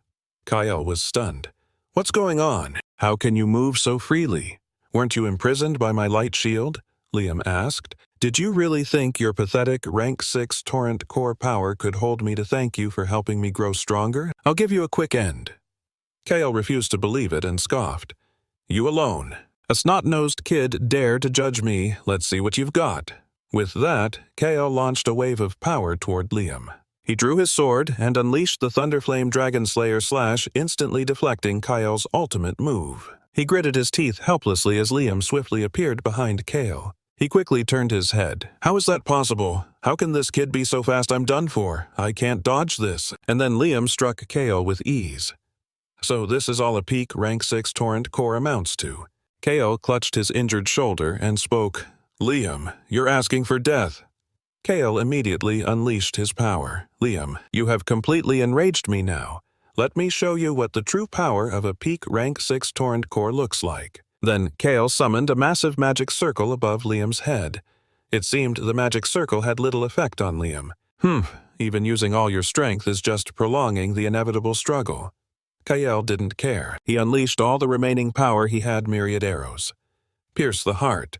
Kyle was stunned. "What's going on? How can you move so freely? Weren't you imprisoned by my light shield?" Liam asked. "Did you really think your pathetic rank 6 torrent core power could hold me to thank you for helping me grow stronger? I'll give you a quick end." Kale refused to believe it and scoffed. "You alone. A snot-nosed kid dare to judge me. Let's see what you've got." With that, Kale launched a wave of power toward Liam. He drew his sword and unleashed the Thunderflame Dragon Slayer slash, instantly deflecting Kyle's ultimate move. He gritted his teeth helplessly as Liam swiftly appeared behind Kale. He quickly turned his head. "How is that possible? How can this kid be so fast? I'm done for. I can't dodge this." And then Liam struck Kale with ease. So this is all a peak rank 6 torrent core amounts to. Kale clutched his injured shoulder and spoke, "Liam, you're asking for death." Kale immediately unleashed his power. "Liam, you have completely enraged me now. Let me show you what the true power of a peak rank 6 torrent core looks like." Then Kale summoned a massive magic circle above Liam's head. It seemed the magic circle had little effect on Liam. Even using all your strength is just prolonging the inevitable struggle. Kale didn't care. He unleashed all the remaining power he had, myriad arrows. Pierce the heart.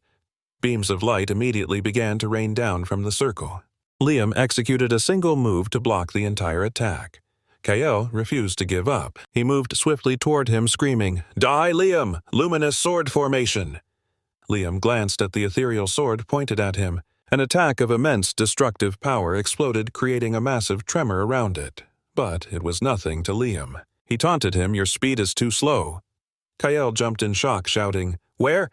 Beams of light immediately began to rain down from the circle. Liam executed a single move to block the entire attack. Kale refused to give up. He moved swiftly toward him, screaming, "Die, Liam! Luminous sword formation!" Liam glanced at the ethereal sword pointed at him. An attack of immense destructive power exploded, creating a massive tremor around it. But it was nothing to Liam. He taunted him, "Your speed is too slow." Kale jumped in shock, shouting, "Where?"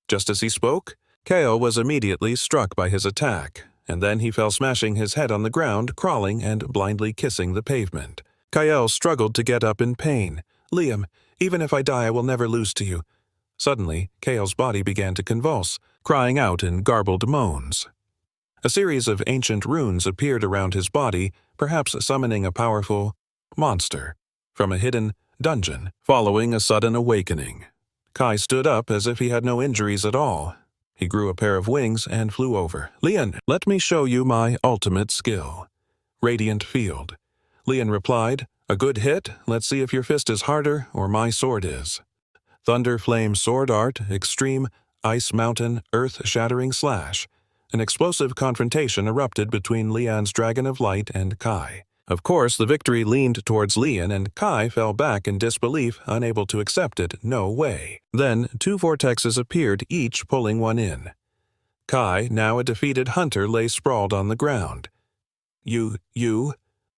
Just as he spoke, Kale was immediately struck by his attack, and then he fell smashing his head on the ground, crawling and blindly kissing the pavement. Kyle struggled to get up in pain. "Liam, even if I die, I will never lose to you." Suddenly, Kale's body began to convulse, crying out in garbled moans. A series of ancient runes appeared around his body, perhaps summoning a powerful monster from a hidden dungeon, following a sudden awakening. Kai stood up as if he had no injuries at all. He grew a pair of wings and flew over. "Lian, let me show you my ultimate skill." Radiant Field. Lian replied, "A good hit? Let's see if your fist is harder or my sword is." Thunder Flame Sword Art, Extreme, Ice Mountain, Earth Shattering Slash. An explosive confrontation erupted between Lian's Dragon of Light and Kai. Of course, the victory leaned towards Lian, and Kai fell back in disbelief, unable to accept it. No way. Then 2 vortexes appeared, each pulling one in. Kai, now a defeated hunter, lay sprawled on the ground. You?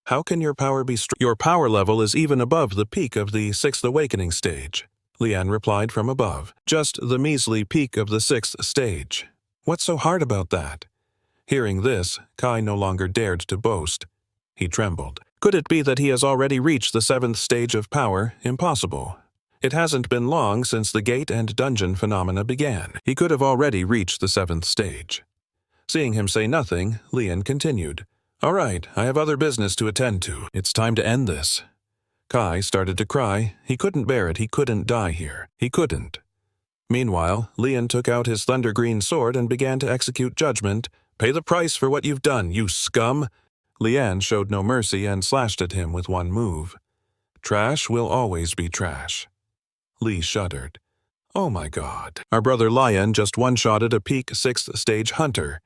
How can your power be Your power level is even above the peak of the 6th awakening stage." Lian replied from above. Just the measly peak of the 6th stage. What's so hard about that? Hearing this, Kai no longer dared to boast. He trembled. Could it be that he has already reached the 7th stage of power? Impossible. It hasn't been long since the gate and dungeon phenomena began. He could have already reached the 7th stage. Seeing him say nothing, Lian continued. All right, I have other business to attend to. It's time to end this. Kai started to cry. He couldn't bear it. He couldn't die here. He couldn't. Meanwhile, Lian took out his thunder-green sword and began to execute judgment. Pay the price for what you've done, you scum! Lian showed no mercy and slashed at him with one move. Trash will always be trash. Li shuddered. Oh my god. Our brother Lian just one-shotted a peak 6th stage hunter.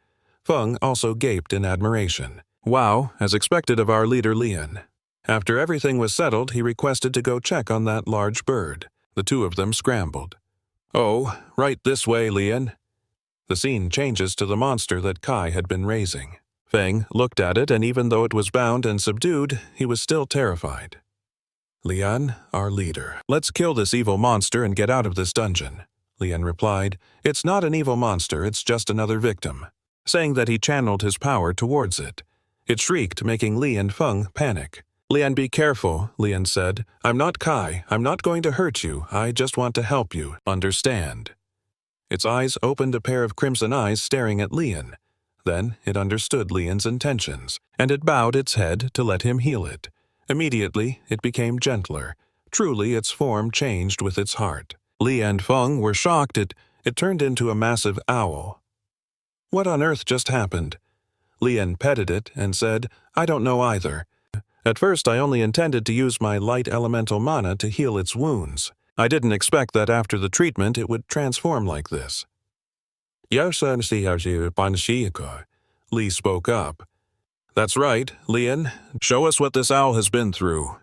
Feng also gaped in admiration. Wow, as expected of our leader Lian. After everything was settled, he requested to go check on that large bird. The two of them scrambled. Oh, right this way, Lian. The scene changes to the monster that Kai had been raising. Feng looked at it, and even though it was bound and subdued, he was still terrified. Lian, our leader. Let's kill this evil monster and get out of this dungeon. Lian replied. It's not an evil monster, it's just another victim. Saying that he channeled his power towards it. It shrieked, making Li and Feng panic. Lian, be careful, Lian said. I'm not Kai. I'm not going to hurt you. I just want to help you. Understand. Its eyes opened a pair of crimson eyes staring at Lian. Then it understood Lian's intentions, and it bowed its head to let him heal it. Immediately, it became gentler. Truly, its form changed with its heart. Li and Feng were shocked. It turned into a massive owl. What on earth just happened? Lian petted it and said, I don't know either. At first, I only intended to use my light elemental mana to heal its wounds. I didn't expect that after the treatment it would transform like this. Li spoke up. That's right, Lian. Show us what this owl has been through.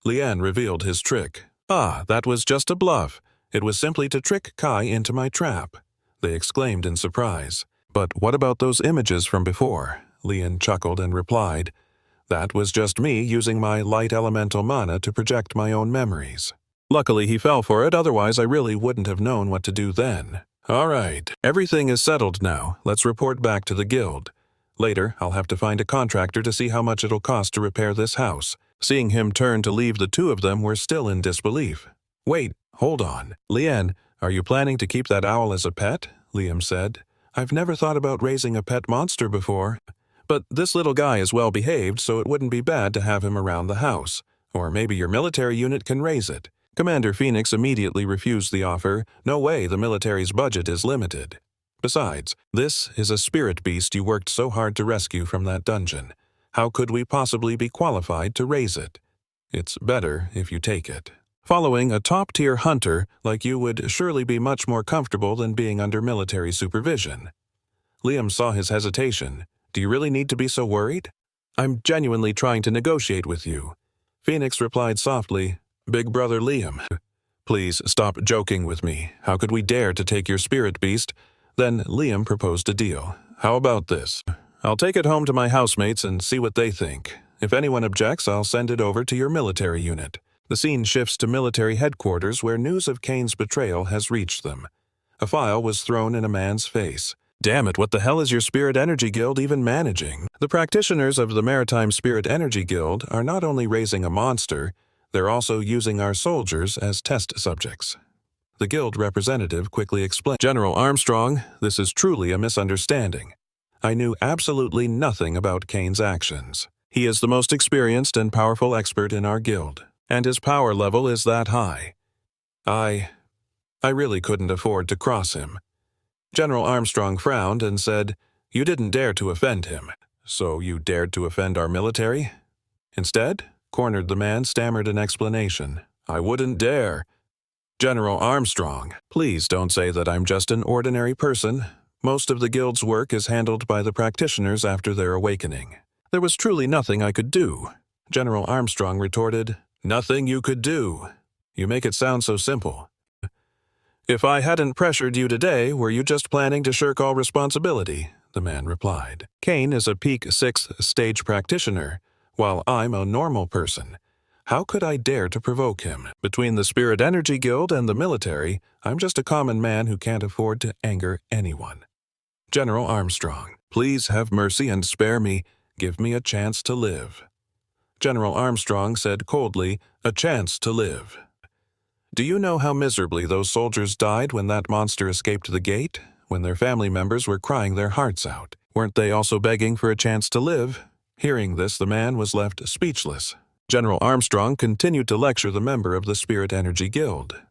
Lian revealed his trick. Ah, that was just a bluff. It was simply to trick Kai into my trap. They exclaimed in surprise. But what about those images from before? Lian chuckled and replied. That was just me using my light elemental mana to project my own memories. Luckily he fell for it, otherwise I really wouldn't have known what to do then. All right, everything is settled now. Let's report back to the guild. Later, I'll have to find a contractor to see how much it'll cost to repair this house. Seeing him turn to leave, the two of them were still in disbelief. Wait, hold on. Lian, are you planning to keep that owl as a pet? Liam said. I've never thought about raising a pet monster before. But this little guy is well behaved, so it wouldn't be bad to have him around the house. Or maybe your military unit can raise it. Commander Phoenix immediately refused the offer. No way, the military's budget is limited. Besides, this is a spirit beast you worked so hard to rescue from that dungeon. How could we possibly be qualified to raise it? It's better if you take it. Following a top-tier hunter like you would surely be much more comfortable than being under military supervision. Liam saw his hesitation. Do you really need to be so worried? I'm genuinely trying to negotiate with you. Phoenix replied softly, Big brother Liam, please stop joking with me. How could we dare to take your spirit beast? Then Liam proposed a deal. How about this? I'll take it home to my housemates and see what they think. If anyone objects, I'll send it over to your military unit. The scene shifts to military headquarters where news of Kane's betrayal has reached them. A file was thrown in a man's face. Damn it, what the hell is your Spirit Energy Guild even managing? The practitioners of the Maritime Spirit Energy Guild are not only raising a monster, they're also using our soldiers as test subjects. The guild representative quickly explained, General Armstrong, this is truly a misunderstanding. I knew absolutely nothing about Kane's actions. He is the most experienced and powerful expert in our guild, and his power level is that high. I really couldn't afford to cross him. General Armstrong frowned and said, You didn't dare to offend him. So you dared to offend our military? Instead, cornered the man stammered an explanation. I wouldn't dare. General Armstrong, please don't say that I'm just an ordinary person. Most of the guild's work is handled by the practitioners after their awakening. There was truly nothing I could do. General Armstrong retorted, Nothing you could do. You make it sound so simple. If I hadn't pressured you today, were you just planning to shirk all responsibility? The man replied. Kane is a peak 6th stage practitioner, while I'm a normal person. How could I dare to provoke him? Between the Spirit Energy Guild and the military, I'm just a common man who can't afford to anger anyone. General Armstrong, please have mercy and spare me. Give me a chance to live. General Armstrong said coldly, a chance to live. Do you know how miserably those soldiers died when that monster escaped the gate? When their family members were crying their hearts out. Weren't they also begging for a chance to live? Hearing this, the man was left speechless. General Armstrong continued to lecture the member of the Spirit Energy Guild.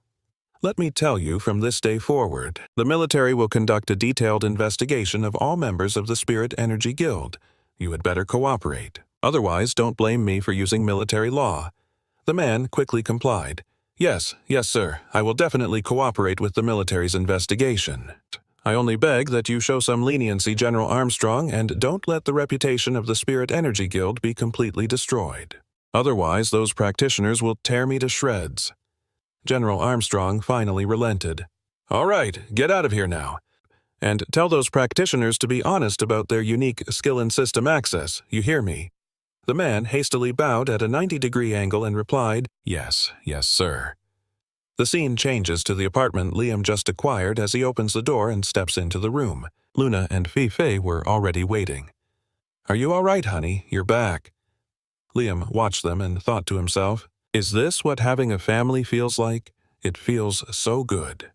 Let me tell you, from this day forward, the military will conduct a detailed investigation of all members of the Spirit Energy Guild. You had better cooperate. Otherwise, don't blame me for using military law. The man quickly complied. Yes, sir, I will definitely cooperate with the military's investigation. I only beg that you show some leniency, General Armstrong, and don't let the reputation of the Spirit Energy Guild be completely destroyed. Otherwise, those practitioners will tear me to shreds. General Armstrong finally relented. All right, get out of here now. And tell those practitioners to be honest about their unique skill and system access, you hear me? The man hastily bowed at a 90-degree angle and replied, yes, sir. The scene changes to the apartment Liam just acquired as he opens the door and steps into the room. Luna and Fei were already waiting. Are you all right, honey? You're back. Liam watched them and thought to himself, is this what having a family feels like? It feels so good.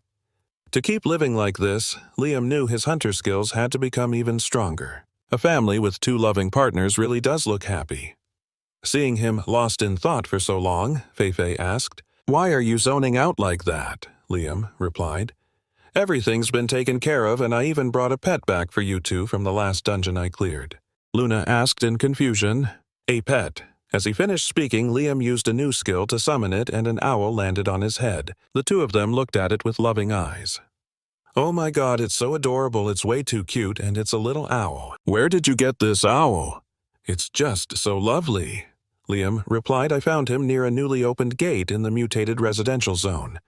To keep living like this, Liam knew his hunter skills had to become even stronger. A family with 2 loving partners really does look happy. Seeing him lost in thought for so long, Fei asked, why are you zoning out like that? Liam replied. Everything's been taken care of, and I even brought a pet back for you 2 from the last dungeon I cleared. Luna asked in confusion, a pet. As he finished speaking, Liam used a new skill to summon it, and an owl landed on his head. The 2 of them looked at it with loving eyes. Oh my God, it's so adorable, it's way too cute, and it's a little owl. Where did you get this owl? It's just so lovely. Liam replied, I found him near a newly opened gate in the mutated residential zone.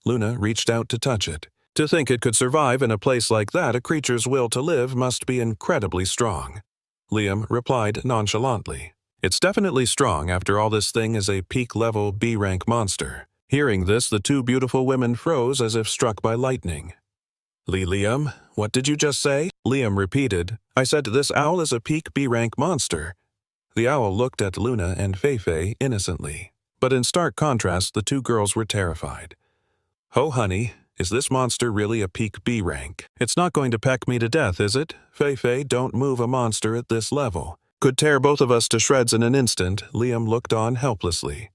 Luna reached out to touch it. To think it could survive in a place like that, a creature's will to live must be incredibly strong. Liam replied nonchalantly. It's definitely strong, after all this thing is a peak-level B-rank monster. Hearing this, the 2 beautiful women froze as if struck by lightning. Liam, what did you just say? Liam repeated, I said this owl is a peak B-rank monster. The owl looked at Luna and Fei innocently. But in stark contrast, the 2 girls were terrified. Oh, honey, is this monster really a peak B rank? It's not going to peck me to death, is it? Fei, don't move a monster at this level. Could tear both of us to shreds in an instant. Liam looked on helplessly.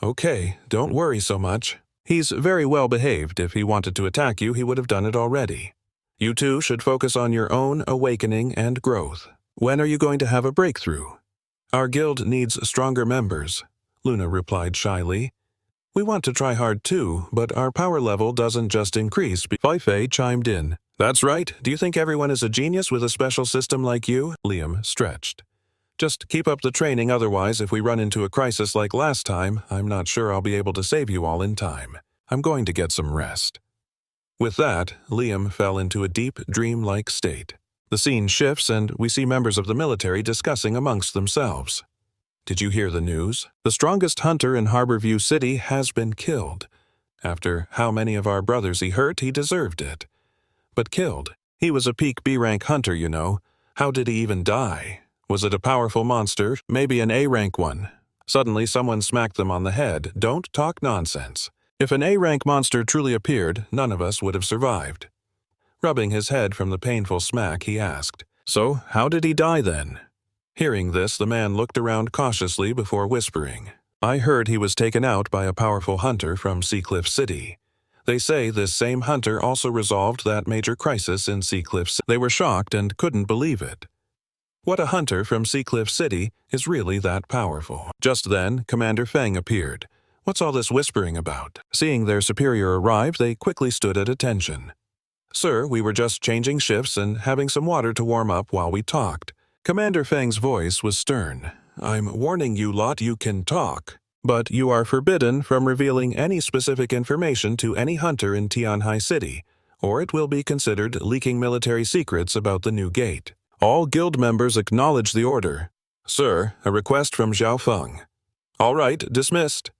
Okay, don't worry so much. He's very well behaved. If he wanted to attack you, he would have done it already. You 2 should focus on your own awakening and growth. When are you going to have a breakthrough? Our guild needs stronger members, Luna replied shyly. We want to try hard too, but our power level doesn't just increase. Fei chimed in. That's right. Do you think everyone is a genius with a special system like you? Liam stretched. Just keep up the training, otherwise if we run into a crisis like last time, I'm not sure I'll be able to save you all in time. I'm going to get some rest. With that, Liam fell into a deep, dream-like state. The scene shifts and we see members of the military discussing amongst themselves. Did you hear the news? The strongest hunter in Harborview City has been killed. After how many of our brothers he hurt, he deserved it. But killed. He was a peak B-rank hunter, you know. How did he even die? Was it a powerful monster? Maybe an A-rank one? Suddenly someone smacked them on the head. Don't talk nonsense. If an A-rank monster truly appeared, none of us would have survived. Rubbing his head from the painful smack, he asked, So, how did he die then? Hearing this, the man looked around cautiously before whispering. I heard he was taken out by a powerful hunter from Seacliff City. They say this same hunter also resolved that major crisis in Seacliff City. They were shocked and couldn't believe it. What a hunter from Seacliff City is really that powerful. Just then, Commander Feng appeared. What's all this whispering about? Seeing their superior arrive, they quickly stood at attention. Sir, we were just changing shifts and having some water to warm up while we talked. Commander Feng's voice was stern. I'm warning you lot, you can talk, but you are forbidden from revealing any specific information to any hunter in Tianhai City, or it will be considered leaking military secrets about the new gate. All guild members acknowledge the order. Sir, a request from Xiao Feng. All right, dismissed.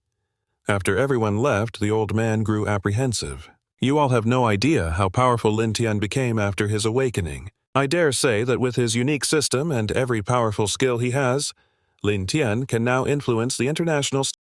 After everyone left, the old man grew apprehensive. You all have no idea how powerful Lin Tian became after his awakening. I dare say that with his unique system and every powerful skill he has, Lin Tian can now influence the international